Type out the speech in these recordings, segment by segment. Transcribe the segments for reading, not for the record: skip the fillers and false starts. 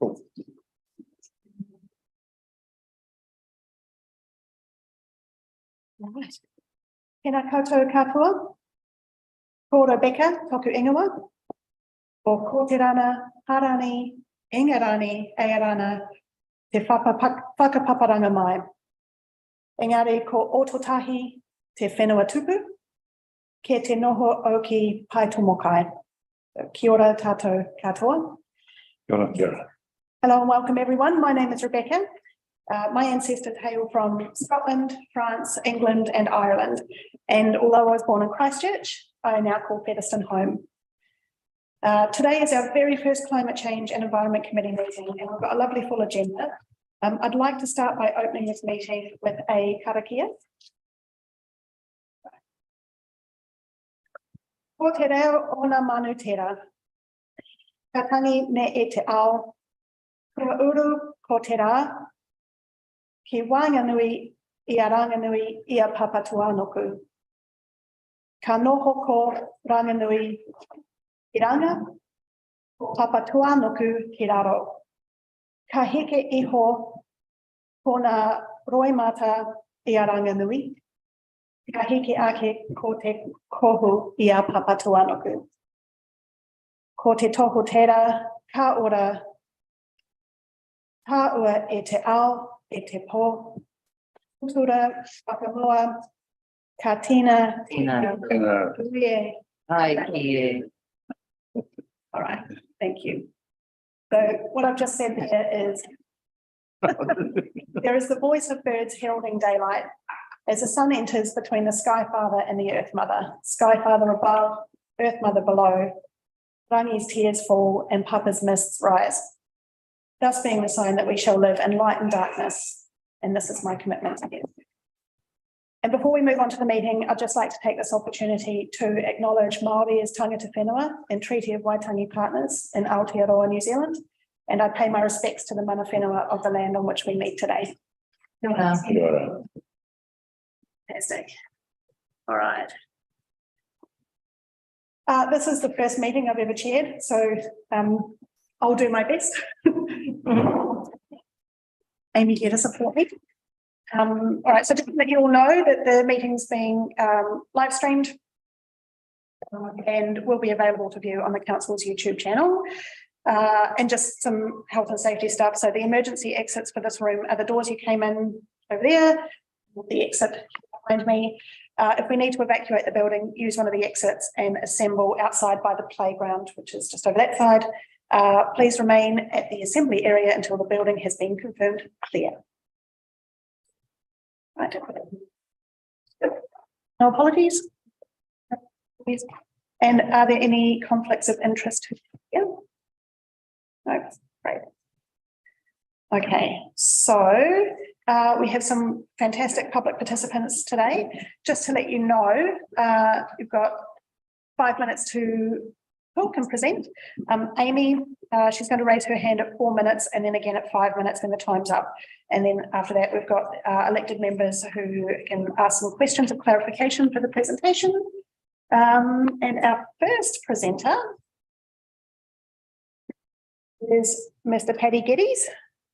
Cool. Right. Tēnā koutou katoa, ko Rebecca toku ingoa, o ko te rana, harani, ingarani, earana, te whakapaparanga mai. Engari ko ototahi te whenua tupu, ke te noho o ki Paitomokai. Kia ora tātou katoa. Kia ora, kia ora. Hello and welcome everyone. My name is Rebecca. My ancestors hail from Scotland, France, England and Ireland. And although I was born in Christchurch, I now call Featherston home. Today is our very first Climate Change and Environment Committee meeting, and we've got a lovely full agenda. I'd like to start by opening this meeting with a karakia. Ko te reo ona manu tera. Ka tangi ne e te ao. Kua uru ko te rā. Ki Whanganui I a Ranganui I a Papatuanoku. Ka noho ko Ranganui I ranga. Ko Papatuanoku ki raro. Ka heke iho ko ngā roimata I a Ranganui. Ka heke ake ko te kohu I a Papatuanoku. Ko te tohu tera, ka ora, ka ua e te ao, e te pō, kutura, whakamoa, ka tina, Tina. kuie. Hi, Kia. All right, thank you. So what I've just said there is, there is the voice of birds heralding daylight as the sun enters between the Sky Father and the Earth Mother. Sky Father above, Earth Mother below. Rangi's tears fall and Papa's mists rise, thus being the sign that we shall live in light and darkness. And this is my commitment to you. And before we move on to the meeting, I'd just like to take this opportunity to acknowledge Māori as tangata whenua and Treaty of Waitangi partners in Aotearoa, New Zealand. And I pay my respects to the mana whenua of the land on which we meet today. Tina. Kia ora. Fantastic. All right. This is the first meeting I've ever chaired, so I'll do my best. Amy here to support me. All right, so just to let you all know that the meeting's being live streamed and will be available to view on the council's YouTube channel. And just some health and safety stuff. So the emergency exits for this room are the doors you came in over there, the exit behind me. If we need to evacuate the building, use one of the exits and assemble outside by the playground, which is just over that side. Please remain at the assembly area until the building has been confirmed clear. Right. No apologies. And are there any conflicts of interest? Yeah. No, great. Okay, so we have some fantastic public participants today. Just to let you know, you've got 5 minutes to talk and present. Amy, she's going to raise her hand at 4 minutes and then again at 5 minutes when the time's up. And then after that, we've got elected members who can ask some questions of clarification for the presentation. And our first presenter is Mr. Paddy Geddes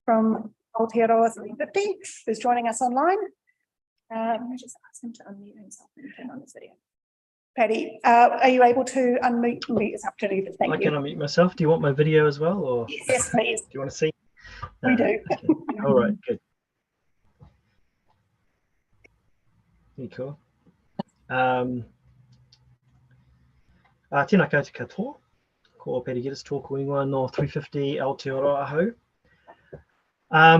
from Aotearoa 350, who's joining us online. Let me just ask him to unmute himself and turn on this video. Paddy, are you able to unmute yourself? Thank you. I can unmute myself. Do you want my video as well, or Yes, please. do you want to see? We do. Okay. All right, good. Very cool. Tēnā koutou katoa. Ko Paddy Geddes tōku ingoa no 350 Aotearoa ahau.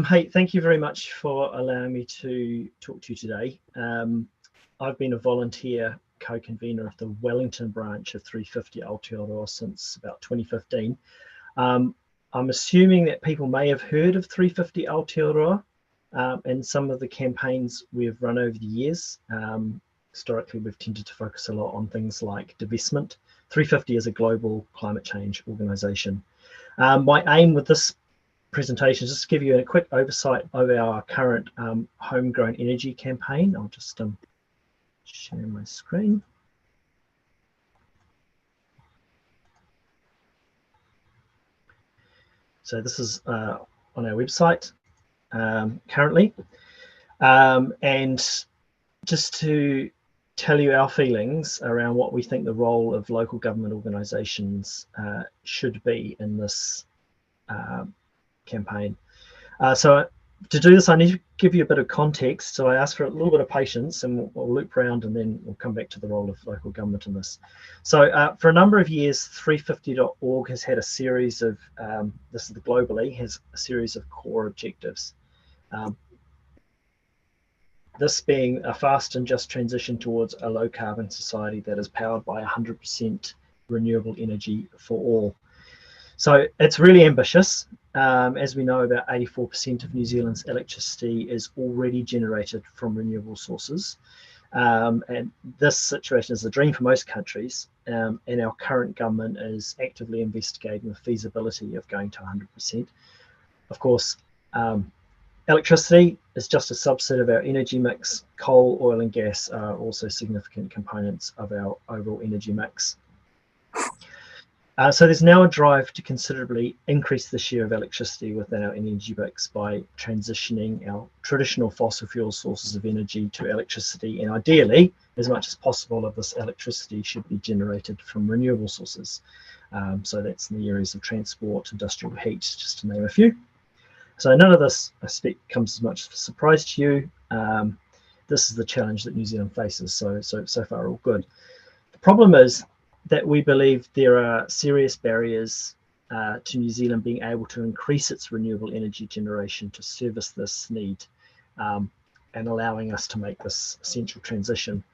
Hey, thank you very much for allowing me to talk to you today. I've been a volunteer co-convener of the Wellington branch of 350 Aotearoa since about 2015. I'm assuming that people may have heard of 350 Aotearoa and some of the campaigns we've run over the years. Historically, we've tended to focus a lot on things like divestment. 350 is a global climate change organisation. My aim with this presentation is just to give you a quick oversight of our current homegrown energy campaign. I'll just share my screen. So this is on our website currently. And just to tell you our feelings around what we think the role of local government organisations should be in this campaign. So to do this, I need to give you a bit of context. So I ask for a little bit of patience, and we'll loop around and then we'll come back to the role of local government in this. So for a number of years, 350.org has had a series of, this is the globally, has a series of core objectives. This being a fast and just transition towards a low carbon society that is powered by 100% renewable energy for all. So it's really ambitious. As we know, about 84% of New Zealand's electricity is already generated from renewable sources. And this situation is a dream for most countries. And our current government is actively investigating the feasibility of going to 100%. Of course, electricity is just a subset of our energy mix. Coal, oil and gas are also significant components of our overall energy mix. So there's now a drive to considerably increase the share of electricity within our energy mix by transitioning our traditional fossil fuel sources of energy to electricity, and ideally, as much as possible of this electricity should be generated from renewable sources. So that's in the areas of transport, industrial heat, just to name a few. So none of this, I expect, comes as much of a surprise to you. This is the challenge that New Zealand faces. So far, all good. The problem is that we believe there are serious barriers to New Zealand being able to increase its renewable energy generation to service this need, and allowing us to make this essential transition.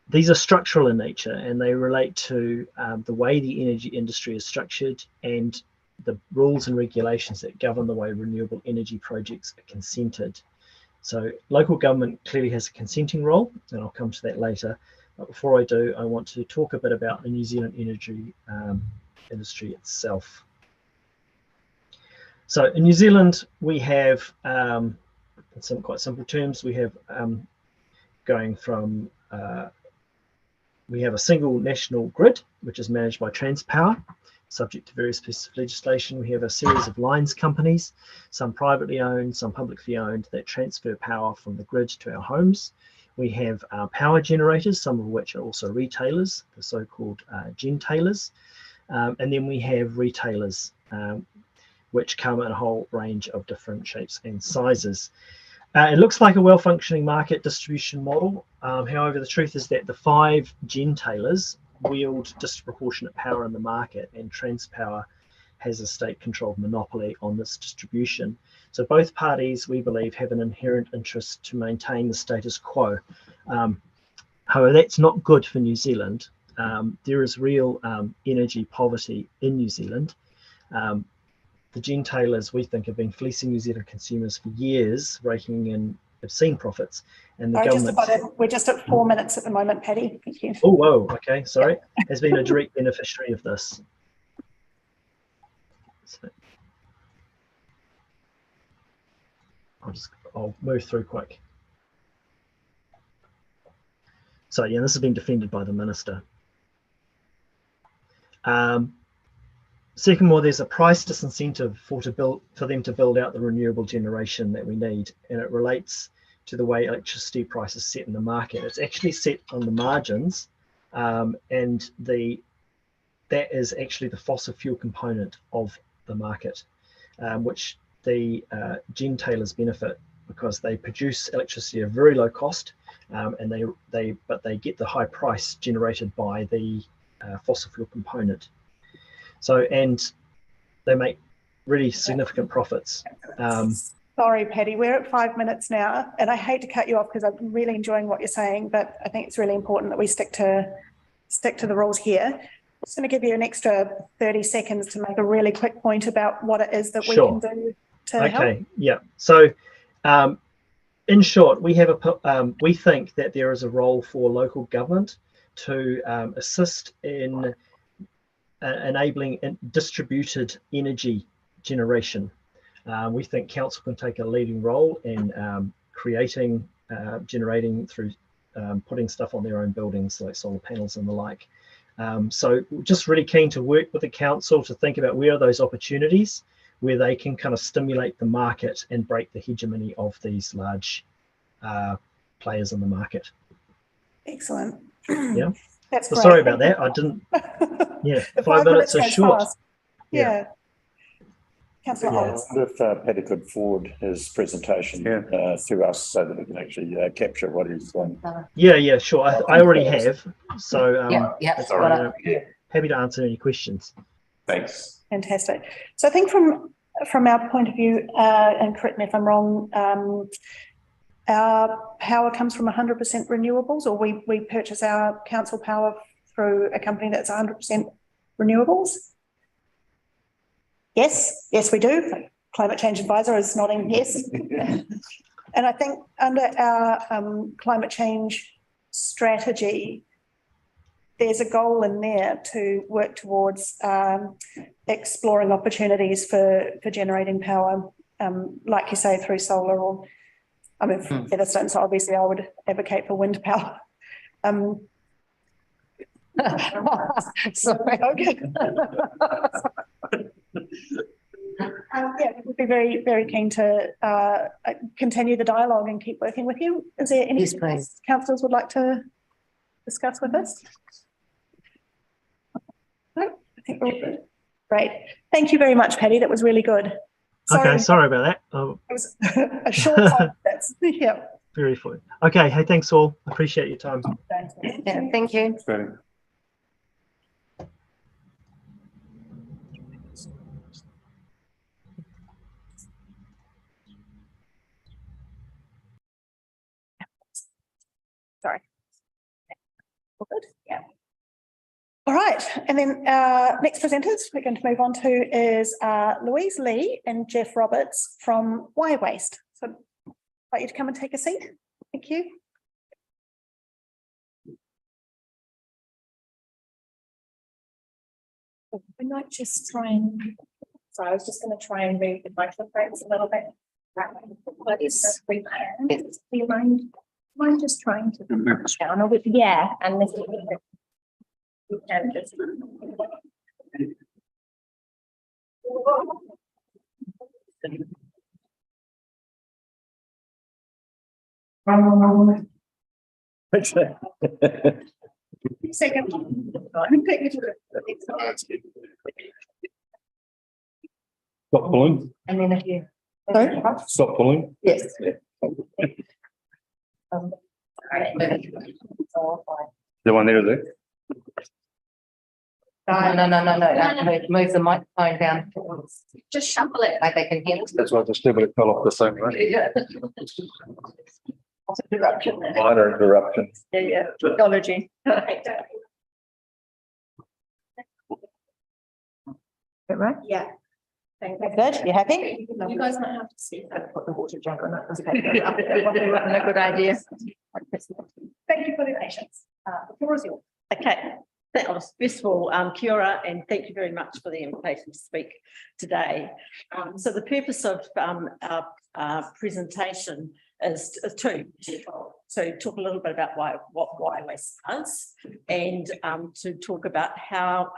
These are structural in nature, and they relate to the way the energy industry is structured and the rules and regulations that govern the way renewable energy projects are consented. So local government clearly has a consenting role, and I'll come to that later. But before I do, I want to talk a bit about the New Zealand energy industry itself. So in New Zealand, we have, in some quite simple terms, we have going from, we have a single national grid, which is managed by Transpower, subject to various pieces of legislation. We have a series of lines companies, some privately owned, some publicly owned, that transfer power from the grid to our homes. We have power generators, some of which are also retailers, the so-called gentailers. And then we have retailers, which come in a whole range of different shapes and sizes. It looks like a well-functioning market distribution model. However, the truth is that the 5 gentailers wield disproportionate power in the market, and Transpower has a state-controlled monopoly on this distribution. So both parties, we believe, have an inherent interest to maintain the status quo. However, that's not good for New Zealand. There is real energy poverty in New Zealand. The gentailers, we think, have been fleecing New Zealand consumers for years, raking in obscene profits. And the government... We're just at 4 minutes at the moment, Paddy. Thank you. Oh, whoa, okay, sorry. Has been a direct beneficiary of this. So I'll move through quick. So yeah, this has been defended by the minister. Second, there's a price disincentive for them to build out the renewable generation that we need, and it relates to the way electricity price is set in the market. It's actually set on the margins, and that is actually the fossil fuel component of the market, which the gentailers benefit because they produce electricity at a very low cost, and they get the high price generated by the fossil fuel component. So, and they make really significant profits. Sorry, Paddy, we're at 5 minutes now, and I hate to cut you off because I'm really enjoying what you're saying, but I think it's really important that we stick to the rules here. I'm just going to give you an extra 30 seconds to make a really quick point about what it is that we can do to help. Okay, yeah. So, in short, we have we think that there is a role for local government to assist in enabling distributed energy generation. We think council can take a leading role in creating, generating through putting stuff on their own buildings like solar panels and the like. So just really keen to work with the council to think about where are those opportunities. where they can kind of stimulate the market and break the hegemony of these large players in the market. Excellent. Yeah. That's So great. sorry about that. I didn't. Yeah, The 5 minutes is goes short. fast. Yeah. Yeah. Councillor Yeah, I Holmes. wonder if Paddy could forward his presentation to us so that we can actually capture what he's done. Yeah, sure. I already have. So Yeah, that's got fine. it. Happy to answer any questions. Thanks. Fantastic. So I think from our point of view, and correct me if I'm wrong, our power comes from 100% renewables, or we purchase our council power through a company that's 100% renewables? Yes, we do. Climate Change Advisor is nodding yes. And I think under our climate change strategy, there's a goal in there to work towards exploring opportunities for generating power, like you say, through solar or, I mean, Featherstone, so obviously I would advocate for wind power. Sorry. Okay. Yeah, we'd be very, very keen to continue the dialogue and keep working with you. Is there any Yes, please. councillors would like to discuss with us? No, I think we're all good. Great. Thank you very much, Paddy. That was really good. Okay, sorry about that. Oh, It was a short time. That's, yeah. very fun. Okay, hey, thanks all. Appreciate your time. Yeah, thank you. Sorry. All good? Yeah. All right, and then next presenters we're going to move on to is Louise Lee and Jeff Roberts from Wire Waste. So I'd like you to come and take a seat. Thank you. We might just try and, so I was just going to try and move the microphones a little bit. Yes. Do you mind just trying to down a bit? Yeah, and this we can just. Second. Stop pulling. And then if you. Sorry? Stop pulling. Yes. The one there, there. No. Move the microphone down. Just shuffle it. Like they can hear us. That's why the stable fell off the same way. Yeah. Interruption there. Minor interruption. Yeah, technology. Right? Yeah. Thank you. Good. You happy? You guys might have to see. Put the water jug on that. A good idea. Thank you for the patience. The floor is yours. Okay, first of all, kia ora, and thank you very much for the invitation to speak today. So the purpose of our presentation is two. So talk a little bit about what Wire Waste does, and to talk about how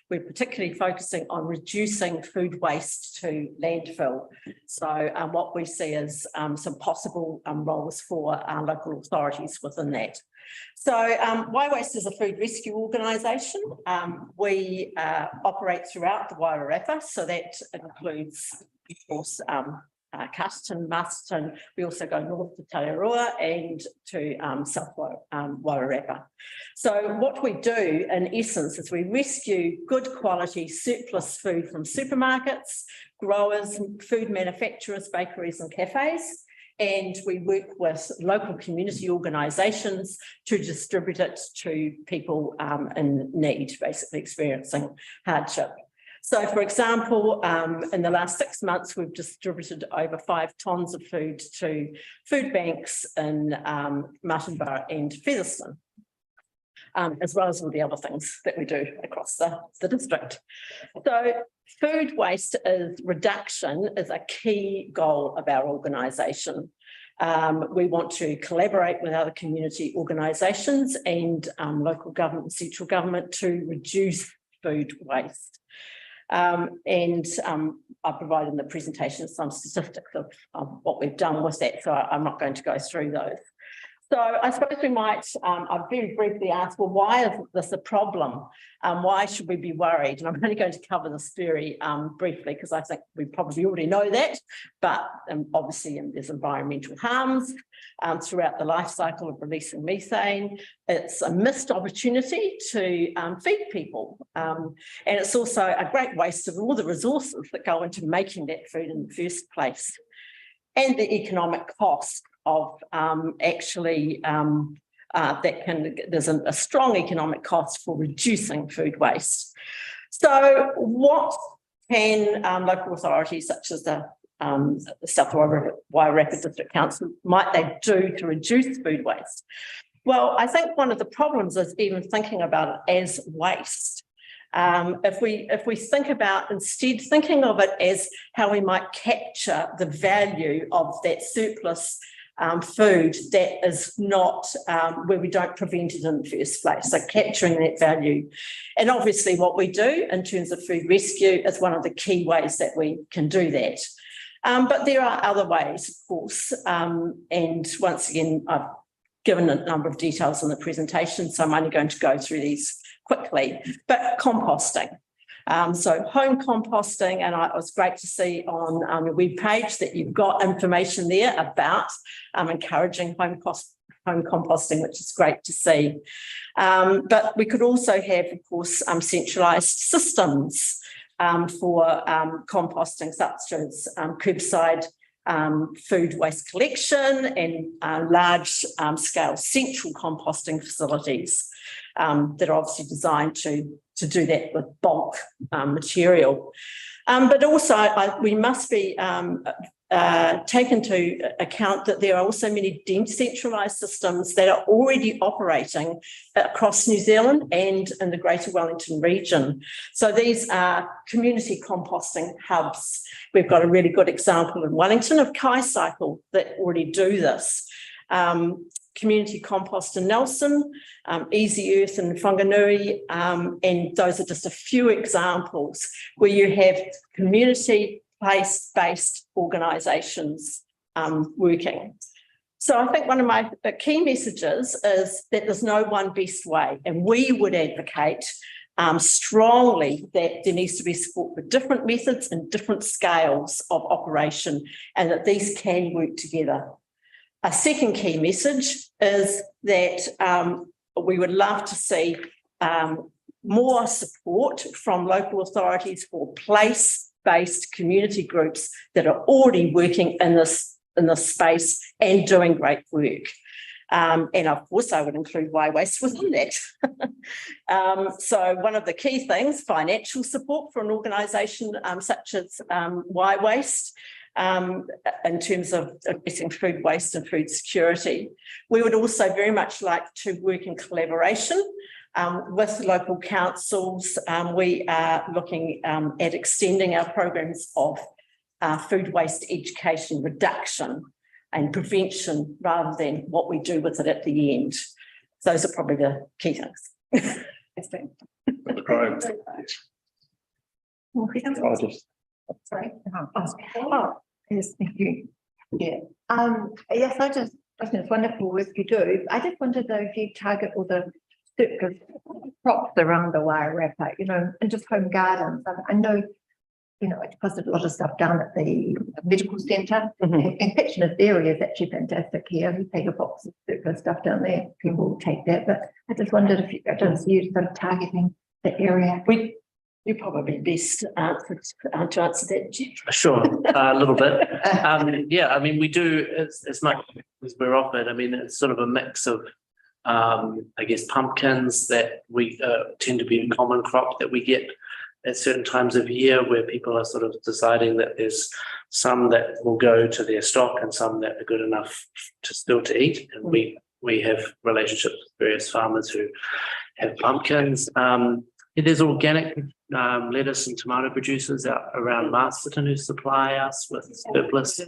we're particularly focusing on reducing food waste to landfill. So what we see is some possible roles for local authorities within that. So Wire Waste is a food rescue organisation. We operate throughout the Wairarapa, so that includes, of course, Custon, Masterton. We also go north to Tararoa and to South Wairarapa. So what we do in essence is we rescue good quality surplus food from supermarkets, growers, food manufacturers, bakeries and cafes. And we work with local community organisations to distribute it to people in need, basically experiencing hardship. So, for example, in the last 6 months, we've distributed over 5 tonnes of food to food banks in Martinborough and Featherstone, as well as all the other things that we do across the district. So food waste reduction is a key goal of our organisation. We want to collaborate with other community organisations and local government and central government to reduce food waste. I provided in the presentation some statistics of what we've done with that, so I'm not going to go through those. So I suppose we might, I'd very briefly ask, well, why is this a problem? Why should we be worried? And I'm only going to cover this very briefly because I think we probably already know that, but obviously there's environmental harms throughout the life cycle of releasing methane. It's a missed opportunity to feed people. And it's also a great waste of all the resources that go into making that food in the first place. And the economic cost of there's a strong economic cost for reducing food waste. So what can local authorities such as the South Wairarapa District Council, might they do to reduce food waste? Well, I think one of the problems is even thinking about it as waste. If we think about instead thinking of it as how we might capture the value of that surplus food that is not where we don't prevent it in the first place, so capturing that value. And obviously what we do in terms of food rescue is one of the key ways that we can do that. But there are other ways, of course, and once again, I've given a number of details in the presentation, so I'm only going to go through these quickly. But composting. So home composting, and it was great to see on your webpage that you've got information there about encouraging home composting, which is great to see. But we could also have, of course, centralised systems for composting, such as curbside food waste collection and large-scale central composting facilities that are obviously designed to do that with bulk material. But also we must be take into account that there are also many decentralised systems that are already operating across New Zealand and in the Greater Wellington region. So these are community composting hubs. We've got a really good example in Wellington of KaiCycle that already do this. Community compost in Nelson, Easy Earth in Whanganui, and those are just a few examples where you have community place-based organisations working. So I think one of my key messages is that there's no one best way, and we would advocate strongly that there needs to be support for different methods and different scales of operation, and that these can work together. A second key message is that we would love to see more support from local authorities for place-based community groups that are already working in this space and doing great work. And of course, I would include Waste within that. So one of the key things, financial support for an organisation such as Waste, in terms of addressing food waste and food security. We would also very much like to work in collaboration with local councils. We are looking at extending our programs of food waste education reduction and prevention rather than what we do with it at the end. Those are probably the key things. Sorry. Yes, thank you. Yeah. Yes, I think it's wonderful work you do. I just wondered though if you target all the surplus crops around the Wairarapa, and just home gardens. I know, it deposited a lot of stuff down at the medical centre. And Kitchener's area is actually fantastic here. You take a box of surplus stuff down there, people will take that. But I just wondered if you sort of targeting the area. You're probably best to answer that, Jeff. Sure, a little bit. Yeah, I mean, we do as much as we're offered. I mean, it's sort of a mix of, I guess, pumpkins that we tend to be a common crop that we get at certain times of year where people are sort of deciding that there's some that will go to their stock and some that are good enough to still to eat. And we have relationships with various farmers who have pumpkins. There's organic lettuce and tomato producers out around Masterton who supply us with surplus.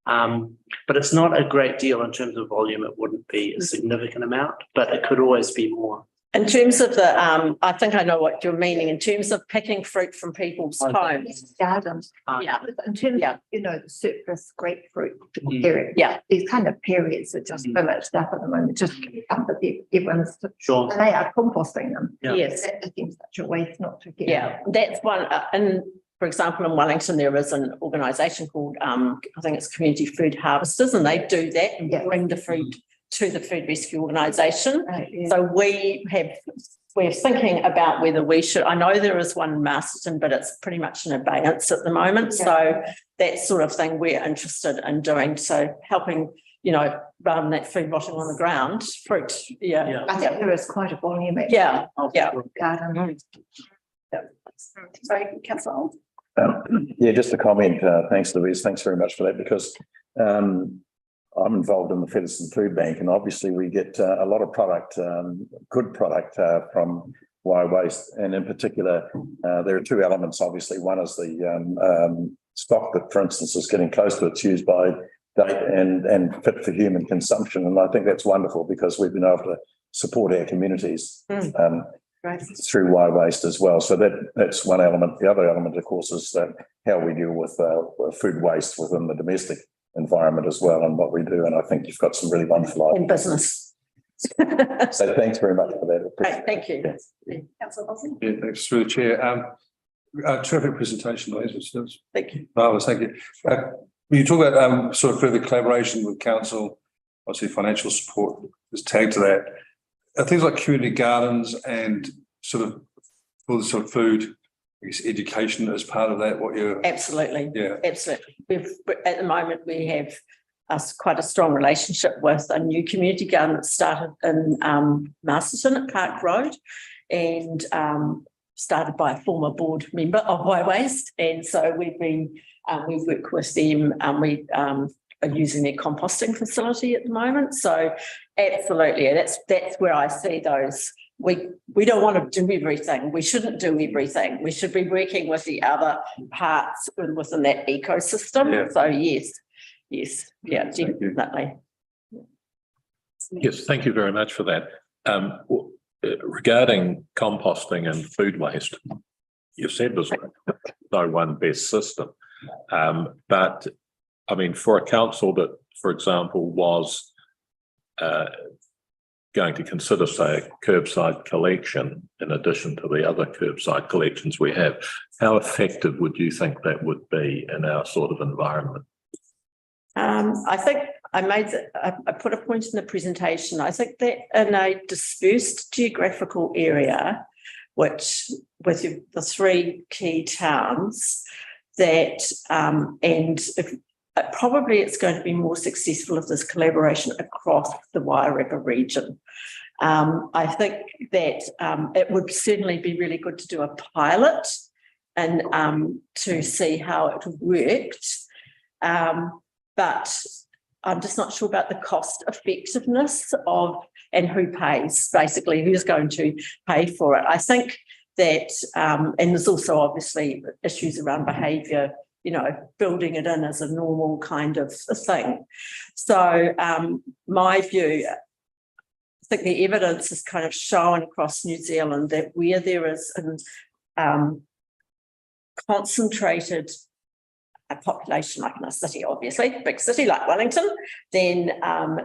But it's not a great deal in terms of volume. It wouldn't be a significant amount, but it could always be more. In terms of the, I think I know what you're meaning, in terms of picking fruit from people's homes. Gardens. Yeah. In terms Yeah. of, you know, the citrus, grapefruit Mm. period. Yeah. These kind of periods are just finished up at the moment, just everyone's, Sure. and they are composting them. Yeah. Yes. That just seems such a waste not to get. Yeah, that's one, and for example, in Wellington, there is an organisation called, I think it's Community Food Harvesters, and they do that and Yeah. bring the food to the food rescue organisation. Right, yeah. So we're thinking about whether we should, I know there is one in Masterton, but it's pretty much in abeyance at the moment. So that sort of thing we're interested in doing. So helping, you know, rather than that food rotting on the ground, fruit, yeah. I think there is quite a volume. at Yeah, yeah. Garden. Sorry, councillor. Yeah, just a comment. Thanks, Louise. Thanks very much for that, because I'm involved in the Featherston Food Bank, and obviously we get a lot of product, good product from wire waste. And in particular, there are two elements. Obviously, one is the stock that, for instance, is getting close to its use by date and fit for human consumption. And I think that's wonderful, because we've been able to support our communities through wire waste as well. So that's one element. The other element, of course, is that how we deal with food waste within the domestic environment as well, and what we do. And I think you've got some really wonderful In ideas. business. So thanks very much for that. Right, thank you. Councillor Wilson. Yeah, thanks through the chair. Terrific presentation, Louise. It's Thank you. marvelous, thank you. When you talk about sort of further collaboration with council, obviously financial support is tagged to that. Things like community gardens and sort of all the sort of food, I guess, education as part of that, what you're, Absolutely. yeah. Absolutely. At the moment, we have quite a strong relationship with a new community garden that started in Masterton at Park Road, and started by a former board member of Wire Waste. And so we work with them, and we are using their composting facility at the moment. So absolutely, that's where I see those. We don't want to do everything. We shouldn't do everything. We should be working with the other parts within that ecosystem. Yeah. So yes, yeah, definitely. Yes, thank you very much for that. Regarding composting and food waste, you said there's no one best system. But I mean, for a council that, for example, was going to consider, say, curbside collection in addition to the other curbside collections we have, how effective would you think that would be in our sort of environment? I think I put a point in the presentation. I think that in a dispersed geographical area, which with the three key towns, that and if probably it's going to be more successful if there's collaboration across the Wairarapa region. I think that it would certainly be really good to do a pilot and to see how it worked. But I'm just not sure about the cost effectiveness of and who pays, basically, who's going to pay for it. I think that, and there's also obviously issues around behaviour, you know, building it in as a normal kind of a thing. So my view, I think the evidence is kind of shown across New Zealand that where there is a concentrated a population like in a city, obviously, big city like Wellington, then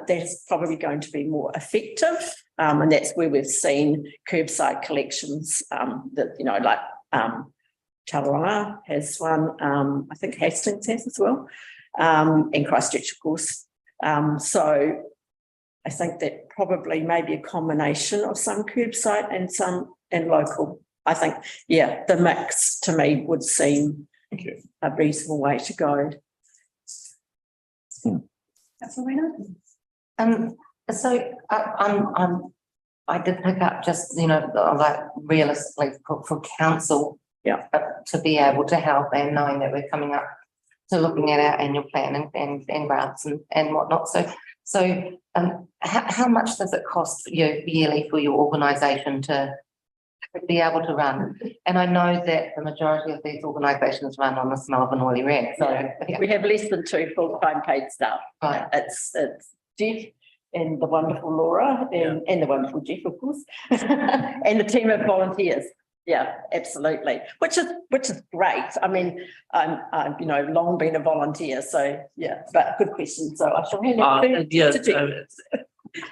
that's probably going to be more effective. And that's where we've seen curbside collections that, you know, like Tauranga has one, I think Hastings has as well, and Christchurch, of course. So I think that probably maybe a combination of some curbside and some and local. I think, yeah, the mix to me would seem a reasonable way to go. Councillor Rena. So I did pick up just, you know, like realistically for council, to be able to help, and knowing that we're coming up to looking at our annual plan and grants and whatnot. So how much does it cost you yearly for your organisation to be able to run? And I know that the majority of these organisations run on the smell of an oily rag. So we have less than 2 full-time paid staff. Right. It's Jeff and the wonderful Laura and the wonderful Jeff, of course, and the team of volunteers. Yeah, absolutely. Which is great. I mean, I've long been a volunteer, so yeah. But good question. So I shall hand it to Jeff.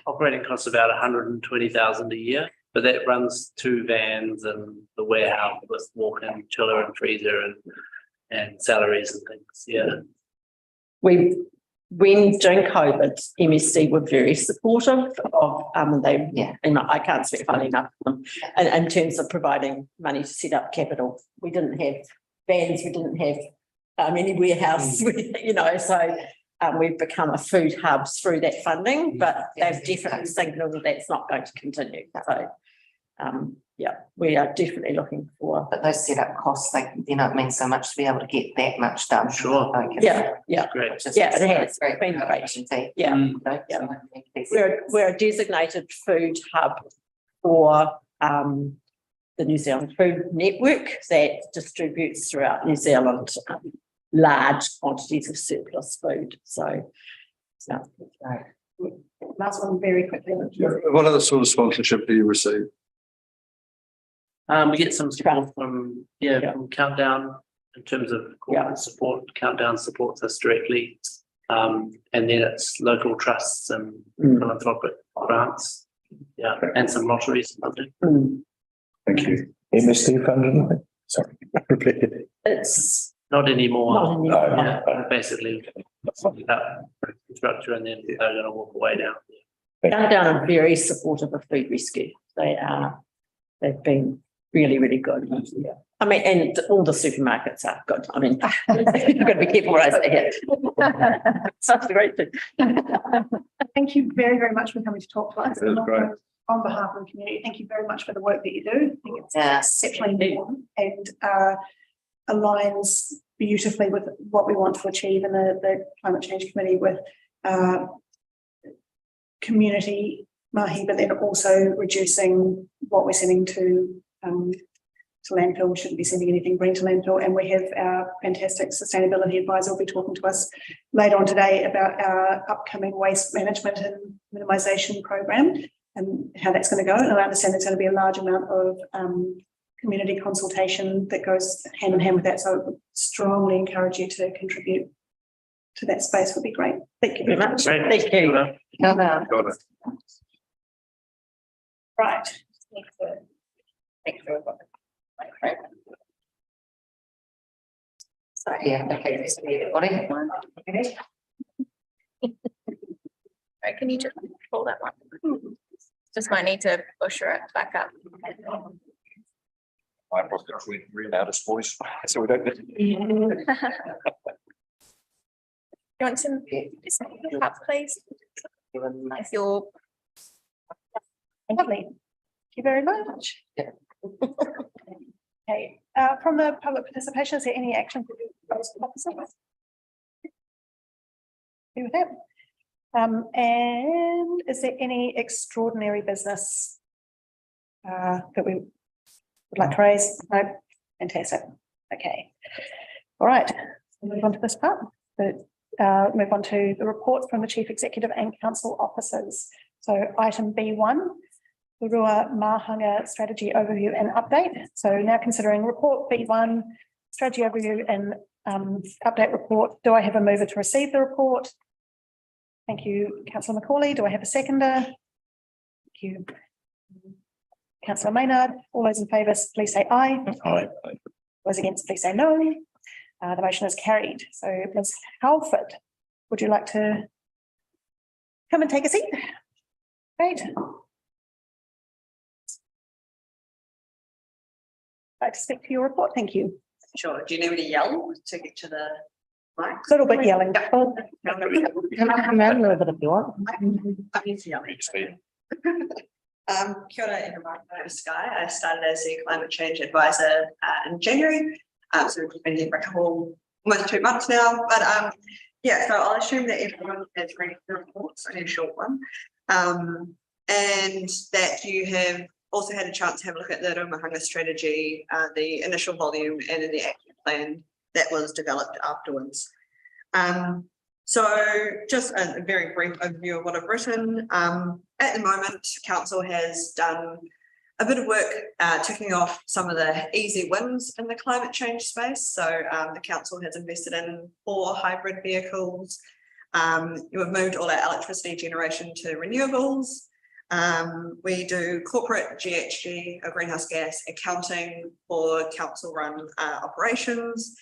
Operating costs about 120,000 a year, but that runs 2 vans and the warehouse with walk-in chiller and freezer and salaries and things. Yeah. When during COVID, MSD were very supportive of and I can't speak highly enough of them in terms of providing money to set up capital. We didn't have vans, we didn't have any warehouse, so we've become a food hub through that funding, but they've definitely signalled that that's not going to continue. So we are definitely looking for. But those setup costs, it means so much to be able to get that much done. Sure. Yeah. Great. It has been great. Yeah. We're a designated food hub for the New Zealand Food Network that distributes throughout New Zealand large quantities of surplus food. So Last one very quickly. What other sort of sponsorship do you receive? We get some support from Countdown in terms of corporate support. Countdown supports us directly, and then it's local trusts and philanthropic grants, and some lotteries. Thank you. MSD funded? Sorry, repeat it. It's not anymore. No. Basically, structure, and then they're going to walk away now. Countdown are very supportive of Food Rescue. They've been really, really good. Yeah. I mean, and all the supermarkets are good. I mean, you've got to be careful what I say here. Such a great thing. Thank you very, very much for coming to talk to us. It was great. On behalf of the community, thank you very much for the work that you do. I think it's exceptionally important and aligns beautifully with what we want to achieve in the Climate Change Committee with community mahi, but then also reducing what we're sending to landfill. We shouldn't be sending anything green to landfill. And we have our fantastic sustainability advisor will be talking to us later on today about our upcoming waste management and minimisation program and how that's going to go. And I understand there's going to be a large amount of community consultation that goes hand in hand with that. So I would strongly encourage you to contribute to that space. Would be great. Thank you very much. Great. Thank you. Got it. Right. Sorry, okay, everybody. Right, can you just pull that one? Just might need to push her back up. I was the loudest voice, so we don't. You want to just pick up, please? If you're Lovely. Thank you very much. Okay, from the public participation, is there any action to do with officers? Agree with that? And is there any extraordinary business that we would like to raise? No, fantastic. Okay, all right. We'll move on to this part. Move on to the reports from the Chief Executive and Council officers. So item B1. Urua Mahanga Strategy Overview and Update. So now considering report B1, strategy overview and update report. Do I have a mover to receive the report? Thank you, Councillor Macaulay. Do I have a seconder? Thank you. Councillor Maynard. All those in favour, please say aye. Aye. Those against, please say no. The motion is carried. So Ms. Halford, would you like to come and take a seat? Great. Like to speak to your report, thank you. Sure. Do you need me to yell to get to the mic? A little bit yelling. Come around a little bit if you want. I'm used to yelling. Kia ora everyone, my name is Sky. I started as a climate change advisor in January. So we've been here for almost 2 months now. But so I'll assume that everyone has read the report, so a short one. And that you have also had a chance to have a look at the Urua Mahanga strategy, the initial volume and then the action plan that was developed afterwards. So just a very brief overview of what I've written. At the moment, council has done a bit of work ticking off some of the easy wins in the climate change space. So the council has invested in 4 hybrid vehicles. We've moved all our electricity generation to renewables. We do corporate GHG or greenhouse gas accounting for council run operations.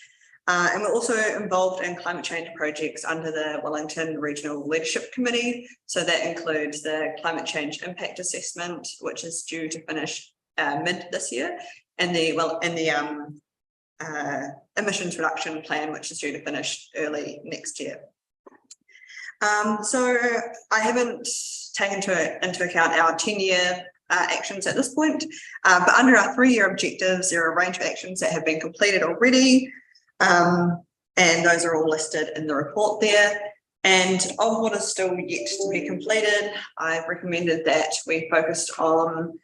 And we're also involved in climate change projects under the Wellington Regional Leadership Committee. So that includes the climate change impact assessment, which is due to finish mid this year, and the emissions reduction plan, which is due to finish early next year. So I haven't taken into account our 10-year actions at this point, but under our 3-year objectives, there are a range of actions that have been completed already. And those are all listed in the report there. And of what is still yet to be completed, I've recommended that we focused on,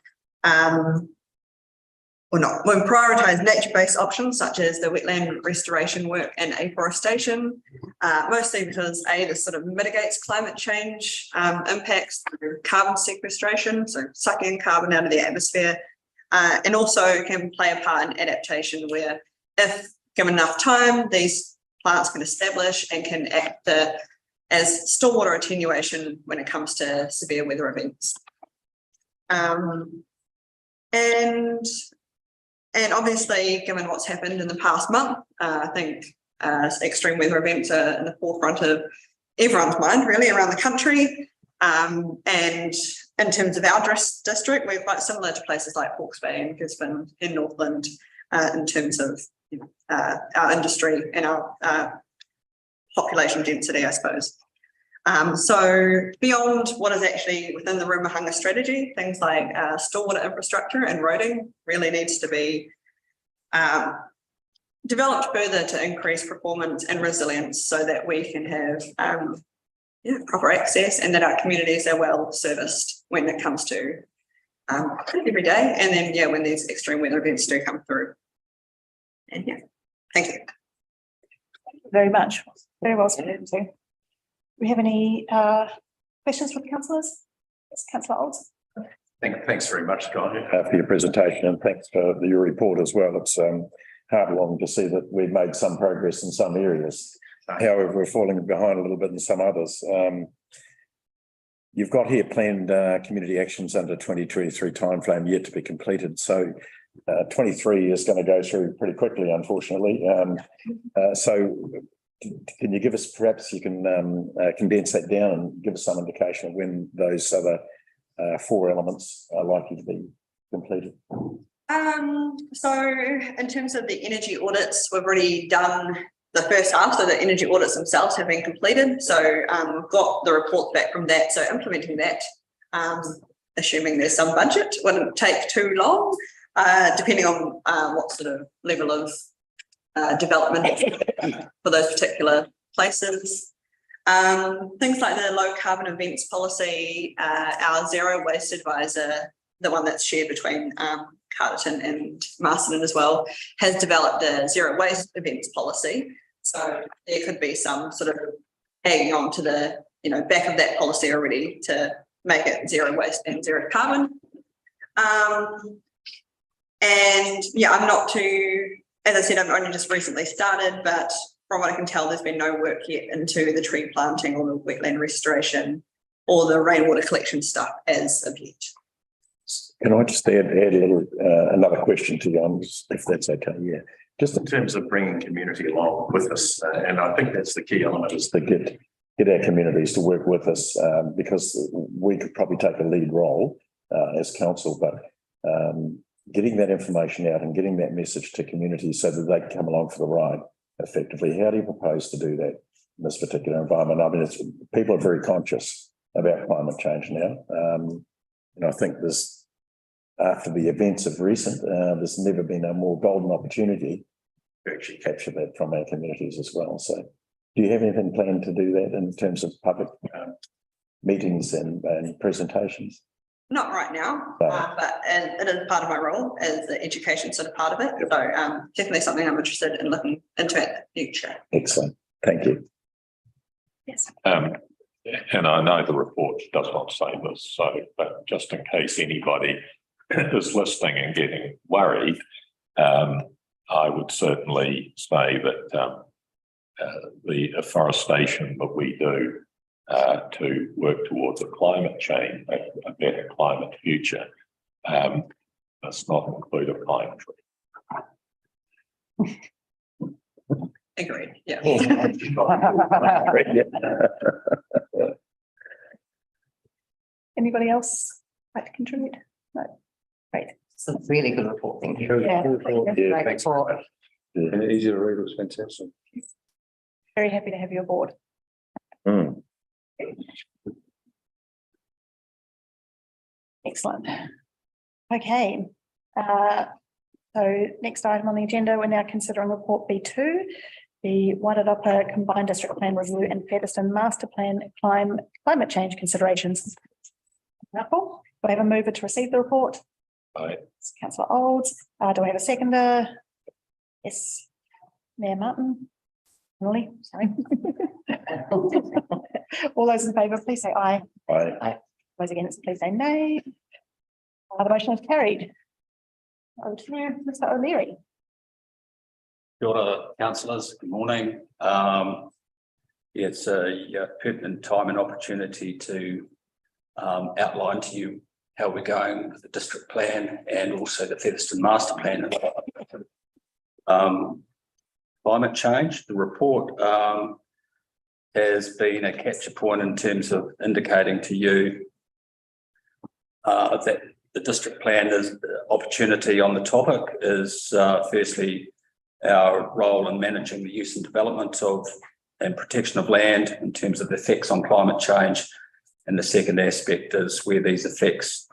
we prioritise nature-based options such as the wetland restoration work and afforestation, mostly because this sort of mitigates climate change impacts through carbon sequestration, so sucking carbon out of the atmosphere, and also can play a part in adaptation where, if given enough time, these plants can establish and can act as stormwater attenuation when it comes to severe weather events. And obviously, given what's happened in the past month, I think extreme weather events are in the forefront of everyone's mind, really, around the country. And in terms of our district, we're quite similar to places like Hawke's Bay and Gisborne in Northland in terms of our industry and our population density, I suppose. So beyond what is actually within the Rumahanger strategy, things like stormwater infrastructure and roading really needs to be developed further to increase performance and resilience so that we can have proper access and that our communities are well serviced when it comes to every day. And then, when these extreme weather events do come through. And thank you. Thank you very much. Very well said. Do we have any questions for the councillors? Yes, Councillor Olds. Thanks very much, Guy, for your presentation, and thanks for your report as well. It's hard along to see that we've made some progress in some areas. However, we're falling behind a little bit in some others. You've got here planned community actions under 2023 timeframe yet to be completed. So 23 is going to go through pretty quickly, unfortunately. So can you give us, perhaps you can condense that down and give us some indication of when those other 4 elements are likely to be completed? So in terms of the energy audits, we've already done the first half, so the energy audits themselves have been completed. So we've got the reports back from that. So implementing that, assuming there's some budget, wouldn't take too long, depending on what sort of level of development for those particular places. Things like the low carbon events policy, our zero waste advisor, the one that's shared between Carterton and Marsden as well, has developed a zero waste events policy. So there could be some sort of hanging on to the back of that policy already to make it zero waste and zero carbon. And I'm not too, as I said, I've only just recently started, but from what I can tell, there's been no work yet into the tree planting or the wetland restoration or the rainwater collection stuff as of yet. Can I just add a little, another question to you, if that's okay? Yeah. Just in terms of bringing community along with us, and I think that's the key element, is to get our communities to work with us, because we could probably take a lead role as council, but getting that information out and getting that message to communities so that they can come along for the ride effectively. How do you propose to do that in this particular environment? I mean, people are very conscious about climate change now. I think after the events of recent, there's never been a more golden opportunity to actually capture that from our communities as well. So do you have anything planned to do that in terms of public meetings and presentations? Not right now, but it is part of my role as the education sort of part of it. So definitely something I'm interested in looking into in the future. Excellent. Thank you. Yes. And I know the report does not say this, so, but just in case anybody is listening and getting worried, I would certainly say that the afforestation that we do to work towards a climate change, a better climate future, does not include a pine tree. Agreed, yeah. Anybody else like to contribute? No. Great. It's a really good report, thank you. Yeah. Great thanks. report. And easy to read, it was fantastic. Very happy to have you aboard. Mm. Excellent. Okay. So next item on the agenda, we're now considering report B2, the Wairarapa Combined District Plan Review and Featherston Master Plan Climate Change Considerations. Do I have a mover to receive the report? Aye. Councillor Olds. Do I have a seconder? Yes. Mayor Martin. Emily, sorry. All those in favour, please say aye. Aye. Those against, please say nay. The motion is carried. Over to you, Mr. O'Leary. Kia ora, councillors, good morning. It's a pertinent time and opportunity to outline to you how we're going with the district plan and also the Featherston Master Plan. Climate change, the report has been a capture point in terms of indicating to you that the district plan is opportunity on the topic is firstly our role in managing the use and development of and protection of land in terms of effects on climate change. And the second aspect is where these effects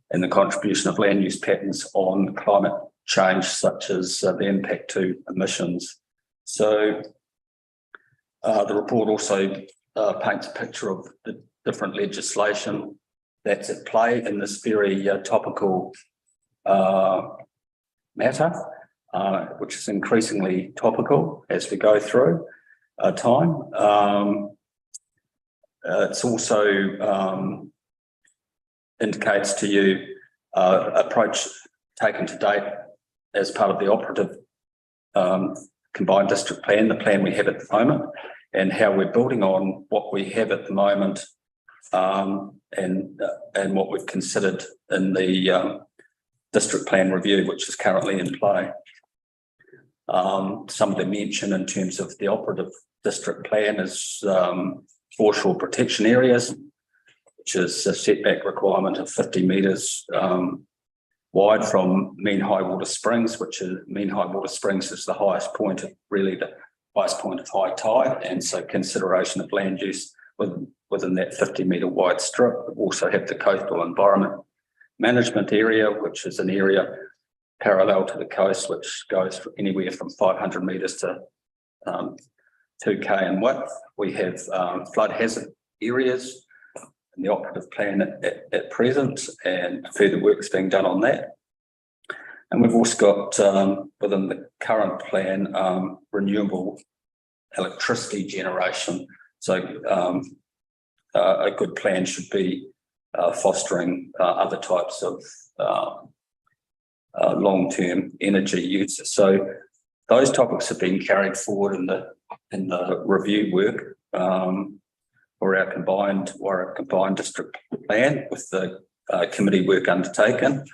and the contribution of land use patterns on climate change, such as the impact to emissions. So the report also paints a picture of the different legislation that's at play in this very topical matter, which is increasingly topical as we go through time. It's also indicates to you approach taken to date as part of the operative combined district plan, the plan we have at the moment, and how we're building on what we have at the moment and what we've considered in the district plan review, which is currently in play. Some of the mention in terms of the operative district plan is foreshore protection areas, which is a setback requirement of 50 metres wide from mean high water springs, which is mean high water springs is the highest point of really the highest point of high tide, and so consideration of land use within that 50 metre wide strip. We also have the coastal environment management area, which is an area parallel to the coast, which goes anywhere from 500 metres to 2K in width. We have flood hazard areas in the operative plan at present, and further work's being done on that. And we've also got within the current plan renewable electricity generation. So a good plan should be fostering other types of long-term energy use. So those topics have been carried forward in the review work for our combined district plan with the committee work undertaken,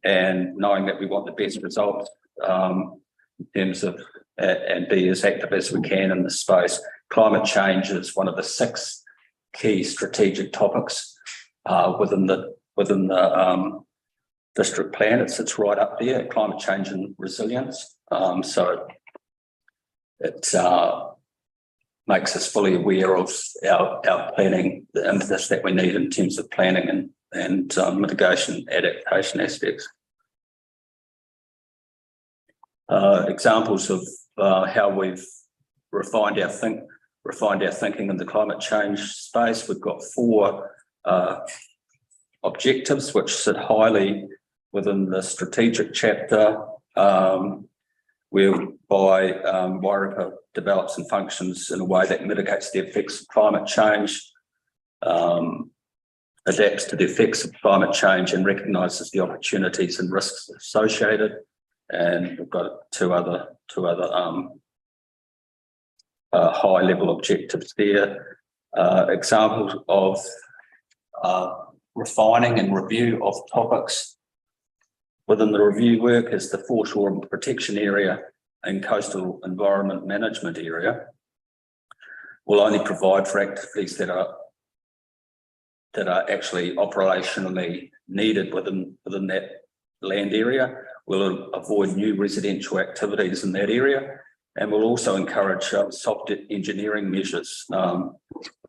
and knowing that we want the best results in terms of and be as active as we can in this space. Climate change is one of the 6 key strategic topics within the district plan. It sits right up there, climate change and resilience. So it makes us fully aware of our planning, the impetus that we need in terms of planning and mitigation adaptation aspects. Examples of how we've refined our thinking in the climate change space. We've got 4 objectives which sit highly within the strategic chapter, whereby Wairarapa develops and functions in a way that mitigates the effects of climate change, adapts to the effects of climate change and recognises the opportunities and risks associated. And we've got two other high level objectives there. Examples of refining and review of topics within the review work is the foreshore and protection area and coastal environment management area. Will only provide for activities that are actually operationally needed within that land area. We'll avoid new residential activities in that area, and we'll also encourage soft engineering measures,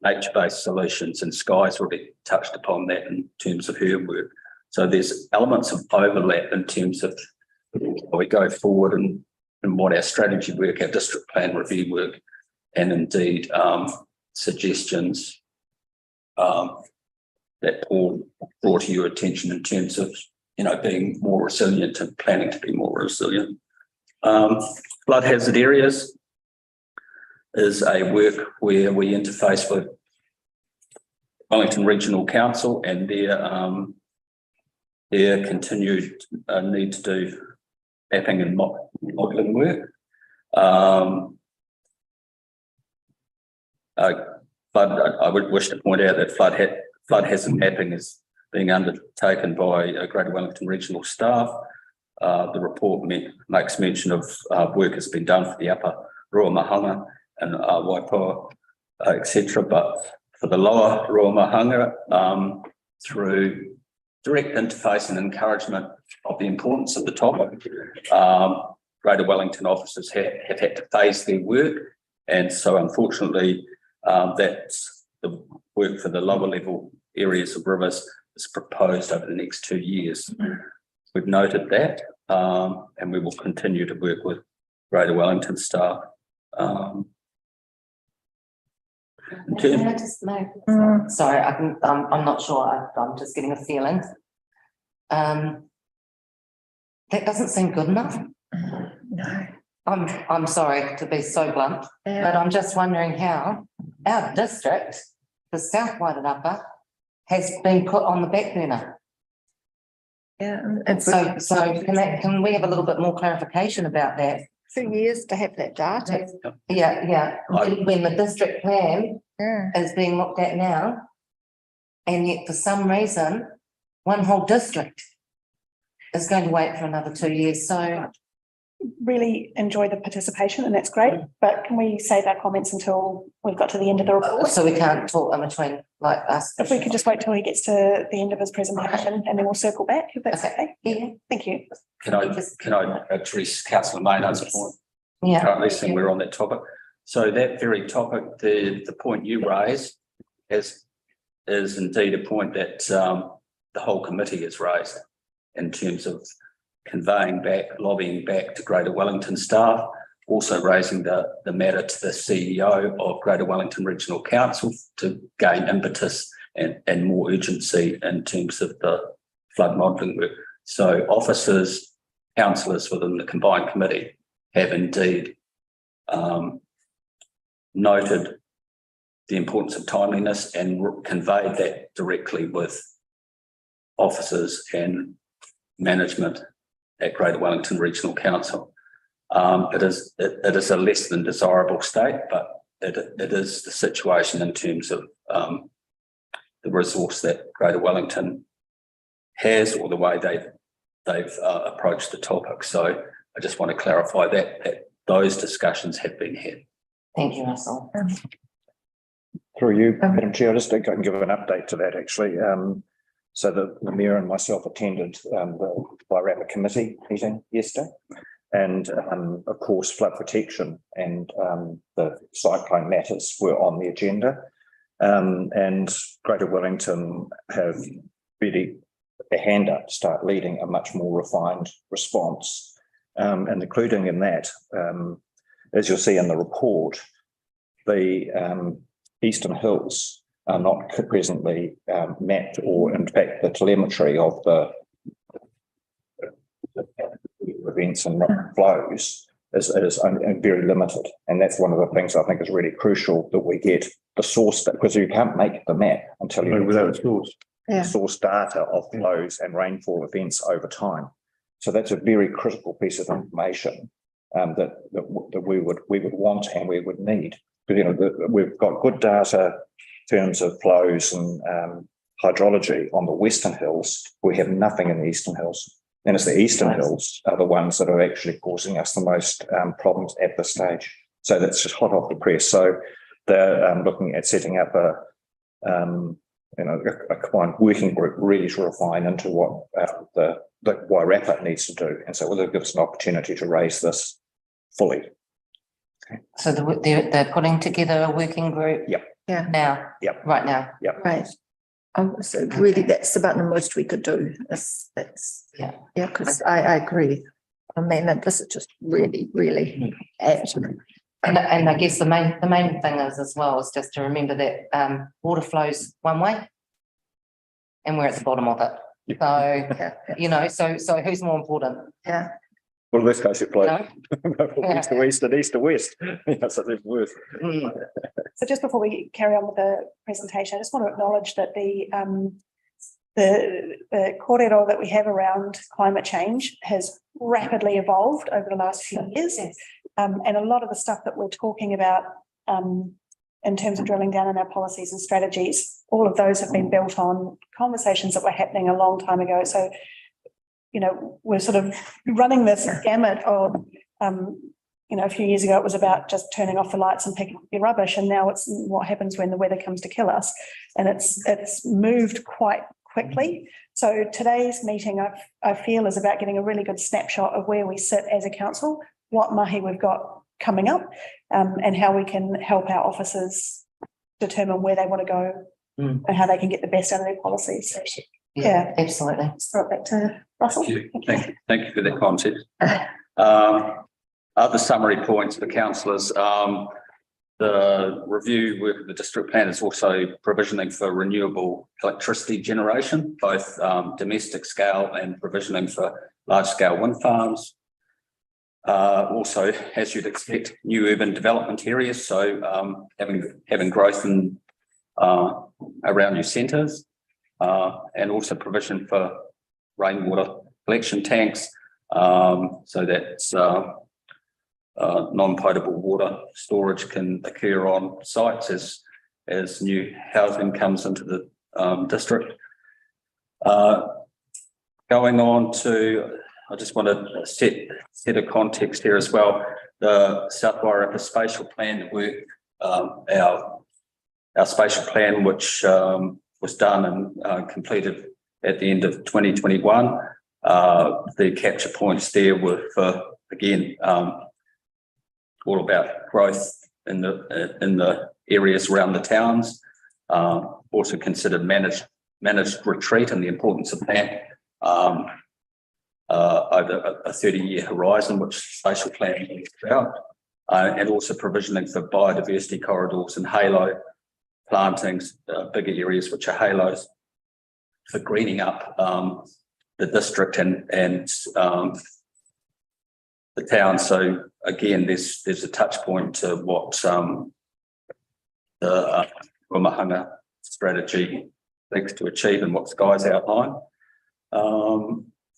nature-based solutions, and Sky's already touched upon that in terms of her work. So there's elements of overlap in terms of how we go forward and what our strategy work, our district plan review work, and indeed suggestions that Paul brought to your attention in terms of, being more resilient and planning to be more resilient. Flood hazard areas is a work where we interface with Wellington Regional Council and their continued need to do mapping and modelling work. But I would wish to point out that flood hazard mapping is being undertaken by Greater Wellington Regional staff. The report makes mention of work that's been done for the upper Ruamahanga and Waipoa, etc. But for the lower Ruamahanga, through direct interface and encouragement of the importance of the topic, Greater Wellington officers have had to phase their work. And so unfortunately, that's the work for the lower level areas of rivers is proposed over the next 2 years. We've noted that, and we will continue to work with Greater Wellington staff. Can I just make, sorry, I'm not sure. I'm just getting a feeling. That doesn't seem good enough. No. I'm sorry to be so blunt, but I'm just wondering how our district, the South Wairarapa, has been put on the back burner. Yeah. So can we have a little bit more clarification about that? 2 years to have that data. Yeah. When the district plan is being looked at now, and yet for some reason, one whole district is going to wait for another 2 years. So Really enjoy the participation, and that's great, but can we save our comments until we've got to the end of the report? so we can't talk in between like us. If we could just wait till he gets to the end of his presentation, and then we'll circle back, if that's okay. Yeah. Thank you. Can I address Councillor Maynard's point? Yeah. Currently, since we're on that topic. So that very topic, the point you raised is indeed a point that the whole committee has raised in terms of conveying back, lobbying back to Greater Wellington staff, also raising the matter to the CEO of Greater Wellington Regional Council to gain impetus and more urgency in terms of the flood modelling work. So officers, councillors within the combined committee have indeed noted the importance of timeliness and conveyed that directly with officers and management at Greater Wellington Regional Council. It is a less than desirable state, but it is the situation in terms of the resource that Greater Wellington has, or the way they've approached the topic. So I just want to clarify that those discussions have been had. Thank you, Russell. Through you, Madam Chair, I just think I can give an update to that actually. So the Mayor and myself attended the Wairarapa committee meeting yesterday, and of course flood protection and the cyclone matters were on the agenda, and Greater Wellington have really a hand up to start leading a much more refined response, and including in that, as you'll see in the report, the Eastern Hills are not presently mapped, or in fact the telemetry of the events and flows is only very limited. And that's one of the things I think is really crucial, that we get the source, because you can't make the map until you Without a source. source data of flows and rainfall events over time. So that's a very critical piece of information that we would want and we would need. Because we've got good data in terms of flows and hydrology on the Western Hills. We have nothing in the Eastern Hills. And it's the Eastern Hills are the ones that are actually causing us the most problems at this stage. So that's just hot off the press. So they're looking at setting up a combined working group really to refine into what the Wairarapa needs to do. And so will give us an opportunity to raise this fully. Okay. So they're putting together a working group. Yep. Yeah. Now. Yep. Right now. Yep. Right. So really, that's about the most we could do. That's yeah, because I agree. I mean, this is just really apt. And I guess the main thing is as well is just to remember that water flows one way, and we're at the bottom of it. So so who's more important? Yeah. Well, in this case, it flows No? east to west and east to west. So there's worth. So just before we carry on with the presentation, I just want to acknowledge that the kōrero that we have around climate change has rapidly evolved over the last few years. And a lot of the stuff that we're talking about in terms of drilling down on our policies and strategies, all of those have been built on conversations that were happening a long time ago. So, we're sort of running this gamut of, a few years ago, it was about just turning off the lights and picking up your rubbish. And now it's what happens when the weather comes to kill us. And it's moved quite quickly. So today's meeting, I feel, is about getting a really good snapshot of where we sit as a council, what mahi we've got coming up, and how we can help our officers determine where they want to go and how they can get the best out of their policies. Yeah, absolutely. Let's throw it back to Russell. Thank you for that context. Other summary points for councillors. The review work of the district plan is also provisioning for renewable electricity generation, both domestic scale and provisioning for large scale wind farms. Also, as you'd expect, new urban development areas. So having growth in around new centres, and also provision for rainwater collection tanks. So that's non-potable water storage can occur on sites as new housing comes into the district. Going on to, I just want to set a context here as well. The South Wairarapa spatial plan work, our spatial plan, which was done and completed at the end of 2021. The capture points there were for, again, all about growth in the areas around the towns. Also considered managed retreat and the importance of that over a 30-year horizon, which spatial plan is about, and also provisioning for biodiversity corridors and halo plantings, bigger areas which are halos, for greening up the district and the town. So again, there's a touch point to what the Umahanga strategy seeks to achieve and what Sky's outlined.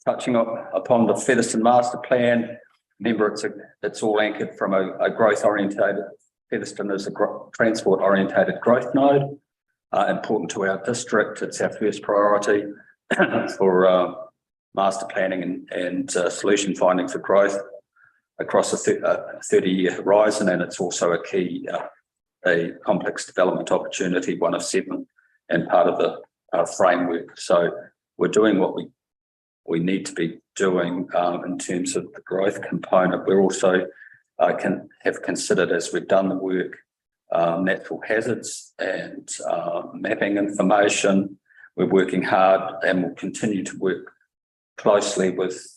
Touching upon the Featherston Master Plan, remember it's all anchored from a growth orientated. Featherston is a transport orientated growth node, important to our district. It's our first priority for master planning and solution finding for growth across a 30-year horizon, and it's also a key, a complex development opportunity, one of 7, and part of the framework. So we're doing what we need to be doing in terms of the growth component. We're also have considered, as we've done the work, natural hazards and mapping information. We're working hard and will continue to work closely with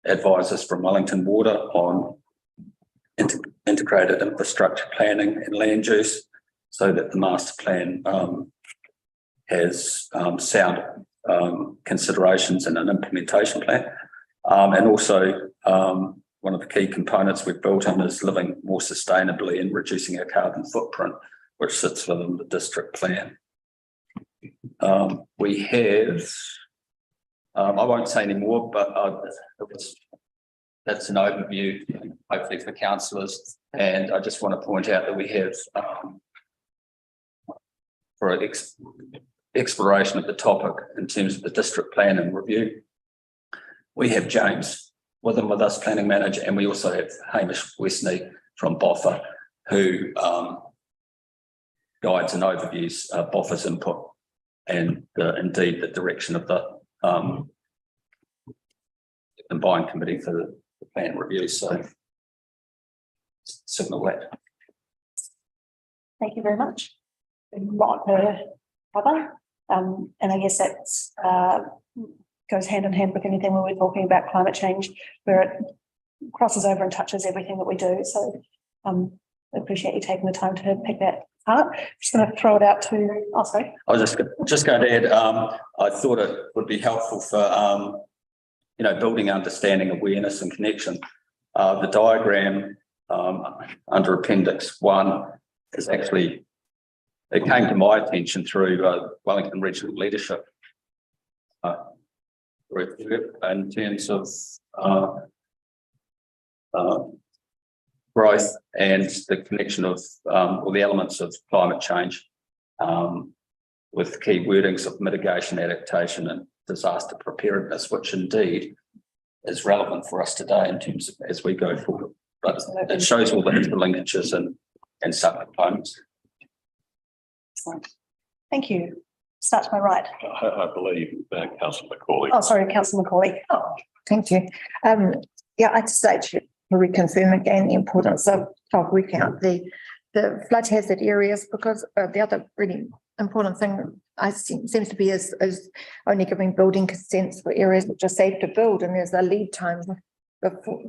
advisors from Wellington Water on integrated infrastructure planning and land use, so that the master plan has sound considerations and an implementation plan. And also one of the key components we've built in is living more sustainably and reducing our carbon footprint, which sits within the district plan. We have, I won't say any more, but that's an overview, hopefully for councillors. And I just want to point out that we have, for exploration of the topic in terms of the district plan and review, we have James with us, planning manager, and we also have Hamish Westney from BOFA, who guides and overviews BOFA's input and indeed the direction of the combined committee for the plan review. So signal that. Thank you very much. A lot to cover. And I guess that's goes hand in hand with anything when we're talking about climate change, where it crosses over and touches everything that we do. So I appreciate you taking the time to pick that up. Just going to throw it out to, oh, sorry. I was just going to add, I thought it would be helpful for, building understanding, awareness and connection. The diagram under Appendix 1 is actually, it came to my attention through Wellington Regional Leadership in terms of growth and the connection of all the elements of climate change with key wordings of mitigation, adaptation and disaster preparedness, which indeed is relevant for us today in terms of as we go forward. But it shows all the interlinkages and subcomponents. Excellent. Thank you. Start to my right. I believe Councillor Macaulay. Oh, sorry, Councillor Macaulay. Oh, thank you. Yeah, I'd just like to reconfirm again the importance of working out the flood hazard areas, because the other really important thing I seems to be is only giving building consents for areas which are safe to build, and there's a lead time before,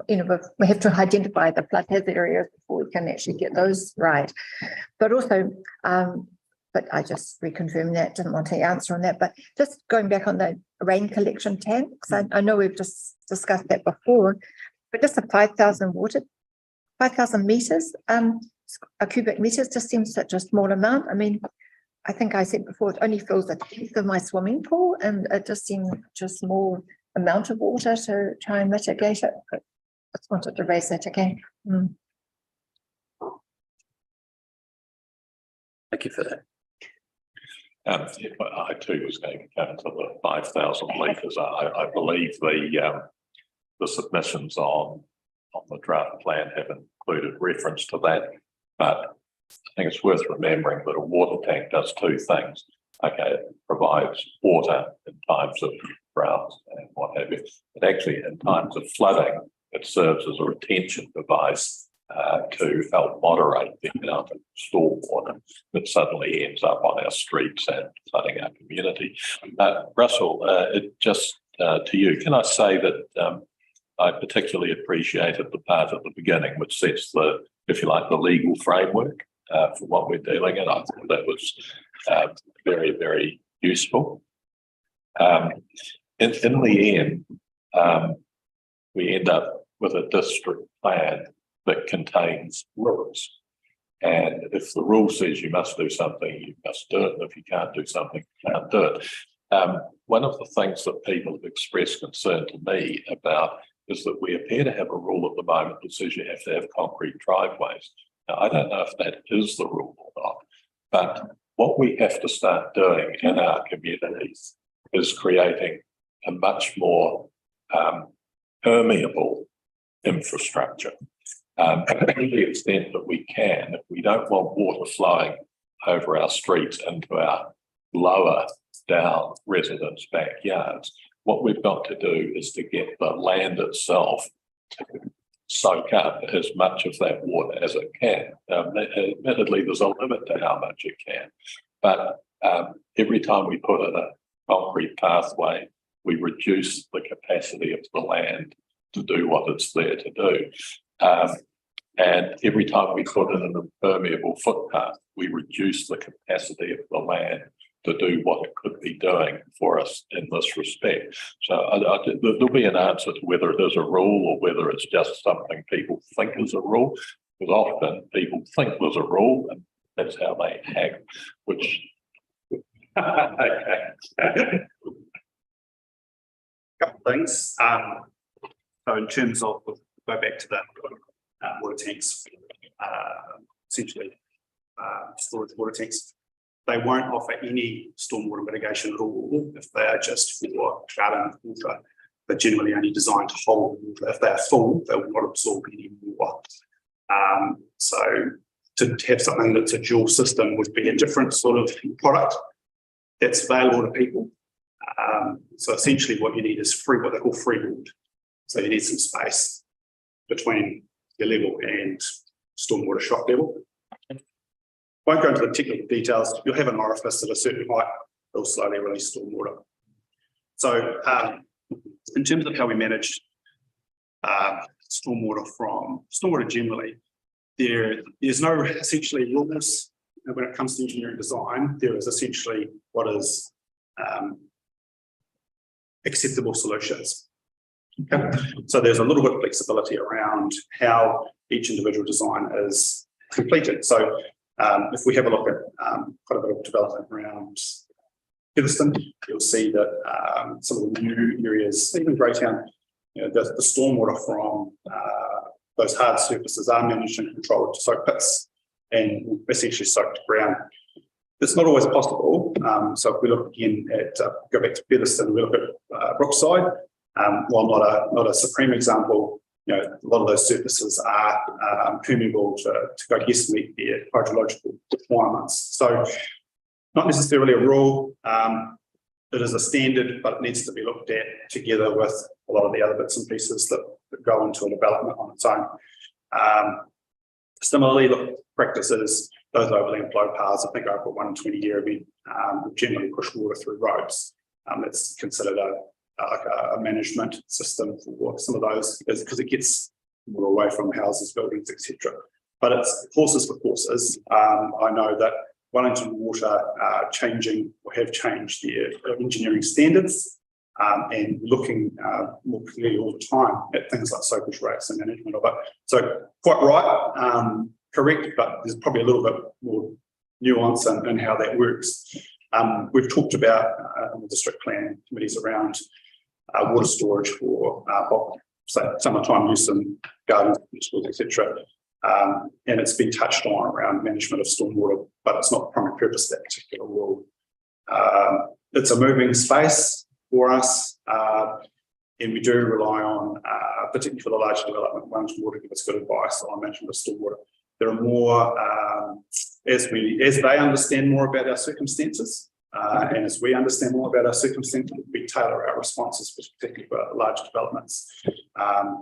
we have to identify the flood hazard areas before we can actually get those right. But also, but I just reconfirmed that, didn't want to answer on that, but just going back on the rain collection tanks, I know we've just discussed that before, but just a 5,000 meters, a cubic meters just seems such a small amount. I mean, I think I said before, it only fills a tenth of my swimming pool, and it just seems just small amount of water to try and mitigate it. But I just wanted to raise that again. Thank you for that. I too was going to come to the 5,000 litres. I believe the submissions on the draft plan have included reference to that, but I think it's worth remembering that a water tank does two things. Okay, it provides water in times of drought and what have you, but actually in times of flooding, it serves as a retention device to help moderate the amount of storm water that suddenly ends up on our streets and flooding our community. Russell, just to you, can I say that I particularly appreciated the part at the beginning which sets the, if you like, the legal framework for what we're dealing in. I thought that was very, very useful. In the end, we end up with a district plan that contains rules. And if the rule says you must do something, you must do it. And if you can't do something, you can't do it. One of the things that people have expressed concern to me about is that we appear to have a rule at the moment that says you have to have concrete driveways. Now, I don't know if that is the rule or not, but what we have to start doing in our communities is creating a much more permeable infrastructure. To the extent that we can, if we don't want water flowing over our streets into our lower down residents' backyards, what we've got to do is to get the land itself to soak up as much of that water as it can. Admittedly, there's a limit to how much it can, but every time we put in a concrete pathway, we reduce the capacity of the land to do what it's there to do. And every time we put in an impermeable footpath, we reduce the capacity of the land to do what it could be doing for us in this respect. So there'll be an answer to whether it is a rule or whether it's just something people think is a rule, because often people think there's a rule and that's how they act, which Couple of things. So in terms of, we'll go back to the water tanks, essentially storage water tanks. They won't offer any stormwater mitigation at all if they are just for garden water. They're generally only designed to hold water. If they are full, they will not absorb any more. So to have something that's a dual system would be a different sort of product that's available to people. So essentially what you need is what they call freeboard. So you need some space between your level and stormwater shock level. Won't go into the technical details. You'll have an orifice at a certain height, it'll slowly release stormwater. So in terms of how we manage stormwater generally, there's no essentially rules when it comes to engineering design. There is essentially what is acceptable solutions. Okay. So there's a little bit of flexibility around how each individual design is completed. So if we have a look at quite a bit of development around Featherston, you'll see that some of the new areas, even Greytown, you know, the stormwater from those hard surfaces are managed and controlled to soak pits and essentially soaked ground. It's not always possible. So if we look again at, go back to Featherston, we look at Brookside, while not a supreme example, you know, a lot of those surfaces are permeable to I guess meet their hydrological requirements. So not necessarily a rule, it is a standard, but it needs to be looked at together with a lot of the other bits and pieces that go into a development on its own. Similarly, the practices, those overland flow paths, I think over 1 in 20 year event, generally push water through roads. It's considered a management system for some of those because it gets water away from houses, buildings, etc. But it's horses for courses. I know that Wellington Water are changing or have changed their engineering standards and looking more clearly all the time at things like soakage rates and management of it. So quite right, correct, but there's probably a little bit more nuance in how that works. We've talked about in the district plan committees around water storage for say summertime use in gardens, schools, etc. And it's been touched on around management of stormwater, but it's not the primary purpose of that particular rule. It's a moving space for us, and we do rely on, particularly for the large development, Wellington Water give us good advice on management of stormwater. There are more, as they understand more about our circumstances, and as we understand more about our circumstances, we tailor our responses, particularly for large developments.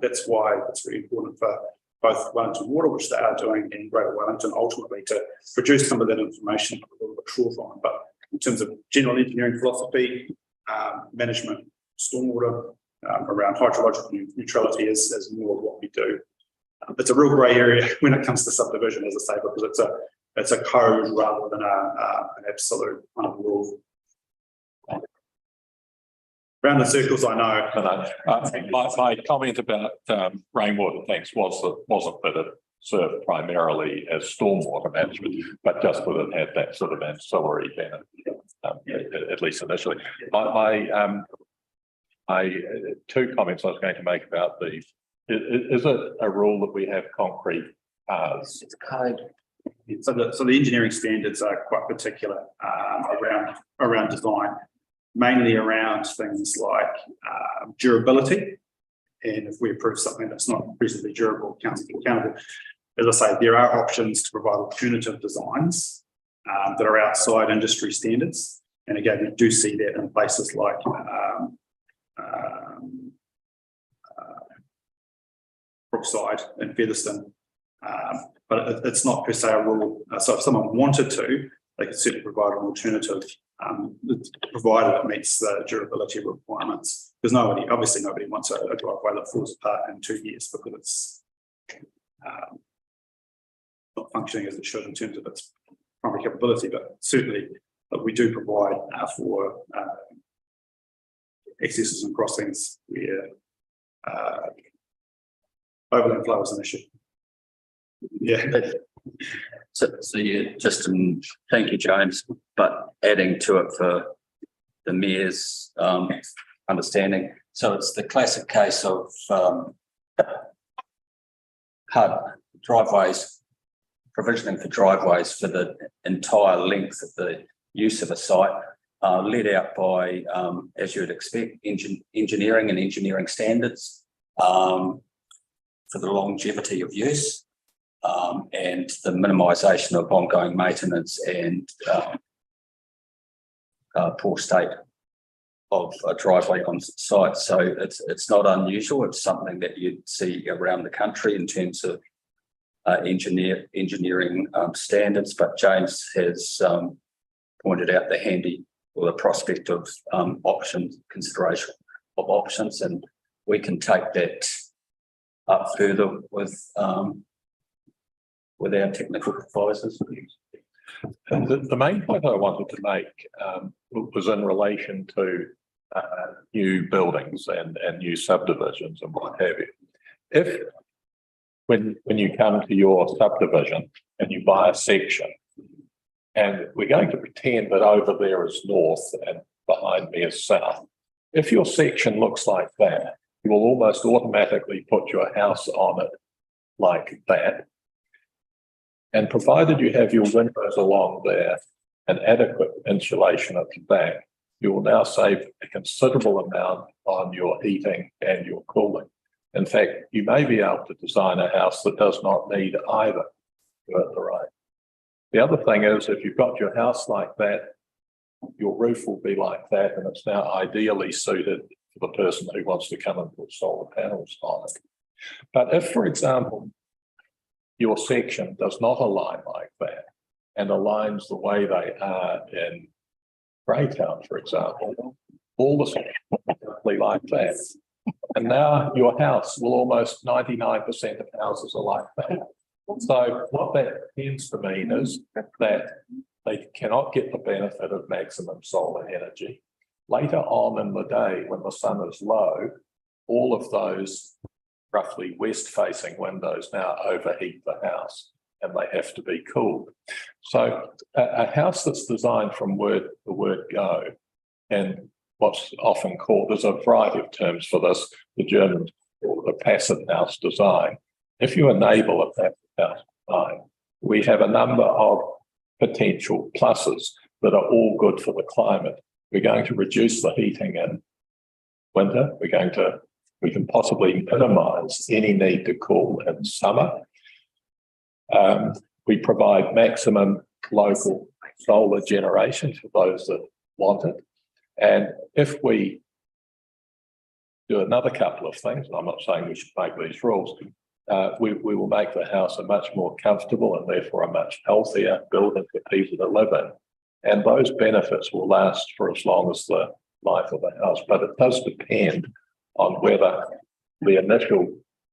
That's why it's really important for both Wellington Water, which they are doing, and Greater Wellington, ultimately to produce some of that information a little bit short on. But in terms of general engineering philosophy, management, stormwater, around hydrological neutrality is more of what we do. It's a real grey area when it comes to subdivision, as I say, because it's a code rather than an absolute kind of rule. Around the circles, I know. My comment about rainwater tanks wasn't that it served primarily as stormwater management, but just that it had that sort of ancillary benefit, at least initially. Two comments I was going to make about these. Is it a rule that we have concrete paths? It's code. So the engineering standards are quite particular around design, mainly around things like durability. And if we approve something that's not reasonably durable, council can be accountable. As I say, there are options to provide alternative designs that are outside industry standards. And again, we do see that in places like Brookside and Featherston, but it's not per se a rule. So if someone wanted to, they could certainly provide an alternative, provided it meets the durability requirements. Because obviously nobody wants a driveway that falls apart in 2 years because it's not functioning as it should in terms of its primary capability. But certainly but we do provide for accesses and crossings where overland flow is an issue. Yeah. So yeah, just thank you, James, but adding to it for the Mayor's understanding. So it's the classic case of driveways, provisioning for driveways for the entire length of the use of a site, led out by, as you would expect, engineering and engineering standards for the longevity of use. And the minimisation of ongoing maintenance and poor state of a driveway on site. So it's not unusual. It's something that you'd see around the country in terms of engineering standards. But James has pointed out the prospect of consideration of options, and we can take that up further with our technical advisors. The main point I wanted to make was in relation to new buildings and new subdivisions and what have you. If when you come to your subdivision and you buy a section, and we're going to pretend that over there is north and behind me is south, if your section looks like that, you will almost automatically put your house on it like that. And provided you have your windows along there and adequate insulation at the back, you will now save a considerable amount on your heating and your cooling. In fact, you may be able to design a house that does not need either. You're at the right. The other thing is, if you've got your house like that, your roof will be like that, and it's now ideally suited for the person who wants to come and put solar panels on it. But if, for example, your section does not align like that and aligns the way they are in Greytown, for example, all the sections are like that. And now your house will almost 99% of houses are like that. So what that tends to mean is that they cannot get the benefit of maximum solar energy. Later on in the day, when the sun is low, all of those roughly west-facing windows now overheat the house and they have to be cooled. So a house that's designed from the word go, and what's often called, there's a variety of terms for this, the Germans call it a passive house design. If you enable a passive house design, we have a number of potential pluses that are all good for the climate. We're going to reduce the heating in winter. We can possibly minimise any need to cool in summer. We provide maximum local solar generation for those that want it. And if we do another couple of things, and I'm not saying we should make these rules, we will make the house a much more comfortable and therefore a much healthier building for people to live in. And those benefits will last for as long as the life of the house. But it does depend on whether the initial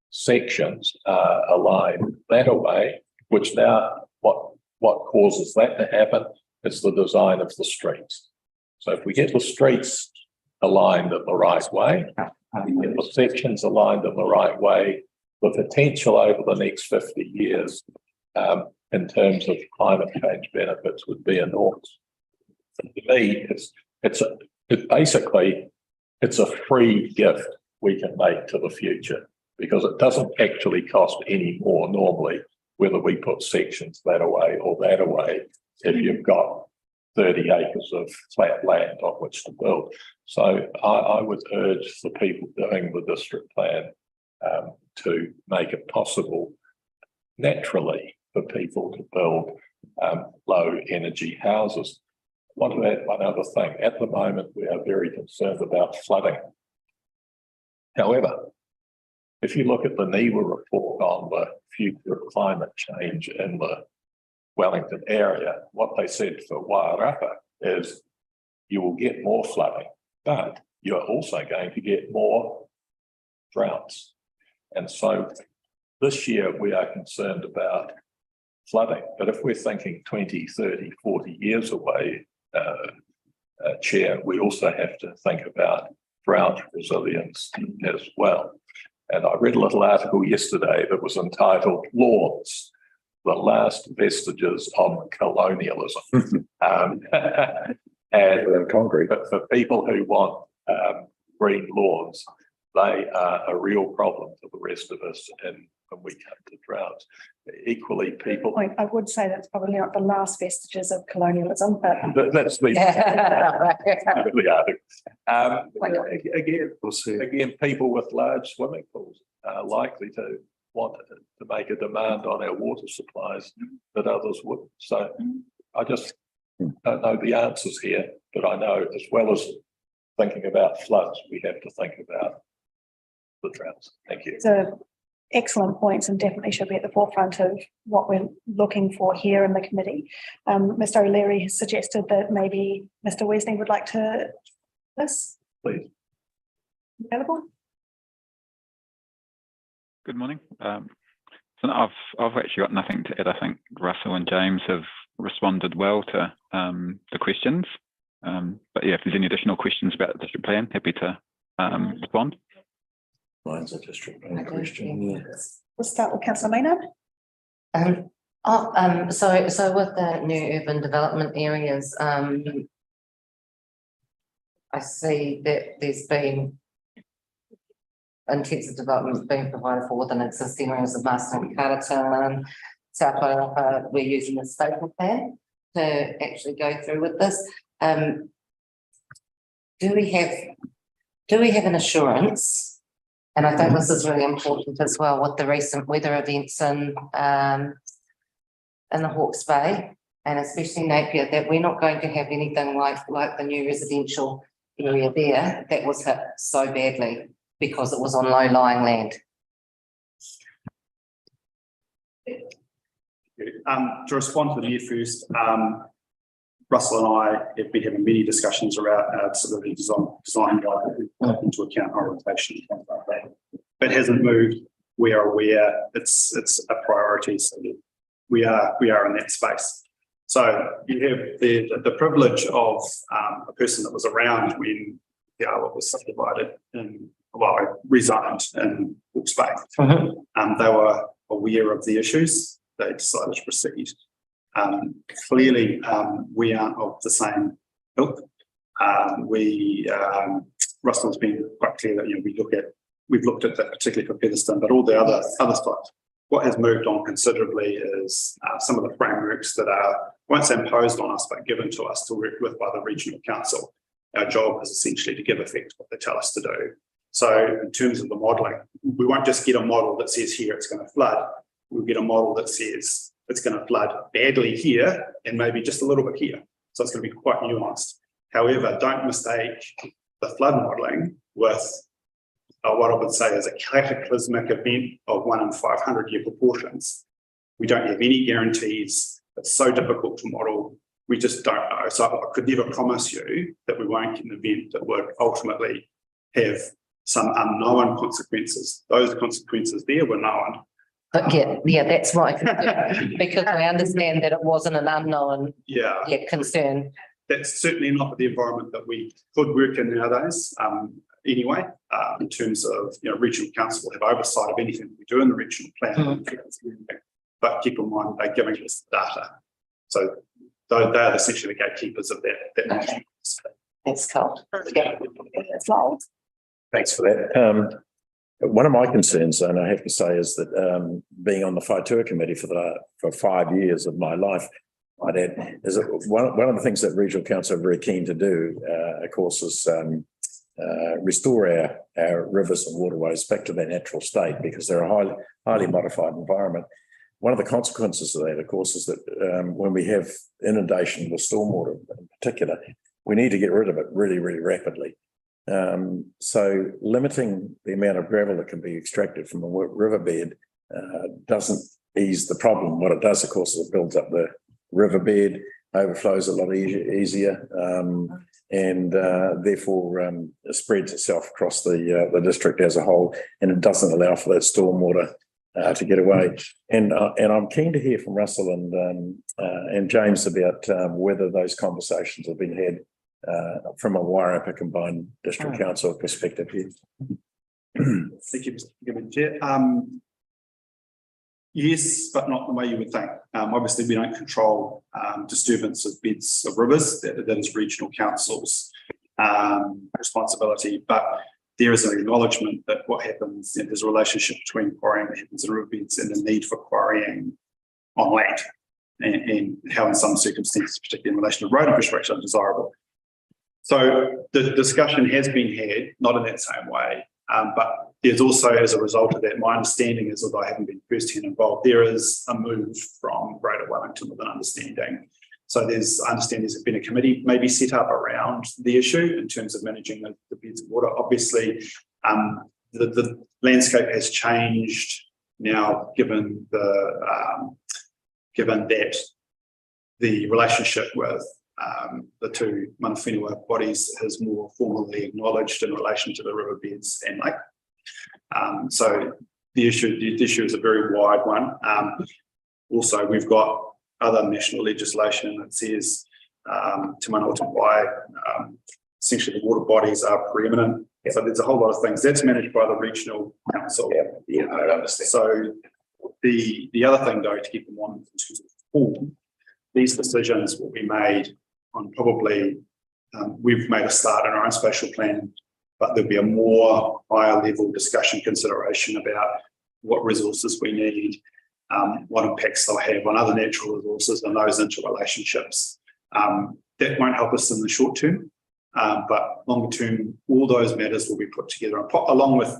sections are aligned that way, which now what causes that to happen is the design of the streets. So if we get the streets aligned in the right way, we get the sections aligned in the right way, the potential over the next 50 years in terms of climate change benefits would be enormous. To me, it's a free gift we can make to the future, because it doesn't actually cost any more normally whether we put sections that away or that away if you've got 30 acres of flat land on which to build. So I would urge the people doing the district plan to make it possible naturally for people to build low energy houses. I want to add one other thing. At the moment, we are very concerned about flooding. However, if you look at the NIWA report on the future of climate change in the Wellington area, what they said for Wairarapa is you will get more flooding, but you're also going to get more droughts. And so this year we are concerned about flooding, but if we're thinking 20, 30, 40 years away, Chair, we also have to think about drought resilience as well. And I read a little article yesterday that was entitled Lawns, the last vestiges of colonialism. And concrete. But for people who want green lawns, they are a real problem for the rest of us and when we come to droughts. Equally, people. I would say that's probably not the last vestiges of colonialism, but. That's the again, people with large swimming pools are likely to want to make a demand on our water supplies that others wouldn't. So I just don't know the answers here, but I know as well as thinking about floods, we have to think about the droughts. Thank you. So excellent points and definitely should be at the forefront of what we're looking for here in the committee. Mr. O'Leary has suggested that maybe Mr. Wesney would like to this. Please. Available. Good morning. So I've actually got nothing to add. I think Russell and James have responded well to the questions. But yeah, if there's any additional questions about the district plan, happy to respond. Mine's a district plan question. We'll start with Councillor Maynard. So with the new urban development areas, I see that there's been intensive development being provided for within existing areas of Marston and Carterton, South Wairopa. We're using the spatial plan to actually go through with this. Do we have an assurance? And I think this is really important as well with the recent weather events in the Hawke's Bay and especially Napier, that we're not going to have anything like the new residential area there that was hit so badly because it was on low-lying land. To respond to the mayor first, Russell and I have been having many discussions around sort of the design guide into account orientation and things like that. If it hasn't moved, we are aware it's a priority. So we are in that space. So you have the privilege of a person that was around when the Arwa was subdivided and rezoned in Hawke's Bay. They were aware of the issues. They decided to proceed. Clearly, we aren't of the same ilk. Russell's been quite clear that we've looked at that particularly for Featherston, but all the other sites. What has moved on considerably is some of the frameworks that are once imposed on us, but given to us to work with by the regional council. Our job is essentially to give effect to what they tell us to do. So in terms of the modelling, we won't just get a model that says here it's going to flood. We'll get a model that says it's going to flood badly here and maybe just a little bit here. So it's going to be quite nuanced. However, don't mistake the flood modelling with what I would say is a cataclysmic event of 1 in 500 year proportions. We don't have any guarantees. It's so difficult to model. We just don't know. So I could never promise you that we won't get an event that would ultimately have some unknown consequences. Those consequences there were known. But yeah, that's my concern, because I understand that it wasn't an unknown concern. That's certainly not the environment that we could work in nowadays. Anyway, in terms of regional council will have oversight of anything we do in the regional plan. But keep in mind they're giving us the data, so they're essentially the gatekeepers of that. That's cold. Thanks for that. One of my concerns, and I have to say, is that being on the Whaitua committee for 5 years of my life, I'd add, is that one of the things that regional council are very keen to do, of course, is restore our rivers and waterways back to their natural state, because they're a highly modified environment. One of the consequences of that, of course, is that when we have inundation with stormwater in particular, we need to get rid of it really, really rapidly. So limiting the amount of gravel that can be extracted from a riverbed doesn't ease the problem. What it does, of course, is it builds up the riverbed, overflows a lot easier, and therefore spreads itself across the district as a whole, and it doesn't allow for that stormwater to get away. And I'm keen to hear from Russell and James about whether those conversations have been had from a Wairarapa Combined District Council perspective here. Thank you, Mr. Chair. Yes, but not the way you would think. Obviously, we don't control disturbance of beds of rivers. That is regional council's responsibility. But there is an acknowledgement that what happens, there's a relationship between quarrying that happens in riverbeds and the need for quarrying on land, and how in some circumstances, particularly in relation to road infrastructure, undesirable. So the discussion has been had, not in that same way, but there's also, as a result of that, my understanding is, although I haven't been firsthand involved, there is a move from Greater Wellington with an understanding. So I understand there's been a committee maybe set up around the issue in terms of managing the beds of water. Obviously, the landscape has changed now, given that the relationship with the two mana whenua bodies is more formally acknowledged in relation to the riverbeds and lake. So the issue is a very wide one. Also, we've got other national legislation that says Te Mana o Te Wai, essentially the water bodies are preeminent. So there's a whole lot of things that's managed by the regional council. Yeah, I understand. So the other thing, though, to keep in mind in terms of form, these decisions will be made on probably, we've made a start in our own spatial plan, but there'll be a more higher level discussion consideration about what resources we need, what impacts they'll have on other natural resources and those interrelationships. That won't help us in the short term, but longer term, all those matters will be put together along with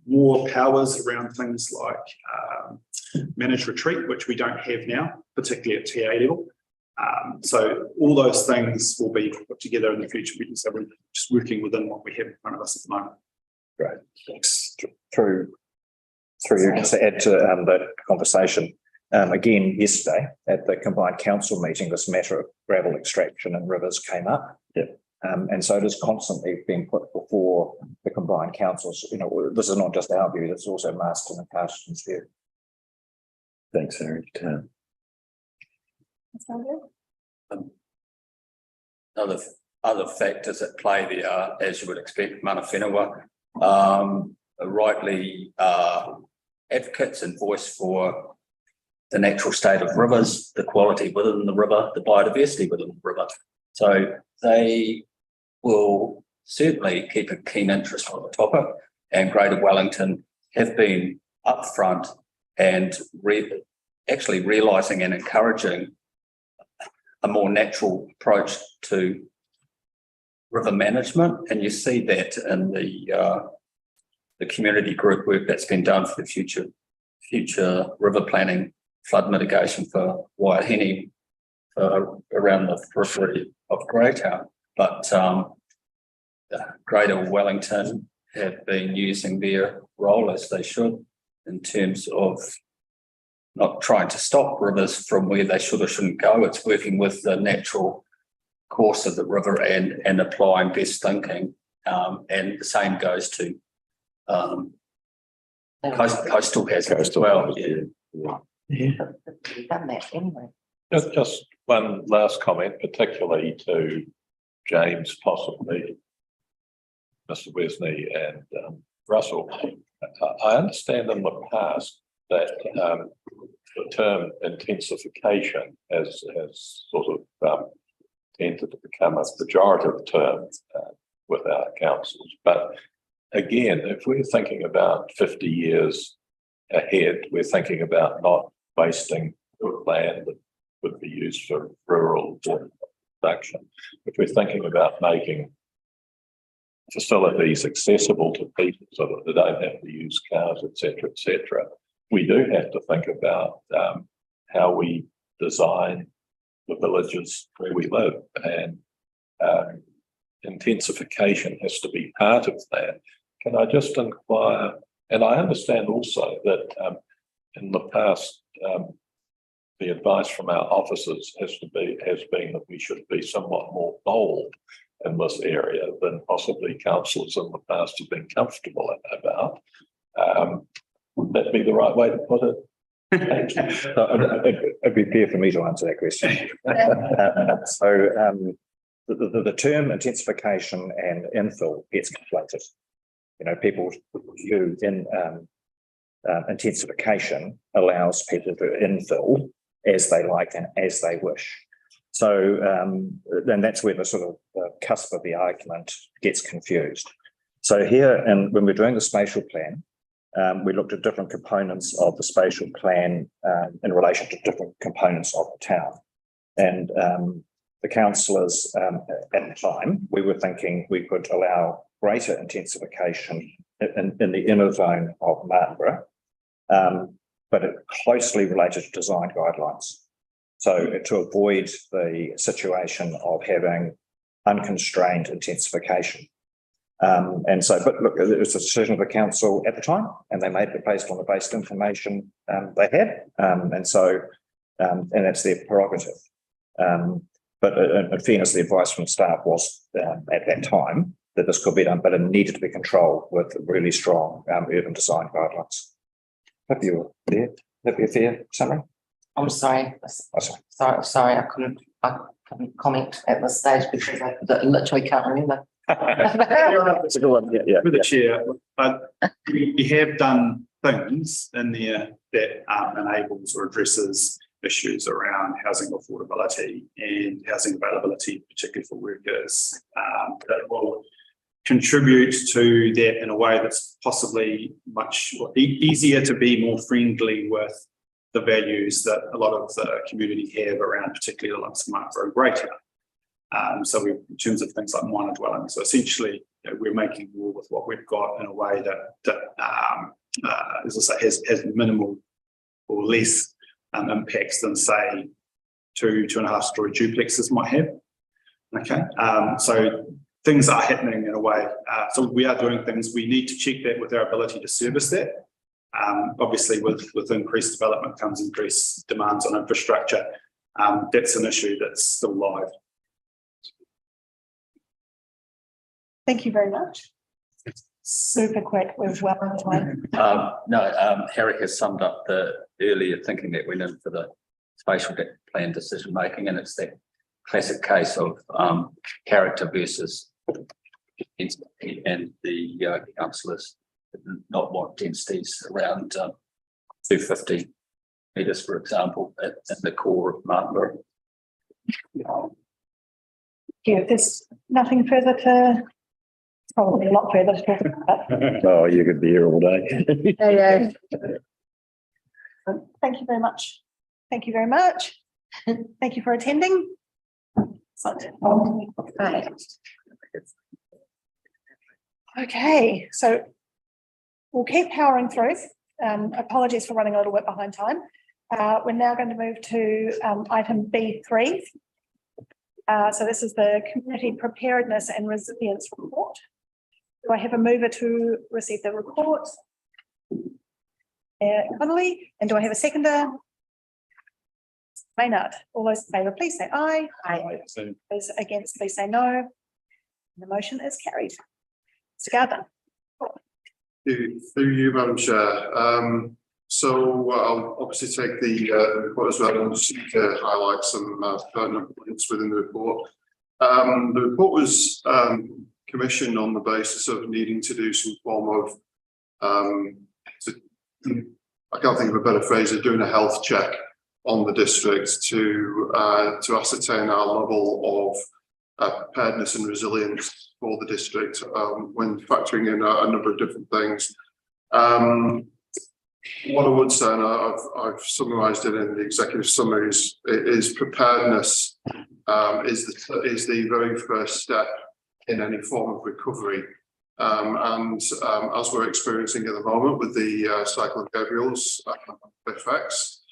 more powers around things like managed retreat, which we don't have now, particularly at TA level. So all those things will be put together in the future. So we're just working within what we have in front of us at the moment. Great, thanks. Through you, just to add to that conversation, again, yesterday at the combined council meeting, this matter of gravel extraction in rivers came up. Yep. And so it is constantly being put before the combined councils. You know, this is not just our view, it's also Marston and Carson's view. Thanks, Eric. Other factors at play there are, as you would expect, mana whenua, rightly advocates and voice for the natural state of rivers, the quality within the river, the biodiversity within the river. So they will certainly keep a keen interest on the topic, and Greater Wellington have been upfront and actually realising and encouraging a more natural approach to river management. And you see that in the community group work that's been done for the future river planning, flood mitigation for Waihine around the periphery of Greytown. But Greater Wellington have been using their role as they should in terms of not trying to stop rivers from where they should or shouldn't go. It's working with the natural course of the river and applying best thinking. And the same goes to coastal hazards as well. We've done that anyway. Just one last comment, particularly to James, possibly Mr. Wesney and Russell. I understand in the past that the term intensification has sort of tended to become a pejorative term with our councils. But again, if we're thinking about 50 years ahead, we're thinking about not wasting good land that would be used for rural production. If we're thinking about making facilities accessible to people so that they don't have to use cars, etc., we do have to think about how we design the villages where we live, and intensification has to be part of that. Can I just inquire, and I understand also that in the past the advice from our officers has been that we should be somewhat more bold in this area than possibly councillors in the past have been comfortable about. Would that be the right way to put it? So it'd be fair for me to answer that question. The term intensification and infill gets conflated. You know, people view intensification allows people to infill as they like and as they wish. So then that's where the sort of cusp of the argument gets confused. So here, and when we're doing the spatial plan, we looked at different components of the spatial plan in relation to different components of the town. And the councillors at the time, we were thinking we could allow greater intensification in the inner zone of Martinborough, but it closely related to design guidelines. So to avoid the situation of having unconstrained intensification. And so, but look, it was a decision of the council at the time, and they made it based on the basic information they had. And that's their prerogative. But in fairness, the advice from staff was at that time that this could be done, but it needed to be controlled with really strong urban design guidelines. Hope you were there. That'd be a fair summary. I'm sorry. Sorry, I couldn't comment at this stage because I literally can't remember. It's a good one. Yeah. With the chair, we have done things in there that enables or addresses issues around housing affordability and housing availability, particularly for workers, that will contribute to that in a way that's possibly much easier to be more friendly with the values that a lot of the community have around, particularly the likes of Martinborough Greater. So in terms of things like minor dwellings, so essentially, you know, we're making more with what we've got in a way that as I say, has minimal or less impacts than say 2.5 story duplexes might have. Okay, so things are happening in a way. So we are doing things. We need to check that with our ability to service that. Obviously, with increased development comes increased demands on infrastructure. That's an issue that's still live. Thank you very much. Super quick, we're well on time. Harry has summed up the earlier thinking that went in for the spatial plan decision making, and it's that classic case of character versus density, and the councillors did not want densities around 250 metres, for example, in the core of Martinborough. Yeah, there's nothing further to. Probably a lot further to talk about. Oh, you could be here all day. Yeah. Thank you very much. Thank you very much. Thank you for attending. Okay, so we'll keep powering through. Apologies for running a little bit behind time. We're now going to move to item B3. So this is the Community Preparedness and Resilience Report. Do I have a mover to receive the report? Connolly, and do I have a seconder? Maynard. All those in favour, please say aye. Aye. Those against, please say no. And the motion is carried. Mr. Gardner. Through you, Madam Chair. So I'll obviously take the report as well and seek to highlight some pertinent points within the report. The report was commissioned on the basis of needing to do some form of, I can't think of a better phrase, of doing a health check on the district to ascertain our level of preparedness and resilience for the district when factoring in a number of different things. What I would say, and I've summarised it in the executive summaries, is preparedness is the very first step in any form of recovery. As we're experiencing at the moment with the Cyclone Gabrielle's effects,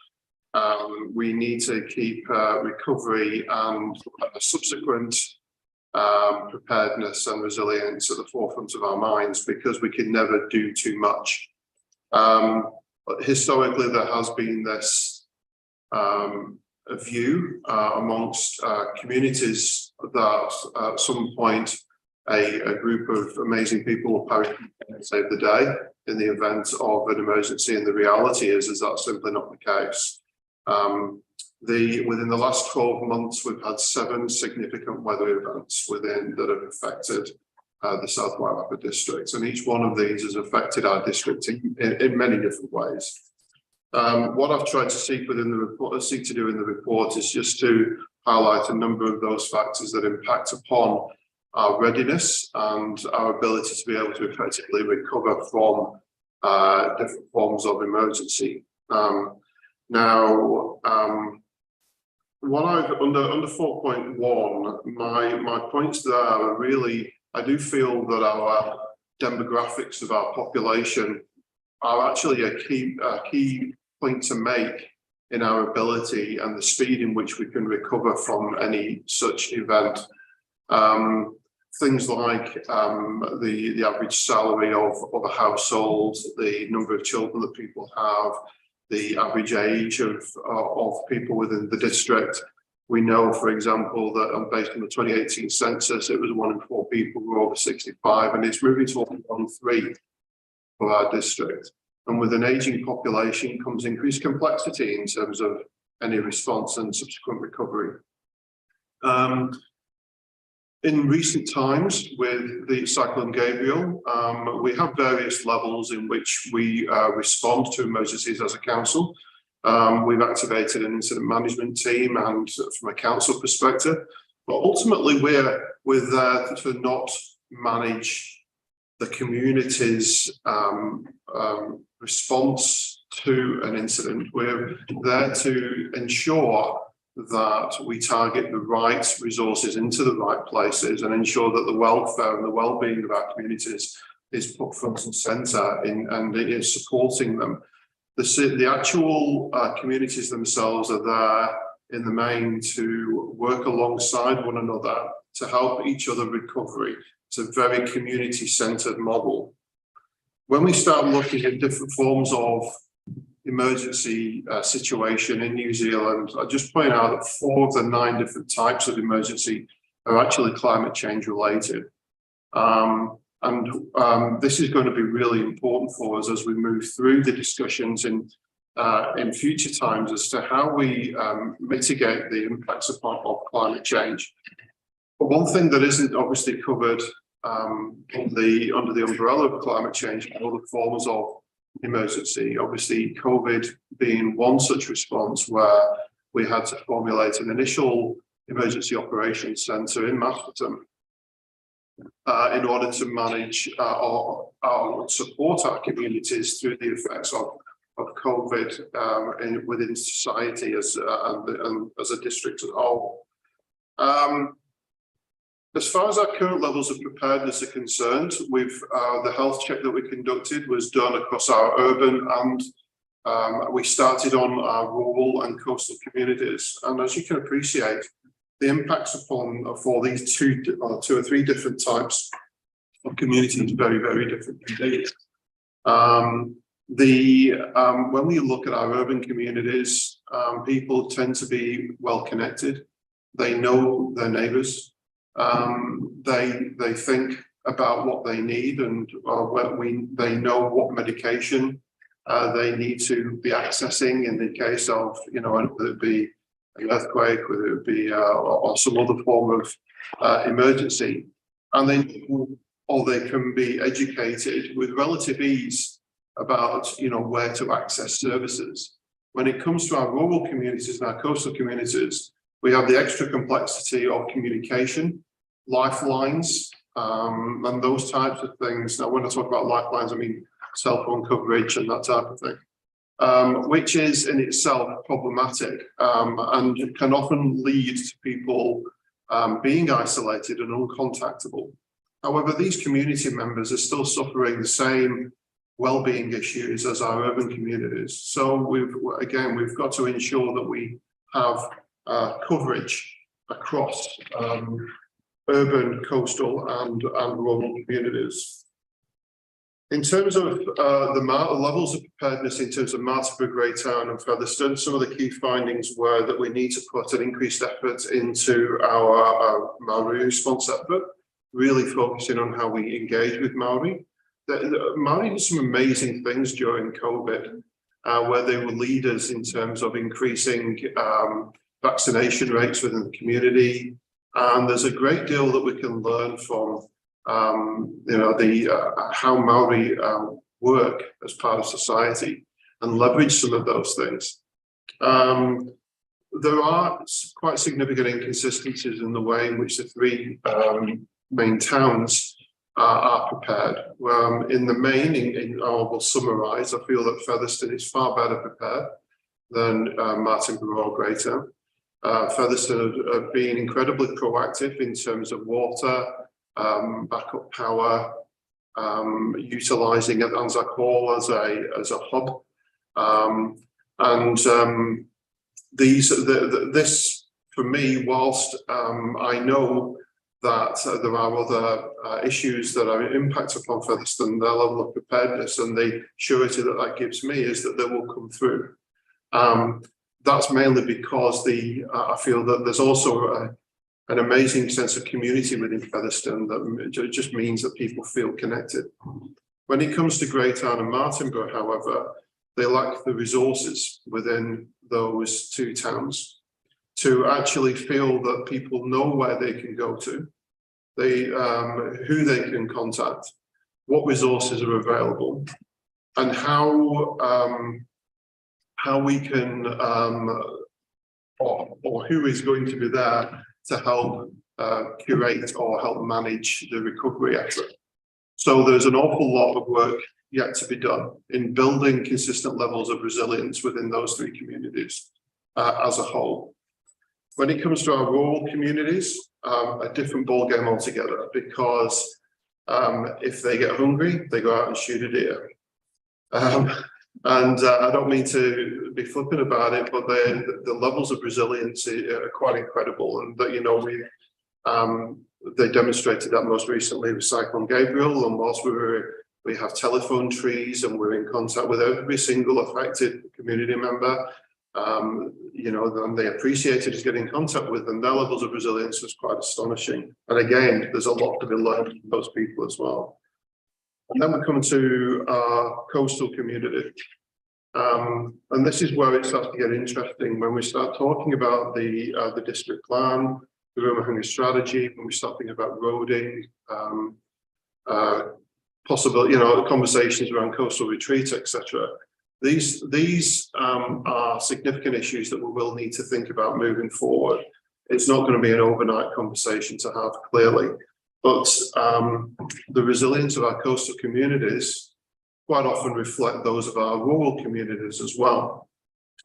we need to keep recovery and subsequent preparedness and resilience at the forefront of our minds, because we can never do too much. Historically, there has been this view amongst communities that at some point a group of amazing people save the day in the event of an emergency, and the reality is that's simply not the case. Within the last 12 months, we've had 7 significant weather events that have affected the South Wairarapa district, and each one of these has affected our district in many different ways. What I've tried to seek to do in the report is just to highlight a number of those factors that impact upon our readiness and our ability to be able to effectively recover from different forms of emergency. What I've under 4.1, my points there are really, I do feel that our demographics of our population are actually a key point to make in our ability and the speed in which we can recover from any such event. Things like the average salary of a household, the number of children that people have, the average age of people within the district. We know, for example, that based on the 2018 census, it was 1 in 4 people who were over 65, and it's moving to 1 in 3 for our district. And with an aging population comes increased complexity in terms of any response and subsequent recovery. In recent times with the Cyclone Gabriel, we have various levels in which we respond to emergencies as a council. We've activated an incident management team and from a council perspective, but ultimately we're there to not manage the community's response to an incident. We're there to ensure that we target the right resources into the right places and ensure that the welfare and the well-being of our communities is put front and centre and it is supporting them. The actual communities themselves are there in the main to work alongside one another to help each other recovery. It's a very community-centred model. When we start looking at different forms of emergency situation in New Zealand, I just point out that 4 of the 9 different types of emergency are actually climate change related. This is going to be really important for us as we move through the discussions in future times as to how we mitigate the impacts of climate change. But one thing that isn't obviously covered under the umbrella of climate change are other forms of emergency. Obviously, COVID being one such response where we had to formulate an initial emergency operations centre in Masterton in order to manage or support our communities through the effects of COVID within society as a district as a whole. As far as our current levels of preparedness are concerned, the health check that we conducted was done across our urban and we started on our rural and coastal communities. And as you can appreciate, the impacts for these two or 3 different types of communities very, very different indeed. When we look at our urban communities, people tend to be well connected. They know their neighbours. They think about what they need and they know what medication they need to be accessing in the case of, whether it be an earthquake, whether it be or some other form of emergency. And they can be educated with relative ease about, where to access services. When it comes to our rural communities and our coastal communities, we have the extra complexity of communication, lifelines, and those types of things. Now, when I talk about lifelines, I mean cell phone coverage and that type of thing, which is in itself problematic and can often lead to people being isolated and uncontactable. However, these community members are still suffering the same well-being issues as our urban communities. So we've got to ensure that we have coverage across urban, coastal and rural communities. In terms of the levels of preparedness in terms of Martinborough, Greytown and Featherstone, some of the key findings were that we need to put an increased effort into our response effort. really focusing on how we engage with Maori. Maori did some amazing things during COVID, where they were leaders in terms of increasing vaccination rates within the community. And there's a great deal that we can learn from, how Maori work as part of society and leverage some of those things. There are quite significant inconsistencies in the way in which the three main towns are prepared. In the main, I will summarise, I feel that Featherston is far better prepared than Martinborough or Greytown. Featherston have been incredibly proactive in terms of water, backup power, utilising Anzac Hall as a hub, this for me, whilst I know that there are other issues that are impact upon Featherston, their level of preparedness and the surety that gives me is that they will come through. That's mainly because I feel that there's also an amazing sense of community within Featherston that just means that people feel connected. When it comes to Greytown and Martinborough, however, they lack the resources within those two towns to actually feel that people know where they can go to, who they can contact, what resources are available, and how we can, or who is going to be there to help curate or help manage the recovery effort. So there's an awful lot of work yet to be done in building consistent levels of resilience within those three communities as a whole. When it comes to our rural communities, a different ballgame altogether, because if they get hungry, they go out and shoot a deer. I don't mean to be flippant about it, but the levels of resilience are quite incredible, and that they demonstrated that most recently with Cyclone Gabriel, and whilst we have telephone trees and we're in contact with every single affected community member, and they appreciated us getting in contact with them. Their levels of resilience was quite astonishing. And again, there's a lot to be learned from those people as well. And then we come to our coastal community. And this is where it starts to get interesting when we start talking about the district plan, the Ruahanga strategy, when we start thinking about roading, possible, conversations around coastal retreat, etc. These are significant issues that we will need to think about moving forward. It's not going to be an overnight conversation to have, clearly, but the resilience of our coastal communities quite often reflect those of our rural communities as well.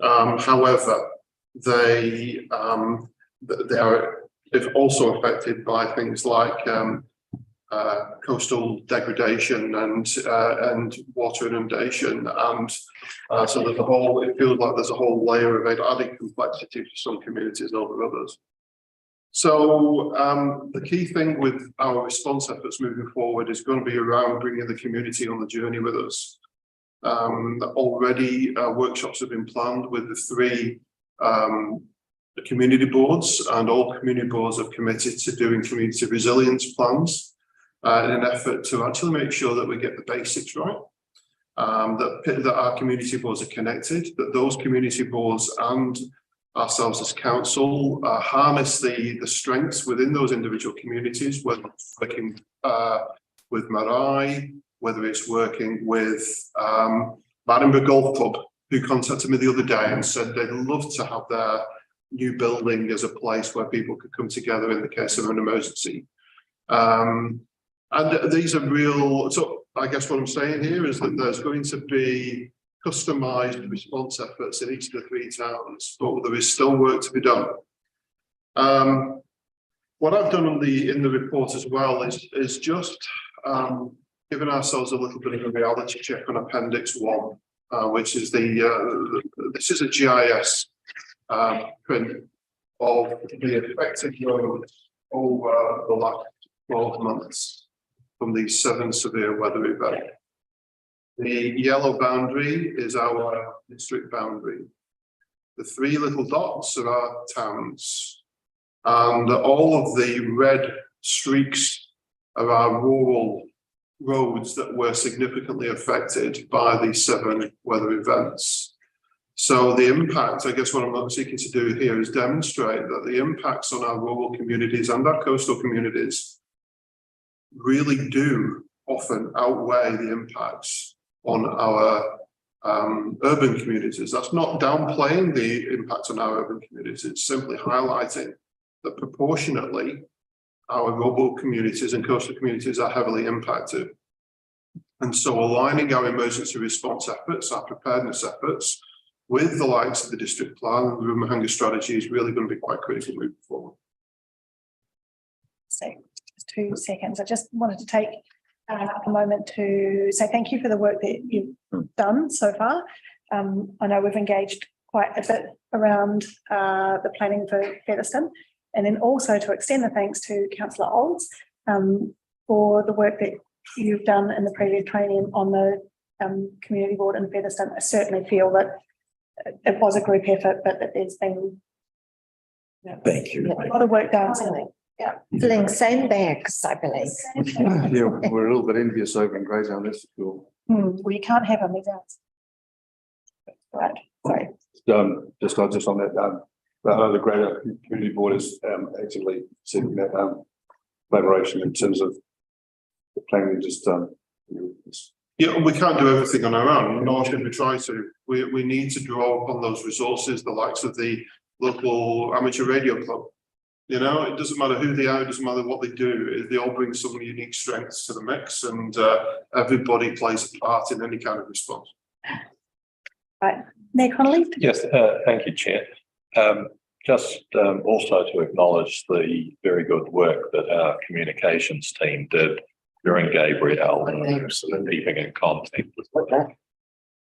However, they are also affected by things like coastal degradation and water inundation, and so there's it feels like there's a whole layer of added complexity for some communities over others. So the key thing with our response efforts moving forward is going to be around bringing the community on the journey with us. Already workshops have been planned with the three community boards, and all community boards have committed to doing community resilience plans in an effort to actually make sure that we get the basics right, that our community boards are connected, that those community boards and ourselves as council harness the strengths within those individual communities, whether it's working with Marae, whether it's working with Martinborough Golf Club, who contacted me the other day and said they'd love to have their new building as a place where people could come together in the case of an emergency. And these are real, so I guess what I'm saying here is that there's going to be customised response efforts in each of the three towns, but there is still work to be done. What I've done in the report as well is just given ourselves a little bit of a reality check on Appendix 1, which is this is a GIS print of the affected roads over the last 12 months from these 7 severe weather events. The yellow boundary is our district boundary. The 3 little dots are our towns, and all of the red streaks of our rural roads that were significantly affected by these 7 weather events. So the impact, I guess what I'm seeking to do here is demonstrate that the impacts on our rural communities and our coastal communities really do often outweigh the impacts on our urban communities. That's not downplaying the impact on our urban communities, it's simply highlighting that proportionately our rural communities and coastal communities are heavily impacted. And so aligning our emergency response efforts, our preparedness efforts, with the likes of the district plan and the Ruahanga strategy is really going to be quite critical moving forward. So just 2 seconds. I just wanted to take a moment to say thank you for the work that you've done so far. I know we've engaged quite a bit around the planning for Featherston, and then also to extend the thanks to Councillor Olds for the work that you've done in the previous training on the community board in Featherston. I certainly feel that it was a group effort, but that there's been Thank you. a lot of work done. Yeah. Filling sandbags, I believe. Yeah, we're a little bit envious over in Greytown, that's cool. Well, you can't have them, these right. Sorry. Just on that, I know the Greater Community Board is actively seeking that collaboration in terms of the planning. Yeah, we can't do everything on our own, nor should we try to. We need to draw upon those resources, the likes of the local amateur radio club. You know, it doesn't matter who they are, it doesn't matter what they do, they all bring some unique strengths to the mix, and everybody plays a part in any kind of response. Right. Mayor Connolly? Yes, thank you, Chair. Just also to acknowledge the very good work that our communications team did during Gabrielle, keeping in contact with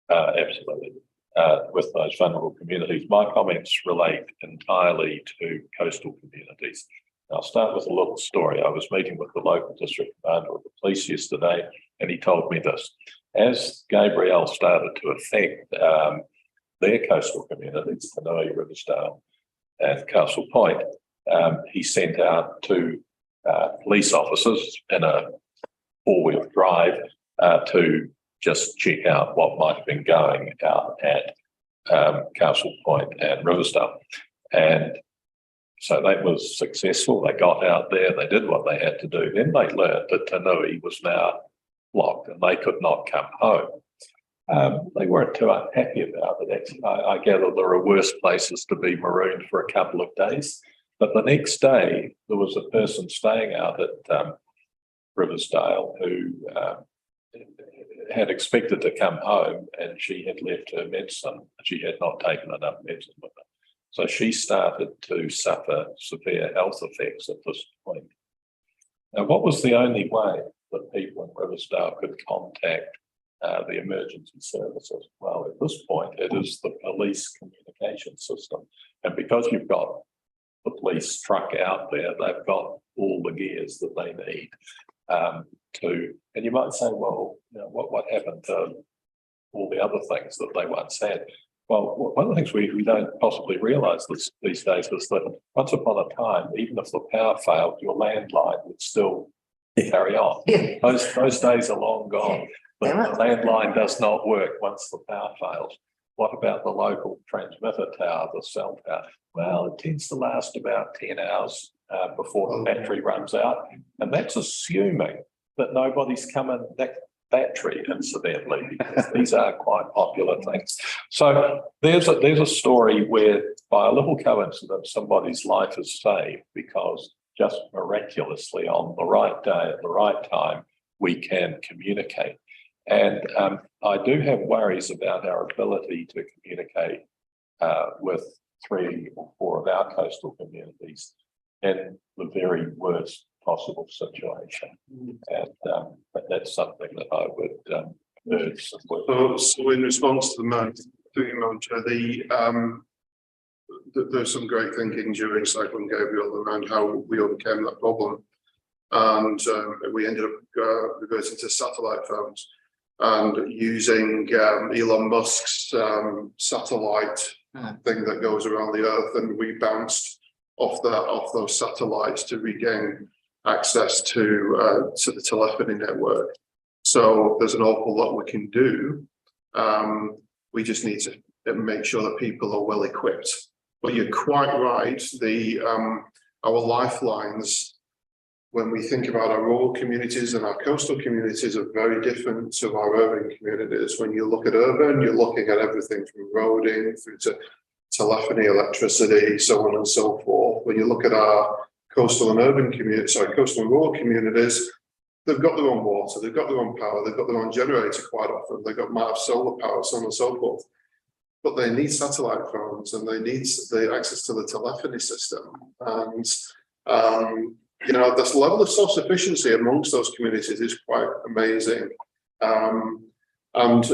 absolutely with those vulnerable communities. My comments relate entirely to coastal communities. I'll start with a little story. I was meeting with the local district commander of the police yesterday, and he told me this. As Gabrielle started to affect their coastal communities, Tanui, Riversdale, and Castle Point, he sent out 2 police officers in a 4-wheel drive to just check out what might have been going out at Castle Point and Riversdale. And so that was successful. They got out there, they did what they had to do. Then they learned that Tanui was now blocked and they could not come home. They weren't too unhappy about it. I gather there are worse places to be marooned for a couple of days. But the next day, there was a person staying out at Riversdale who had expected to come home, and she had left her medicine. She had not taken enough medicine with her. So she started to suffer severe health effects at this point. Now, what was the only way that people in Riversdale could contact the emergency services? Well, at this point, it is the police communication system. And because you've got the police truck out there, they've got all the gears that they need and you might say, well, you know, what happened to all the other things that they once had? Well, one of the things we don't possibly realise these days is that once upon a time, even if the power failed, your landline would still carry on. Those days are long gone. The landline does not work once the power fails. What about the local transmitter tower, the cell tower? Well, it tends to last about 10 hours before the battery runs out. And that's assuming that nobody's come in that battery, incidentally, because these are quite popular things. So there's a story where, by a little coincidence, somebody's life is saved because just miraculously on the right day at the right time, we can communicate. And I do have worries about our ability to communicate with 3 or 4 of our coastal communities in the very worst possible situation. And but that's something that I would urge. So in response to there's some great thinking during Cyclone Gabrielle around how we overcame that problem. And we ended up reverting to satellite phones and using Elon Musk's satellite thing that goes around the earth, and we bounced off those satellites to regain access to the telephony network. So there's an awful lot we can do. We just need to make sure that people are well equipped. But you're quite right. Our lifelines, when we think about our rural communities and our coastal communities, are very different to our urban communities. When you look at urban, you're looking at everything from roading through to telephony, electricity, so on and so forth. When you look at our coastal and urban communities, coastal and rural communities, they've got their own water, they've got their own power, they've got their own generator quite often, they've got solar power, so on and so forth. But they need satellite phones and they need the access to the telephony system. And, this level of self-sufficiency amongst those communities is quite amazing. I've planned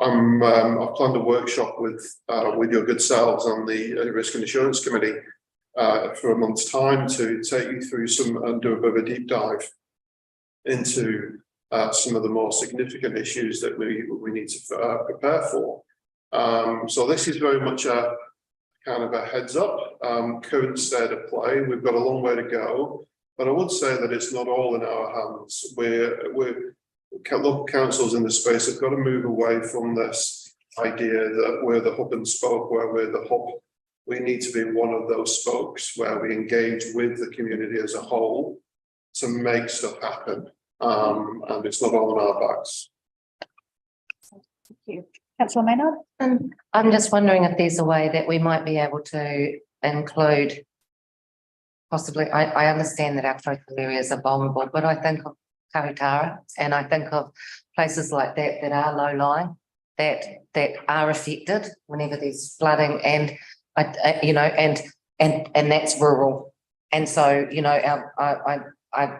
a workshop with your good selves on the Risk and Assurance Committee for a month's time to take you through and do a bit of a deep dive into some of the more significant issues that we need to prepare for. So this is very much a kind of a heads up, current state of play. We've got a long way to go, but I would say that it's not all in our hands. Local councils in the space have got to move away from this idea that we're the hub and spoke, where we're the hub. We need to be one of those spokes where we engage with the community as a whole to make stuff happen. And it's not all on our backs. Thank you. Councillor Maynard? I'm just wondering if there's a way that we might be able to include possibly, I understand that our coastal areas are vulnerable, but I think of Kahutara and I think of places like that that are low-lying, that are affected whenever there's flooding and that's rural. And so, I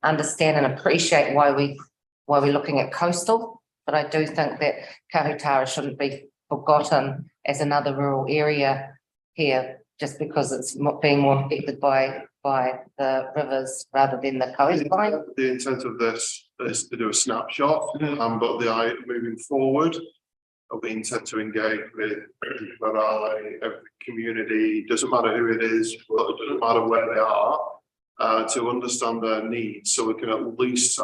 understand and appreciate why we're looking at coastal, but I do think that Kahutara shouldn't be forgotten as another rural area here, just because it's being more affected by the rivers rather than the coastline. The intent of this is to do a snapshot, but moving forward, we intend to engage with every community, doesn't matter who it is, it doesn't matter where they are, to understand their needs, so we can at least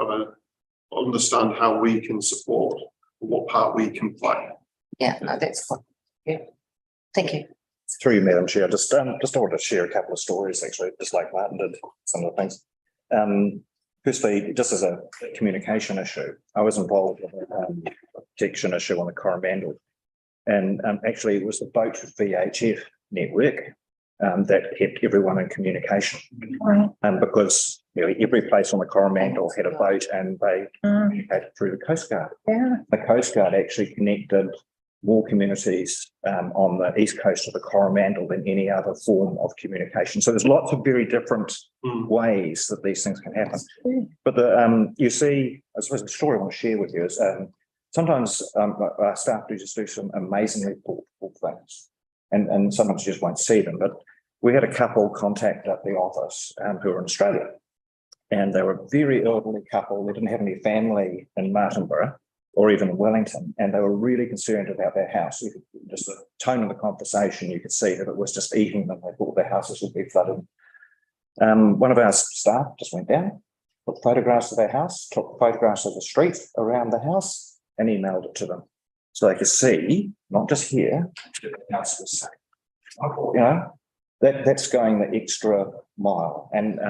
understand how we can support, what part we can play. Yeah, no, that's fine. Yeah, thank you. Through you, Madam Chair, just wanted to share a couple of stories, actually, just like Martin did some of the things. Firstly, just as a communication issue, I was involved in a protection issue on the Coromandel, and actually it was the boat VHF network that kept everyone in communication, because every place on the Coromandel had a boat and they communicated through the Coast Guard. Yeah. The Coast Guard actually connected more communities on the east coast of the Coromandel than any other form of communication. So there's lots of very different ways that these things can happen. But you see, I suppose the story I want to share with you is sometimes our staff do some amazingly thoughtful things, and sometimes you just won't see them. But we had a couple contact at the office who were in Australia, and they were a very elderly couple. They didn't have any family in Martinborough or even in Wellington, and they were really concerned about their house. You could, just the tone of the conversation, you could see that it was just eating them. They thought their houses would be flooded. One of our staff just went down, took photographs of their house, took photographs of the street around the house, and emailed it to them, so they could see, not just here, the house was safe. That's going the extra mile. And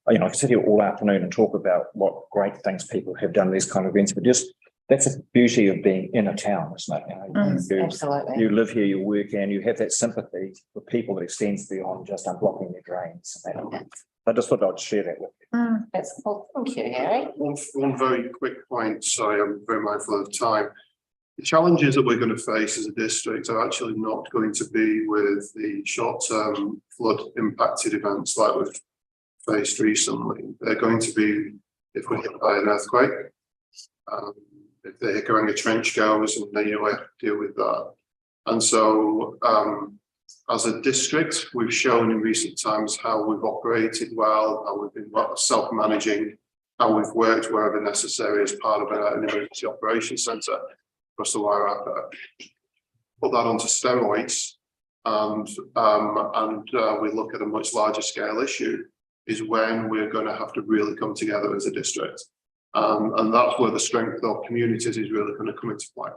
I could sit here all afternoon and talk about what great things people have done these kind of events, but just that's the beauty of being in a town, isn't it? Absolutely. You live here, you work here, and you have that sympathy for people that extends beyond just unblocking their drains. I just thought I'd share that with you. That's cool. Thank you, Harry. One very quick point. Sorry, I'm very mindful of time. The challenges that we're going to face as a district are actually not going to be with the short-term flood impacted events like we've faced recently. They're going to be if we're hit by an earthquake, if the Hikaringa Trench goes, and then we have to deal with that. And so as a district, we've shown in recent times how we've operated well, how we've been self-managing, how we've worked wherever necessary as part of an emergency operations centre across the Wairarapa. Put that onto steroids, and we look at a much larger scale issue. is when we're going to have to really come together as a district. And that's where the strength of communities is really going to come into play.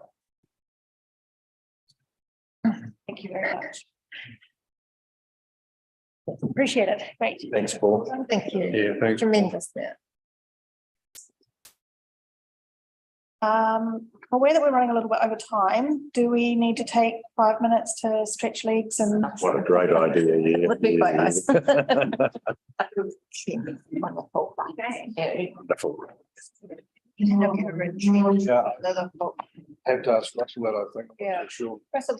Thank you very much. Appreciate it. Great. Thanks, Paul. Thank you. Yeah, thanks. Tremendous there. Aware that we're running a little bit over time, do we need to take 5 minutes to stretch legs and? What a great idea, yeah. Would be quite nice. Wonderful. Wonderful. Yeah. Have to ask Russell that, I think. Yeah. For sure. Russell,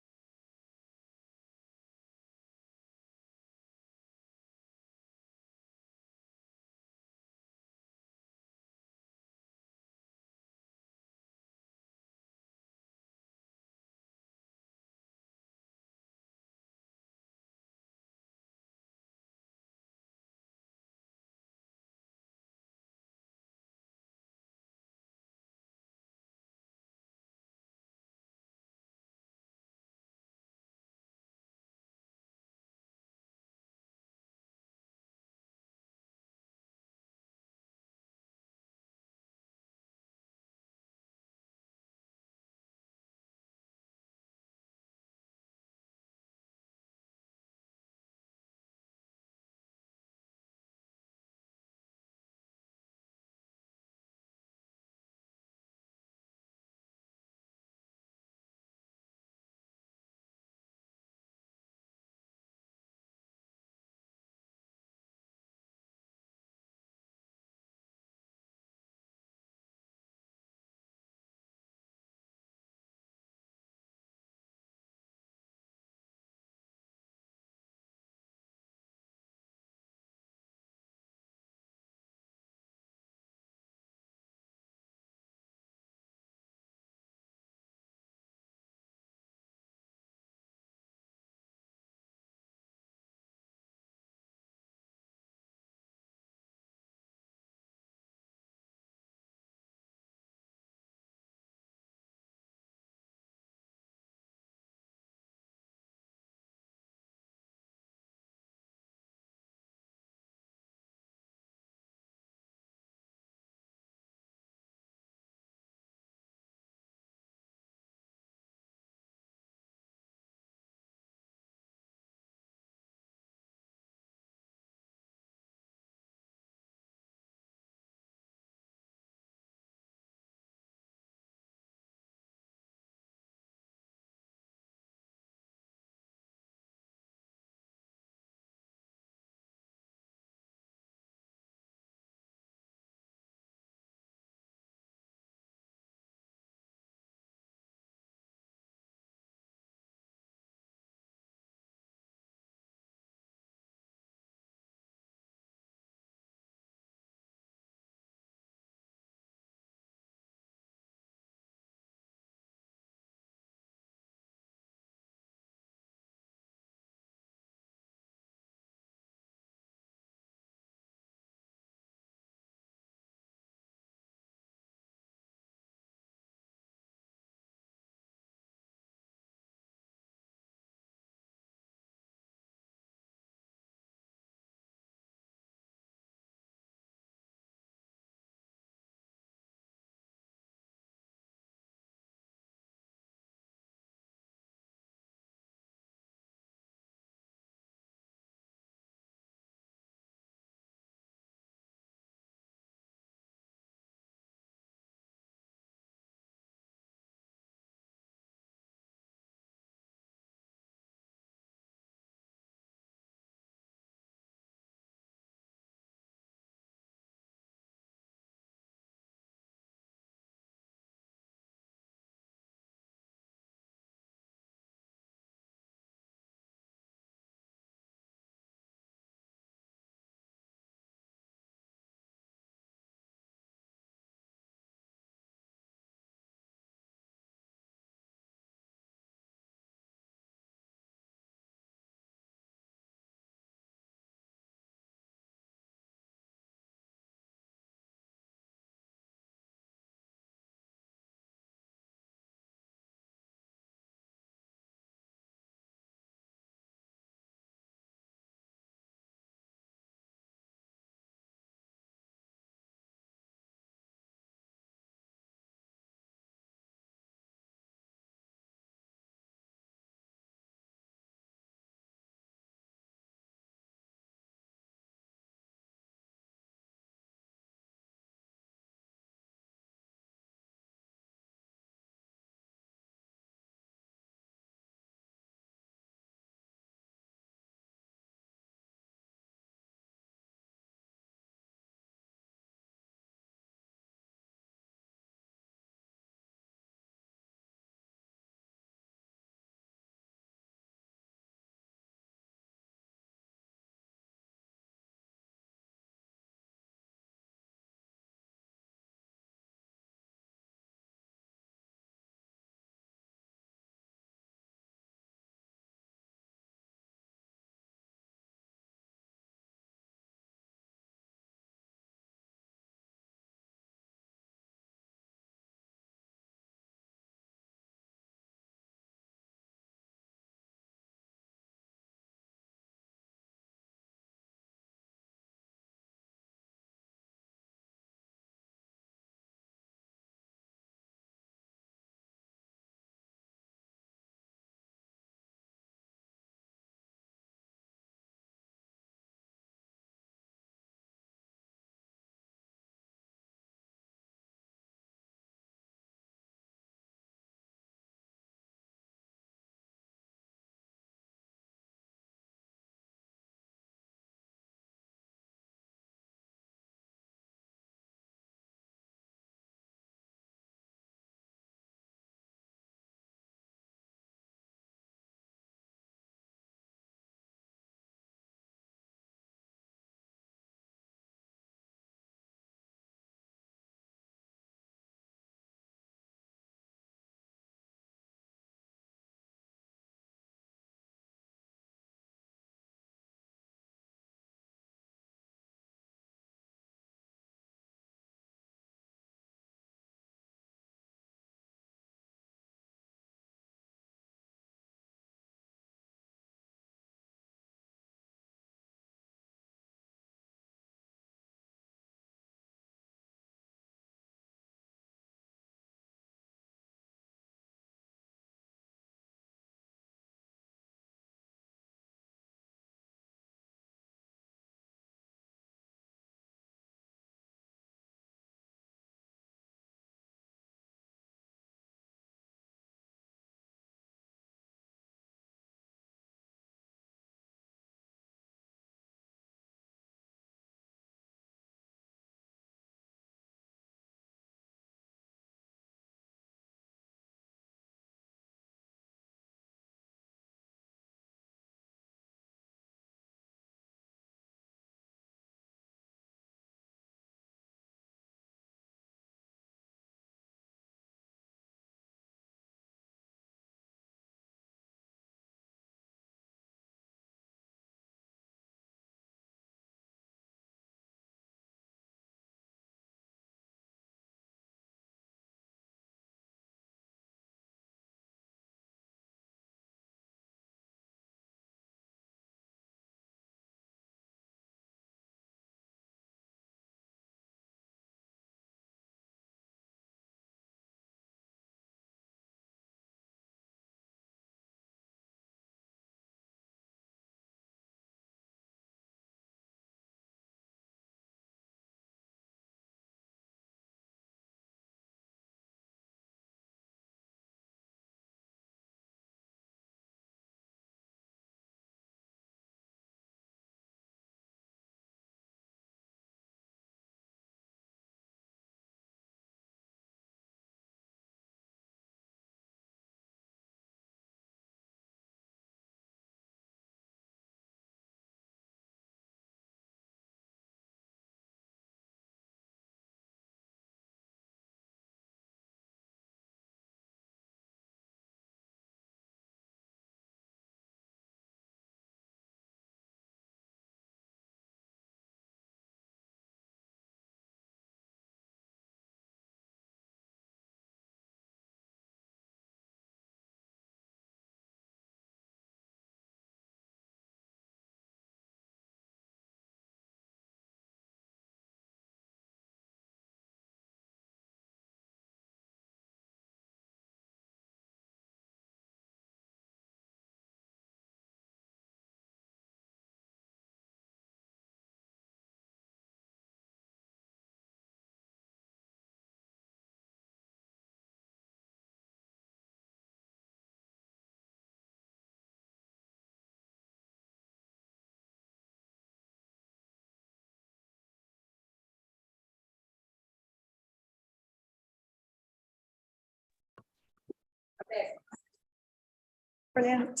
Brilliant.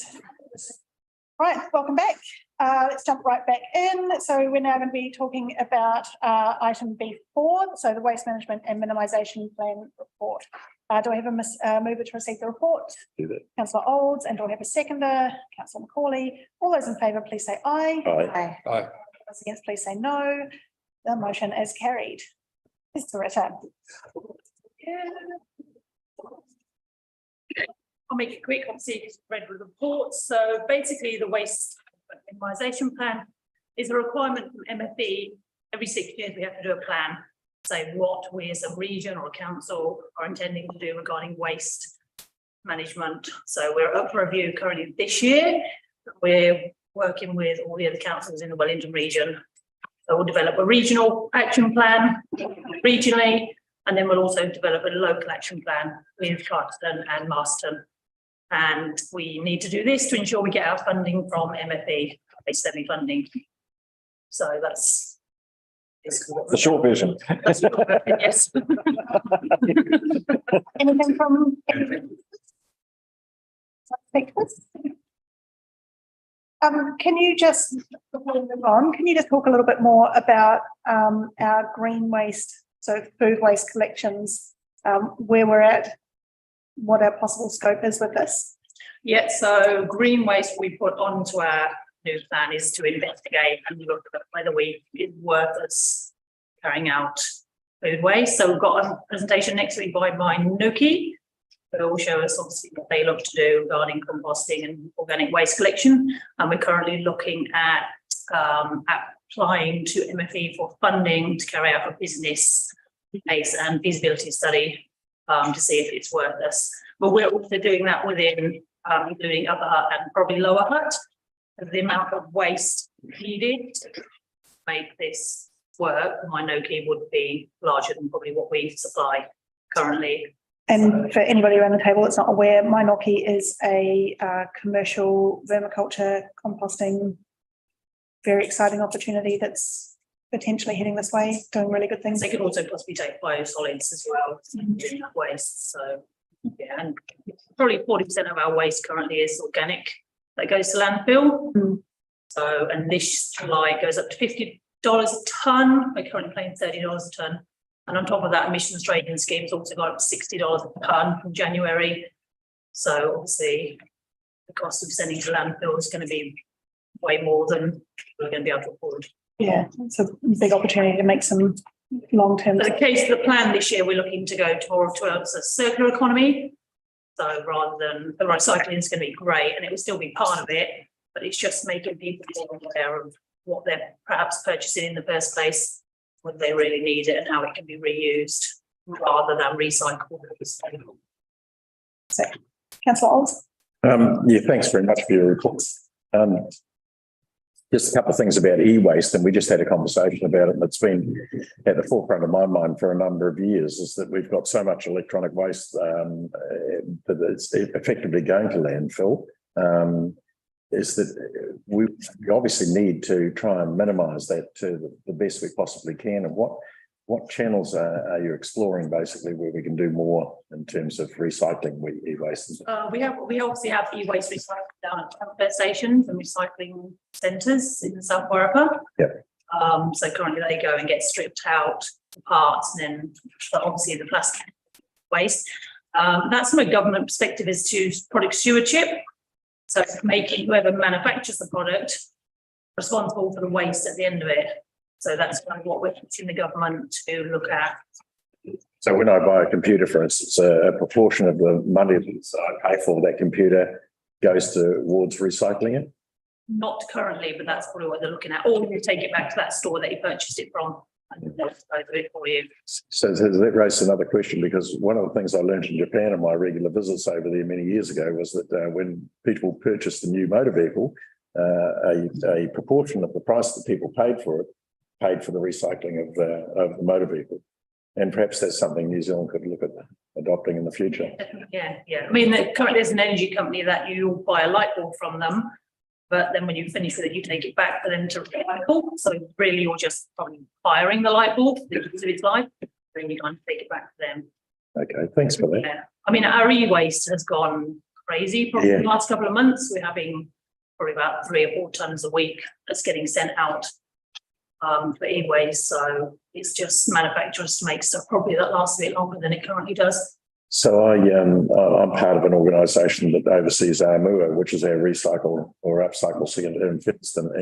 Right, welcome back. Let's jump right back in. So we're now going to be talking about item B4, so the Waste Management and Minimisation Plan report. Do I have a mover to receive the report? Do that. Councillor Olds, and do I have a seconder? Councillor Macaulay. All those in favour, please say aye. Aye. Aye. Those against, please say no. The motion is carried. Mr. Ritter. I'll make it quick, obviously, because we've read the report. So basically, the waste minimisation plan is a requirement from MFE. Every 6 years, we have to do a plan, say what we as a region or a council are intending to do regarding waste management. So we're up for review currently this year. We're working with all the other councils in the Wellington region. So we'll develop a regional action plan regionally, and then we'll also develop a local action plan with Clarkston and Marston. And we need to do this to ensure we get our funding from MFE, semi funding. So that's The short version. yes. Anything from? Can you just, before we move on, can you just talk a little bit more about our green waste, so food waste collections, where we're at, what our possible scope is with this? Yeah, so green waste we put onto our new plan is to investigate and look at whether it's worth us carrying out food waste. So we've got a presentation next week by Nuki. It will show us obviously what they look to do regarding composting and organic waste collection. And we're currently looking at applying to MFE for funding to carry out a business case and feasibility study to see if it's worth us. But we're also doing that within, including Upper Hutt and probably Lower Hutt. The amount of waste needed to make this work, Minoki, would be larger than probably what we supply currently. And for anybody around the table that's not aware, Minoki is a commercial vermiculture composting, very exciting opportunity that's potentially heading this way, doing really good things. They could also possibly take biosolids as well, in that waste. So yeah, and probably 40% of our waste currently is organic that goes to landfill. So, and this July it goes up to $50 a tonne. We're currently paying $30 a tonne. And on top of that, emissions trading schemes also got up to $60 a tonne from January. So obviously the cost of sending to landfill is going to be way more than we're going to be able to afford. Yeah, it's a big opportunity to make some long-term. So the case of the plan this year, we're looking to go towards a circular economy. So rather than the recycling is going to be great and it will still be part of it, but it's just making people more aware of what they're perhaps purchasing in the first place, whether they really need it and how it can be reused rather than recycled. So, Councillor Olds. Yeah, thanks very much for your report. Just a couple of things about e-waste, and we just had a conversation about it, and it's been at the forefront of my mind for a number of years, is that we've got so much electronic waste that it's effectively going to landfill, is that we obviously need to try and minimise that to the best we possibly can. And what channels are you exploring basically where we can do more in terms of recycling e-waste? We obviously have e-waste recycling down at transfer stations and recycling centres in South Wairarapa. Yeah. So currently they go and get stripped out the parts and then obviously the plastic waste. That's from a government perspective is to product stewardship. So making whoever manufactures the product responsible for the waste at the end of it. So that's kind of what we're teaching the government to look at. So when I buy a computer, for instance, a proportion of the money that I pay for that computer goes towards recycling it? Not currently, but that's probably what they're looking at. Or you take it back to that store that you purchased it from and they'll dispose of it for you. So that raises another question, because one of the things I learned in Japan in my regular visits over there many years ago was that when people purchased a new motor vehicle, a proportion of the price that people paid for it paid for the recycling of the motor vehicle. And perhaps that's something New Zealand could look at adopting in the future. Yeah. I mean, currently there's an energy company that you buy a light bulb from them, but then when you finish with it, you take it back for them to recycle. So really you're just probably firing the light bulb to its life, then you can't take it back to them. Okay, thanks for that. Yeah. I mean, our e-waste has gone crazy probably Yeah. the last couple of months. We're having probably about 3 or 4 tons a week that's getting sent out for e-waste. So it's just manufacturers to make stuff probably that lasts a bit longer than it currently does. So I'm part of an organisation that oversees AMUA, which is our recycle or upcycle centre in Finston,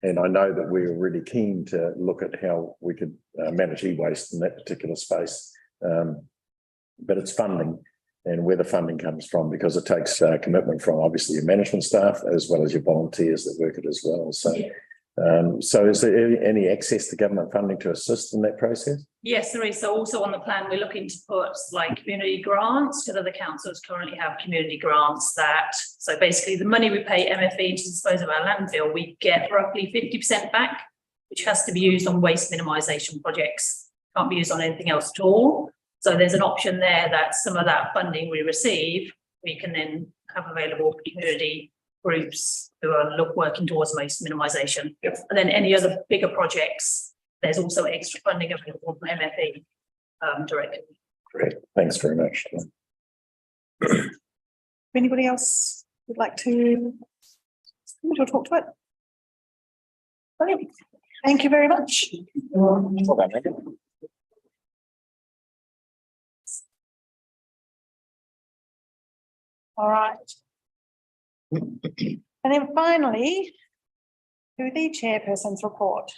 and I know that we're really keen to look at how we could manage e-waste in that particular space. But it's funding and where the funding comes from, because it takes commitment from obviously your management staff as well as your volunteers that work it as well. So is there any access to government funding to assist in that process? Yes, there is. So also on the plan, we're looking to put like community grants, because other councils currently have community grants that, so basically the money we pay MFE to dispose of our landfill, we get roughly 50% back, which has to be used on waste minimisation projects. Can't be used on anything else at all. So there's an option there that some of that funding we receive, we can then have available for community groups who are working towards waste minimisation. Yep. And then any other bigger projects, there's also extra funding available from MFE directly. Great, thanks very much. Anybody else would like to talk to it? Brilliant. Thank you very much. All right. And then finally, to the chairperson's report.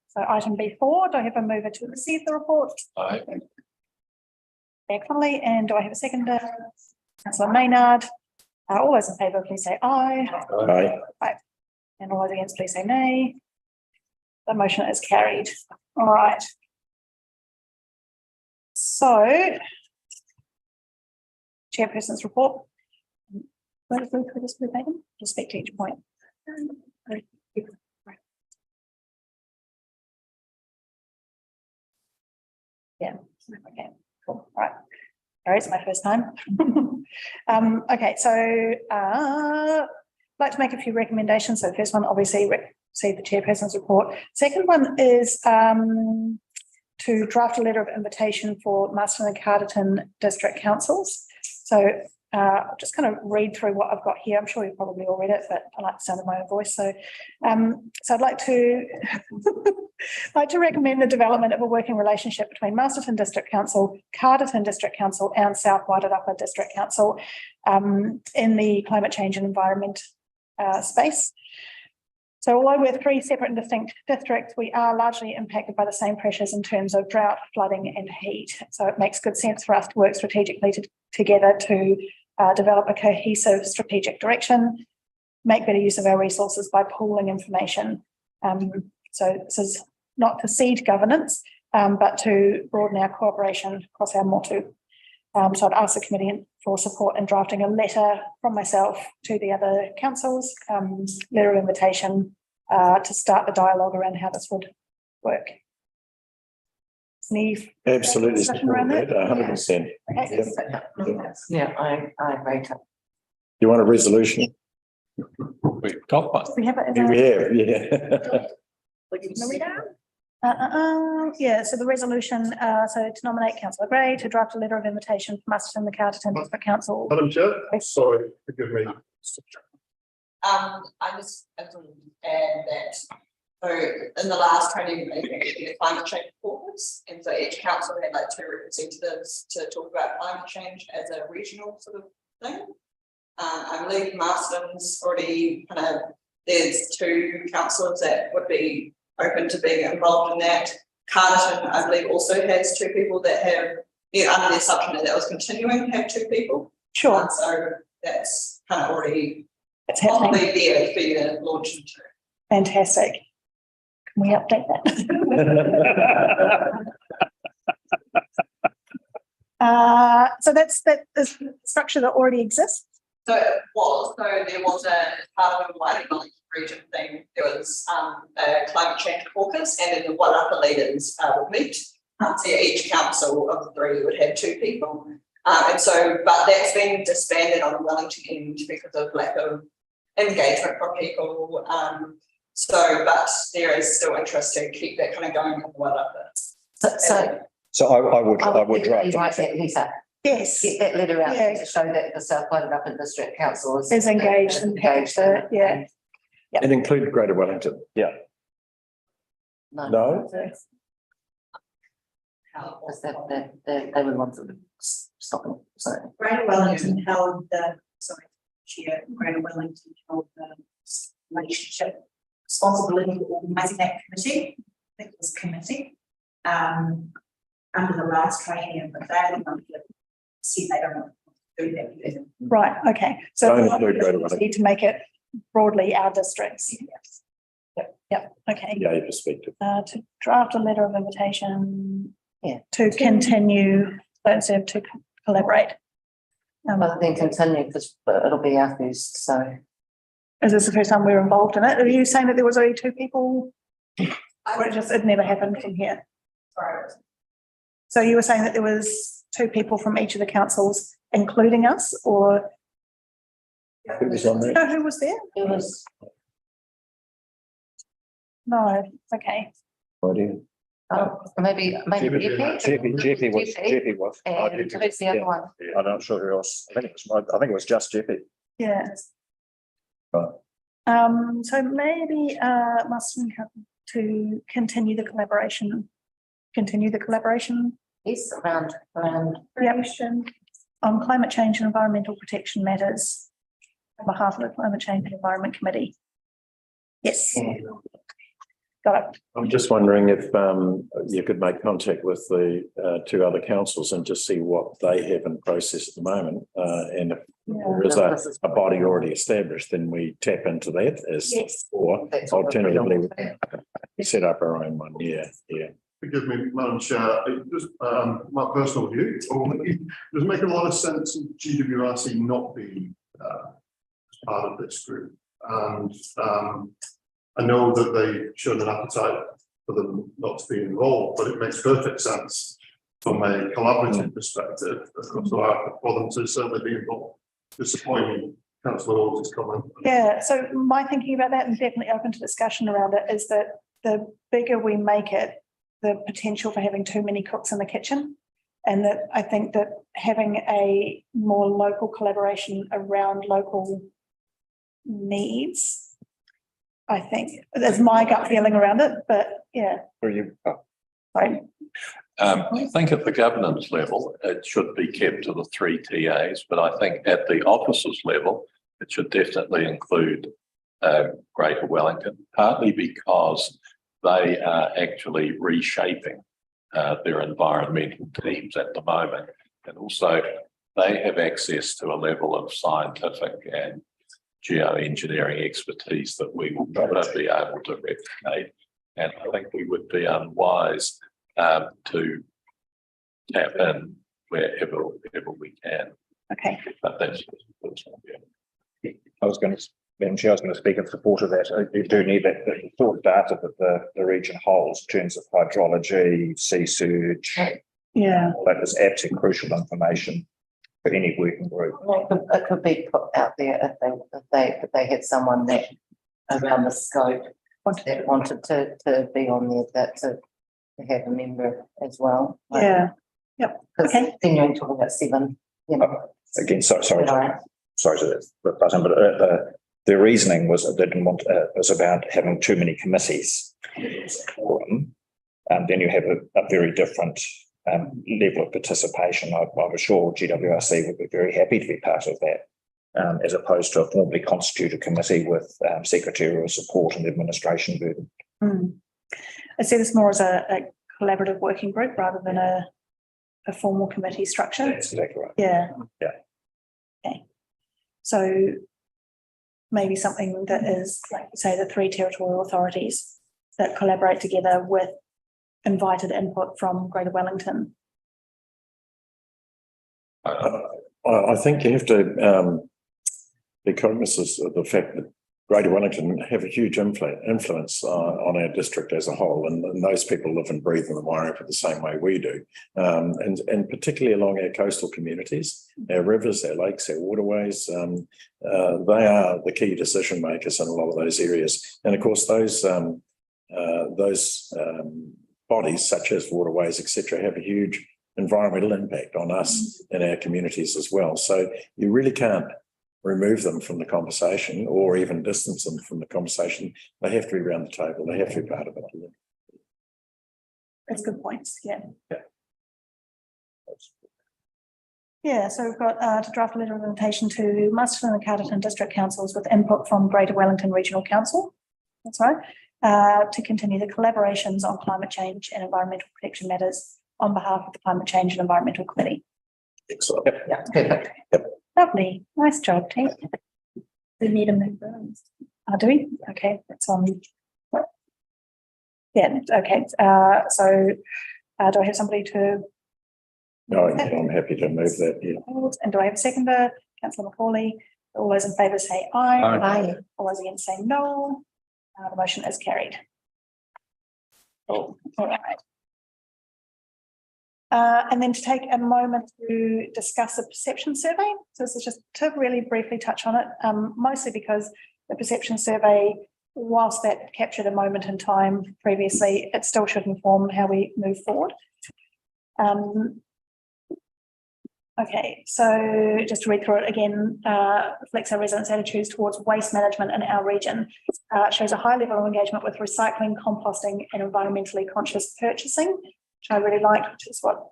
So item B4, do I have a mover to receive the report? Aye. Connolly, and do I have a seconder? Councillor Maynard. All those in favour, please say aye. Aye. Aye. And all those against, please say nay. The motion is carried. All right. So, chairperson's report. Just speak to each point. Yeah. Okay. Cool. All right. All right, it's my first time. Okay, so I'd like to make a few recommendations. So the first one, obviously, see the chairperson's report. Second one is to draft a letter of invitation for Masterton and Carterton district councils. So I'll just kind of read through what I've got here. I'm sure you've probably all read it, but I like the sound of my own voice. So, so I'd like to recommend the development of a working relationship between Masterton District Council, Carterton District Council, and South Wairarapa District Council in the climate change and environment space. So although we're 3 separate and distinct districts, we are largely impacted by the same pressures in terms of drought, flooding and heat. So it makes good sense for us to work strategically together to develop a cohesive strategic direction, make better use of our resources by pooling information. So this is not to cede governance, but to broaden our cooperation across our motu. So I'd ask the committee for support in drafting a letter from myself to the other councils, letter of invitation to start the dialogue around how this would work. Any Absolutely, discussion around that? 100%. Okay. Yeah, I agree. You want a resolution? We've got one. We have it. We have, yeah. Yeah, so the resolution, so to nominate Councillor Gray to draft a letter of invitation from us in the Carterton District Council. Madam Chair, sorry, forgive me. I just have to add that, so in the last training meeting, we did a climate change caucus, and so each council had like 2 representatives to talk about climate change as a regional sort of thing. I believe Marston's already kind of, there's 2 councillors that would be open to being involved in that. Carterton, I believe, also has 2 people that have, under the assumption that was continuing to have 2 people. Sure. So that's kind of already It's happening. probably there for you to launch into. Fantastic. Can we update that? So that's the structure that already exists. So it was, so there was a part of a wider region thing, there was a climate change caucus, and then the Wairarapa leaders would meet. So each council of the 3 would have 2 people. And so, but that's been disbanded on the Wellington end because of lack of engagement from people. But there is still interest to keep that kind of going on the Wairarapa. So I would draft. Right, Lisa. Yes. get that letter out Yeah. to show that the South Wellington Upper District Council Is engaged and engaged. yeah. It included Greater Wellington. Yeah. No? Is that they would want to stop it, so. Greater Wellington held the, sorry, Chair, Greater Wellington held the relationship responsibility for organising that committee. I think it was committee, under the last triennium, but they haven't see they don't do that. Right, okay. So Don't we include Greater Wellington. need to make it broadly our districts. Yep, okay. Yeah, perspective. To draft a letter of invitation. Yeah. To continue, instead of to collaborate. But then continue, because it'll be our first, so. Is this the first time we're involved in it? Are you saying that there was only 2 people? Or it never happened from here? So you were saying that there was 2 people from each of the councils, including us, or? Who was on there? No, who was there? It was. No, okay. Idea. Maybe Jeffy was. And who's the other one? I'm not sure who else. I think it was just Jeffy. Yeah. Right. So maybe must to continue the collaboration. Yes, around. On climate change and environmental protection matters on behalf of the Climate Change and Environment Committee. Yes. Yeah. Got it. I'm just wondering if you could make contact with the 2 other councils and just see what they have in process at the moment. And if there is a body already established, then we tap into that as, Yes. or alternatively, we set up our own one. Yeah. Forgive me, Madam Chair, just my personal view, does it make a lot of sense in GWRC not being part of this group? And I know that they showed an appetite for them not to be involved, but it makes perfect sense from a collaborative perspective for them to certainly be involved. Disappointing, Councillor Hall's comment. Yeah, so my thinking about that, and definitely open to discussion around it, is that the bigger we make it, the potential for having too many cooks in the kitchen. And that I think that having a more local collaboration around local needs, I think that's my gut feeling around it, but yeah. Right. I think at the governance level, it should be kept to the 3 TAs, but I think at the officers level, it should definitely include Greater Wellington, partly because they are actually reshaping their environmental teams at the moment. And also they have access to a level of scientific and geoengineering expertise that we will never be able to replicate. And I think we would be unwise to tap in wherever we can. Okay. But that's I was going to speak in support of that. You do need that sort of data that the region holds in terms of hydrology, sea surge. Yeah. All that is absolutely crucial information for any working group. It could be put out there if they had someone that around the scope that wanted to be on there, that to have a member as well. Yeah. Yep. Okay. Then you're talking about 7. Again, sorry to but the reasoning was they didn't want was about having too many committees. Then you have a very different level of participation. I was sure GWRC would be very happy to be part of that, as opposed to a formally constituted committee with secretarial support and administration burden. I see this more as a collaborative working group rather than a formal committee structure. That's exactly right. Yeah. Yeah. Okay. So maybe something that is, like you say, the 3 territorial authorities that collaborate together with invited input from Greater Wellington. I think you have to be cognizant of the fact that Greater Wellington have a huge influence on our district as a whole, and those people live and breathe in the Wairarapa the same way we do, and particularly along our coastal communities, our rivers, our lakes, our waterways. They are the key decision makers in a lot of those areas, and of course those bodies such as waterways, etc., have a huge environmental impact on us and our communities as well. So you really can't remove them from the conversation or even distance them from the conversation. They have to be around the table. They have to be part of it. That's good points, yeah. Yeah, so we've got to draft a letter of invitation to Masterton and Carterton District Councils with input from Greater Wellington Regional Council. That's right. To continue the collaborations on climate change and environmental protection matters on behalf of the Climate Change and Environmental Committee. Excellent. Yeah, perfect. Lovely, nice job, team. We need a member. Oh, do we? Okay, that's on. Yeah, okay. So do I have somebody to? No, I'm happy to move that. Yeah. And do I have a seconder? Councillor Macaulay. All those in favour say aye. Aye. All those against say no. The motion is carried. Oh. All right. And then to take a moment to discuss the perception survey. So this is just to really briefly touch on it, mostly because the perception survey, whilst that captured a moment in time previously, it still should inform how we move forward. Okay, so just to read through it again, reflects our residents' attitudes towards waste management in our region. Shows a high level of engagement with recycling, composting and environmentally conscious purchasing, which I really liked, which is what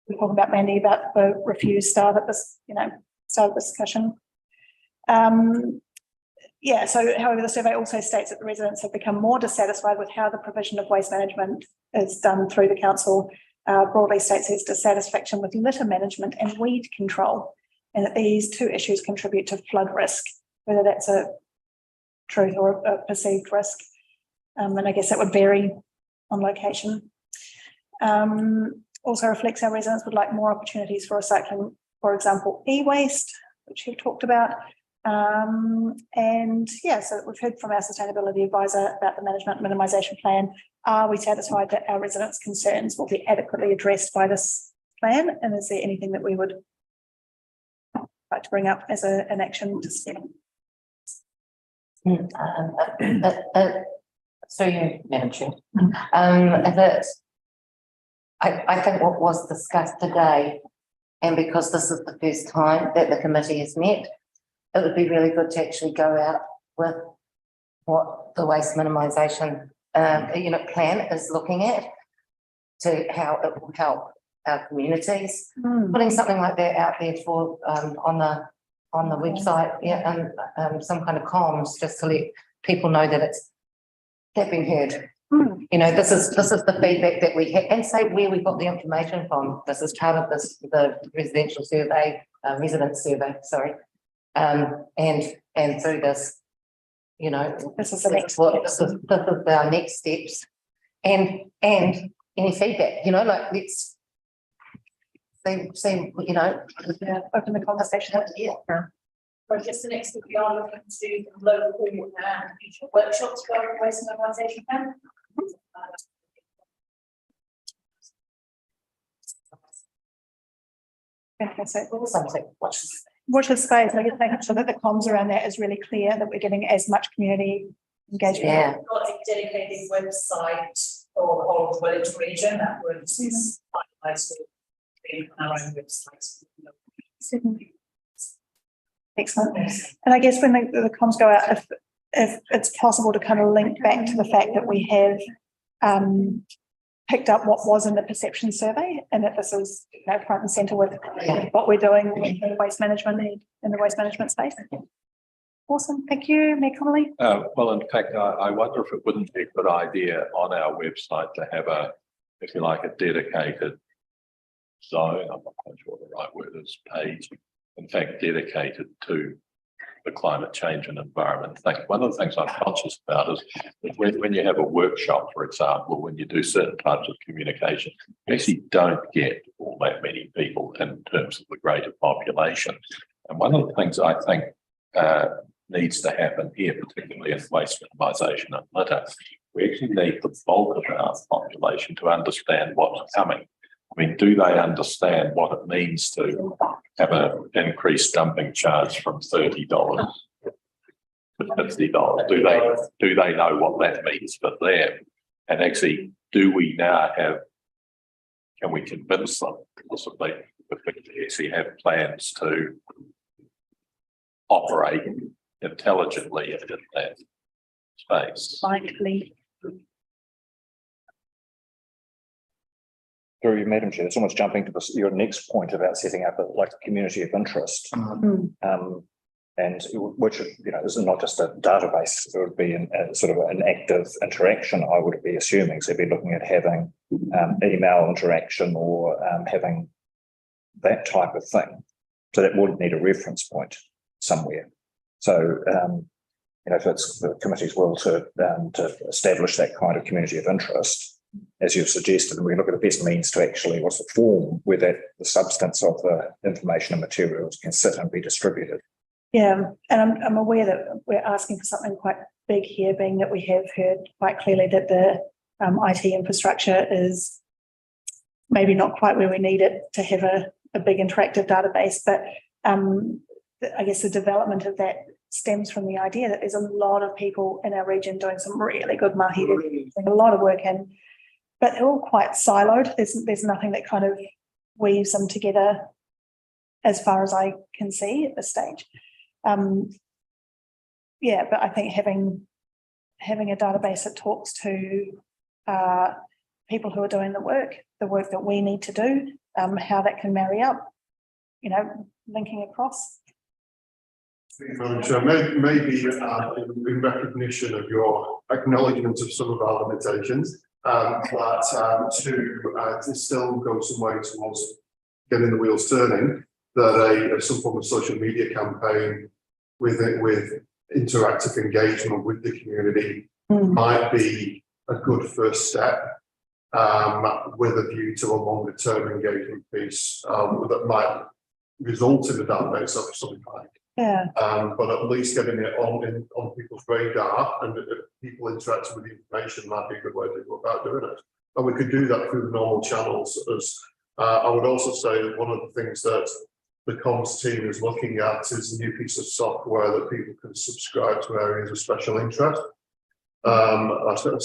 we talked about, Mandy, about the refuse start at this, start of the discussion. Yeah, so however, the survey also states that the residents have become more dissatisfied with how the provision of waste management is done through the council. Broadly states there's dissatisfaction with litter management and weed control, and that these two issues contribute to flood risk, whether that's a truth or a perceived risk. And I guess that would vary on location. Also reflects our residents would like more opportunities for recycling, for example, e-waste, which you've talked about. And yeah, so we've heard from our sustainability advisor about the management minimisation plan. Are we satisfied that our residents' concerns will be adequately addressed by this plan? And is there anything that we would like to bring up as an action to step? So you mentioned that I think what was discussed today, and because this is the first time that the committee has met, it would be really good to actually go out with what the waste minimisation unit plan is looking at, to how it will help our communities. Putting something like that out there for on the website, yeah, and some kind of comms, just to let people know that they've been heard. This is the feedback that we have, and say where we got the information from. This is part of the residential survey, resident survey, sorry. And through this, this is the next this is our next steps, and any feedback, like let's see, open the conversation. Yeah. I guess the next thing we are looking to local future workshops for waste minimisation plan. Fantastic. Watch this space. I guess making sure that the comms around that is really clear, that we're getting as much community engagement. Yeah. We've got a dedicated website for the whole of the Wellington region that was finalised on our own website. Excellent. And I guess when the comms go out, if it's possible to kind of link back to the fact that we have picked up what was in the perception survey, and that this is front and centre with what we're doing in waste management in the waste management space. Awesome, thank you, Mayor Connolly. Well, in fact, I wonder if it wouldn't be a good idea on our website to have if you like, a dedicated zone, I'm not quite sure what the right word is, page, in fact, dedicated to the climate change and environment thing. One of the things I'm conscious about is that when you have a workshop, for example, when you do certain types of communication, you actually don't get all that many people in terms of the greater population. And one of the things I think needs to happen here, particularly in waste minimisation and litter, we actually need the bulk of our population to understand what's coming. I mean, do they understand what it means to have an increased dumping charge from $30 to $50? Do they know what that means for them? And actually, do we now have can we convince them possibly if we actually have plans to operate intelligently in that space? Likely. Through you, Madam Chair, it's almost jumping to this, your next point about setting up a community of interest. And which, is not just a database, it would be a sort of an active interaction, I would be assuming. So be looking at having email interaction or having that type of thing. So that would need a reference point somewhere. So, if it's the committee's will to establish that kind of community of interest, as you've suggested, and we look at the best means to actually, what's the form where the substance of the information and materials can sit and be distributed. Yeah, and I'm aware that we're asking for something quite big here, being that we have heard quite clearly that the IT infrastructure is maybe not quite where we need it to have a big interactive database, but I guess the development of that stems from the idea that there's a lot of people in our region doing some really good mahi, doing a lot of work in, but they're all quite siloed. There's nothing that kind of weaves them together as far as I can see at this stage. But I think having a database that talks to people who are doing the work that we need to do, how that can marry up, linking across. So maybe in recognition of your acknowledgement of some of our limitations, but to still go some way towards getting the wheels turning, that some form of social media campaign with interactive engagement with the community might be a good first step, with a view to a longer term engagement piece that might result in a database of some kind. Yeah. But at least getting it on people's radar and people interacting with the information might be a good way to go about doing it. And we could do that through the normal channels. As I would also say that one of the things that the comms team is looking at is a new piece of software that people can subscribe to areas of special interest. A piece of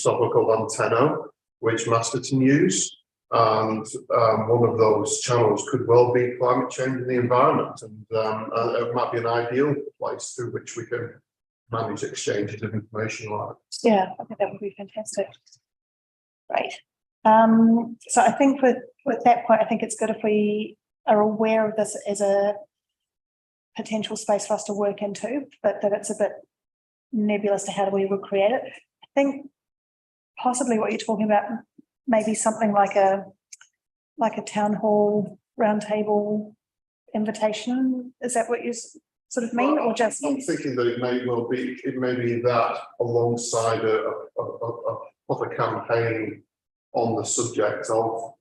software called Antenno, which Masterton use. And one of those channels could well be climate change in the environment, and it might be an ideal place through which we can manage exchanges of information like that. Yeah, I think that would be fantastic. Great. So I think with that point, I think it's good if we are aware of this as a potential space for us to work into, but that it's a bit nebulous to how do we would create it. I think possibly what you're talking about, maybe something like a town hall roundtable invitation. Is that what you sort of mean, or just? I'm thinking that it may be that alongside of a campaign on the subject of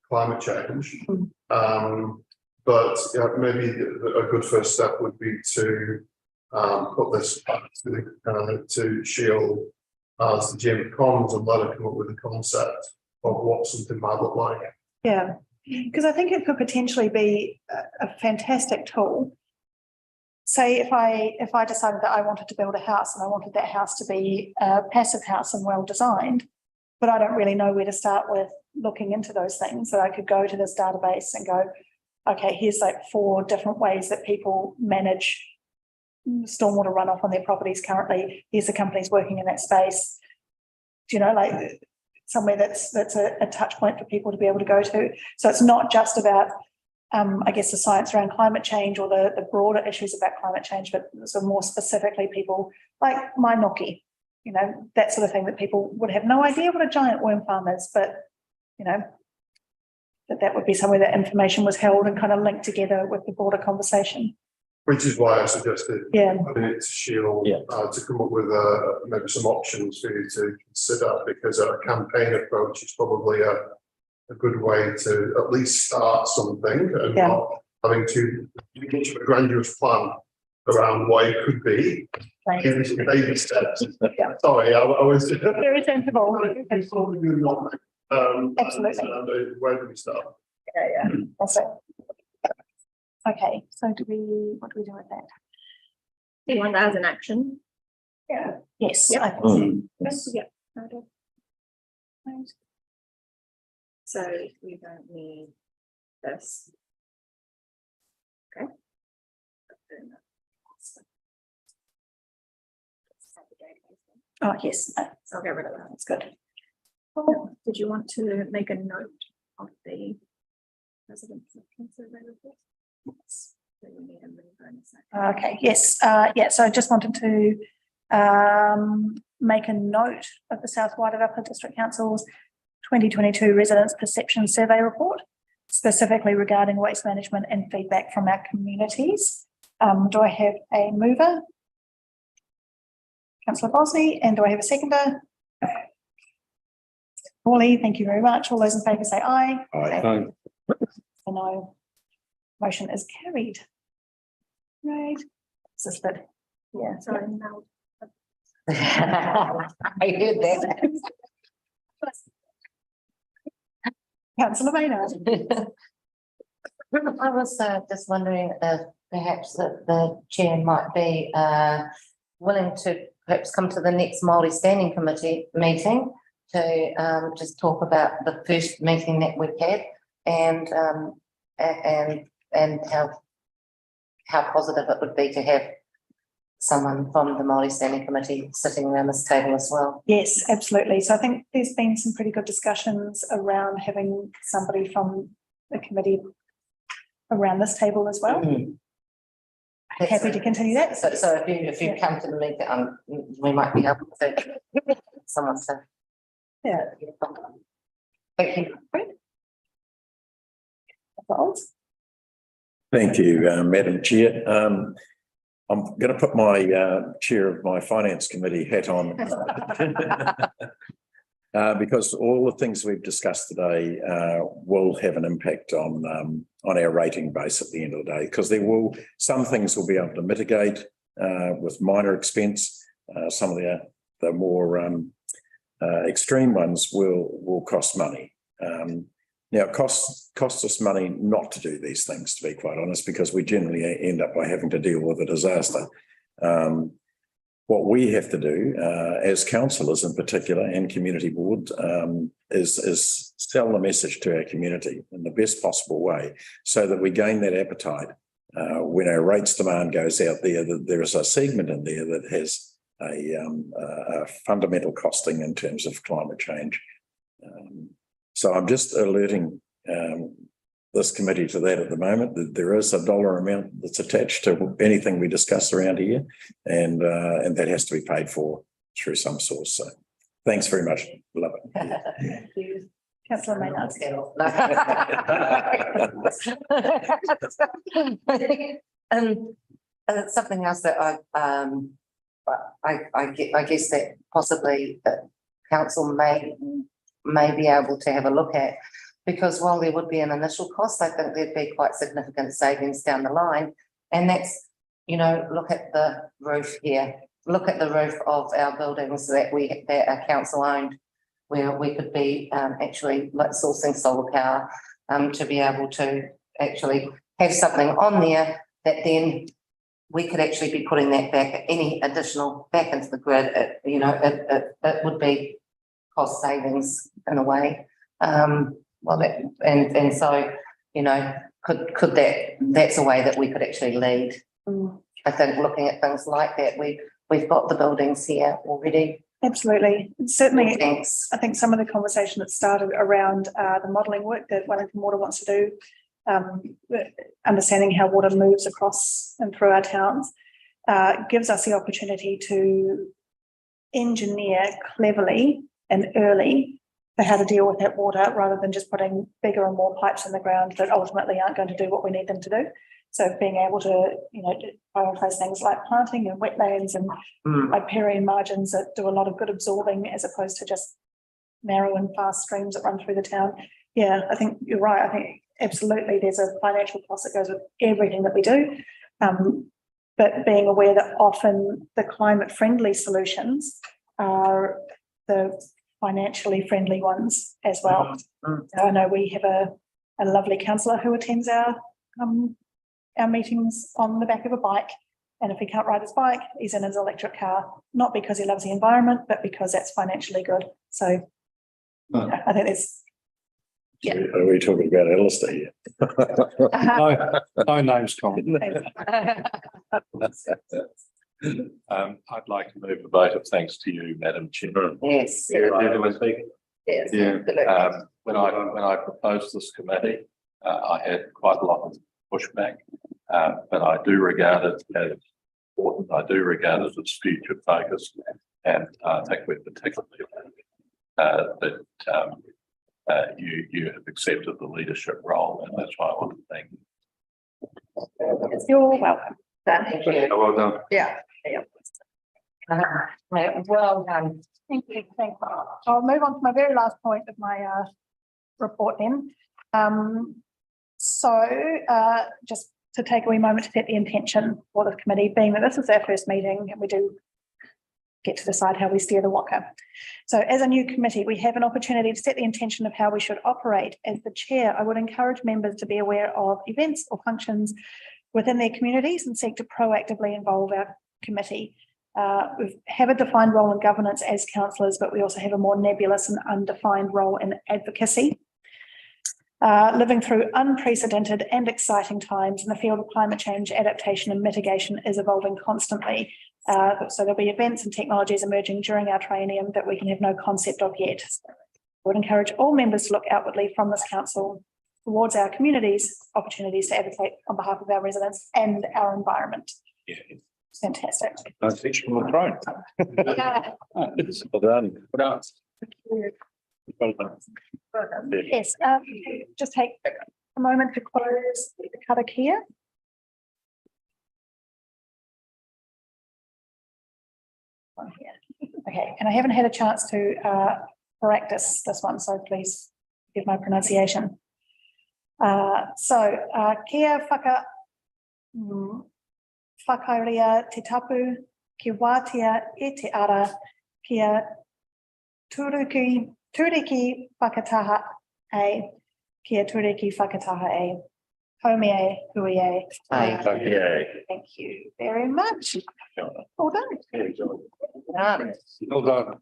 climate change. But maybe a good first step would be to put this back to Shield as the GM of Comms and let her come up with a concept of what something might look like. Yeah, because I think it could potentially be a fantastic tool. Say if I decided that I wanted to build a house and I wanted that house to be a passive house and well designed, but I don't really know where to start with looking into those things. So I could go to this database and go, okay, here's like 4 different ways that people manage stormwater runoff on their properties currently. Here's the companies working in that space. Like somewhere that's a touch point for people to be able to go to. So it's not just about, I guess, the science around climate change or the broader issues about climate change, but sort of more specifically people like my Noki, that sort of thing, that people would have no idea what a giant worm farm is, but, that would be somewhere that information was held and kind of linked together with the broader conversation. Which is why I suggested putting it to Shield to come up with maybe some options for you to consider, because a campaign approach is probably a good way to at least start something and not having to get a grandiose plan around what it could be. Baby steps. Sorry, I was very sensible. Absolutely. Where do we start? Yeah, that's it. Okay, so what do we do with that? Do you want that as an action? Yeah. Yes. Yep. I think so. Yes. Yeah. So we don't need this. Okay. Oh, yes, So I'll get rid of that. that's good. Did you want to make a note of the resident survey report? Yes. So we need a mover and a second. Okay, yes, yeah, so I just wanted to make a note of the South Wairarapa District Council's 2022 Residents Perception Survey Report, specifically regarding waste management and feedback from our communities. Do I have a mover? Councillor Bosney, and do I have a seconder? Morley, thank you very much. All those in favour say aye. Aye. No. Motion is carried. Right. This is good. Yeah. Sorry, now. I heard that. Councillor Maynard. I was just wondering if perhaps the chair might be willing to perhaps come to the next Māori Standing Committee meeting to just talk about the first meeting that we've had and how positive it would be to have someone from the Māori Standing Committee sitting around this table as well. Yes, absolutely. So I think there's been some pretty good discussions around having somebody from the committee around this table as well. Happy to continue that. So if you come to the meeting, we might be able to someone to. Yeah. Thank you. Thank you, Madam Chair. I'm going to put my chair of my finance committee hat on because all the things we've discussed today will have an impact on our rating base at the end of the day, because some things will be able to mitigate with minor expense. Some of the more extreme ones will cost money. Now, it costs us money not to do these things, to be quite honest, because we generally end up by having to deal with a disaster. What we have to do as councillors in particular and community board is sell the message to our community in the best possible way so that we gain that appetite. When our rates demand goes out there, there is a segment in there that has a fundamental costing in terms of climate change. So I'm just alerting this committee to that at the moment, that there is a dollar amount that's attached to anything we discuss around here, and that has to be paid for through some source. So thanks very much. Love it. Thank you. Councillor Maynard. And something else that I guess that possibly the council may be able to have a look at, because while there would be an initial cost, I think there'd be quite significant savings down the line. And that's, look at the roof here, look at the roof of our buildings that are council owned, where we could be actually like sourcing solar power to be able to actually have something on there that then we could actually be putting that back, any additional back into the grid. It would be cost savings in a way. Could that's a way that we could actually lead. I think looking at things like that, we've got the buildings here already. Absolutely. Certainly, Thanks. I think some of the conversation that started around the modelling work that Wellington Water wants to do, understanding how water moves across and through our towns, gives us the opportunity to engineer cleverly and early for how to deal with that water, rather than just putting bigger and more pipes in the ground that ultimately aren't going to do what we need them to do. So being able to, prioritise things like planting and wetlands and riparian margins that do a lot of good absorbing, as opposed to just narrow and fast streams that run through the town. Yeah, I think you're right. I think absolutely there's a financial cost that goes with everything that we do. But being aware that often the climate friendly solutions are the financially friendly ones as well. So I know we have a lovely councillor who attends our meetings on the back of a bike, and if he can't ride his bike, he's in his electric car, not because he loves the environment, but because that's financially good. So I think Are we talking about Alistair here? No names, Colin. I'd like to move a vote of thanks to you, Madam Chair. Yes. Yes. Yeah. When I proposed this committee, I had quite a lot of pushback, but I do regard it as important. I do regard it as future focused, and I think we're particularly that you have accepted the leadership role, and that's why I want to thank you. You're welcome. Thank you. Well done. Yeah. Well done. Thank you. Thank you. I'll move on to my very last point of my report then. Just to take a wee moment to set the intention for the committee, being that this is our first meeting and we do get to decide how we steer the waka. So as a new committee, we have an opportunity to set the intention of how we should operate. As the chair, I would encourage members to be aware of events or functions within their communities and seek to proactively involve our committee. We have a defined role in governance as councillors, but we also have a more nebulous and undefined role in advocacy. Living through unprecedented and exciting times in the field of climate change, adaptation and mitigation is evolving constantly. So there'll be events and technologies emerging during our training that we can have no concept of yet. I would encourage all members to look outwardly from this council towards our communities, opportunities to advocate on behalf of our residents and our environment. Yeah. Fantastic. Nice to from the throne. Well done. Well done. Yes, just take a moment to close the karakia. On here. Okay, and I haven't had a chance to practice this one, so please give my pronunciation. Kia whakarea te tapu, ki wātia e te ara, kia turiki whakataha e, kia turiki whakataha e. Haumi e, hui e. Thank you very much. Well done. Well done.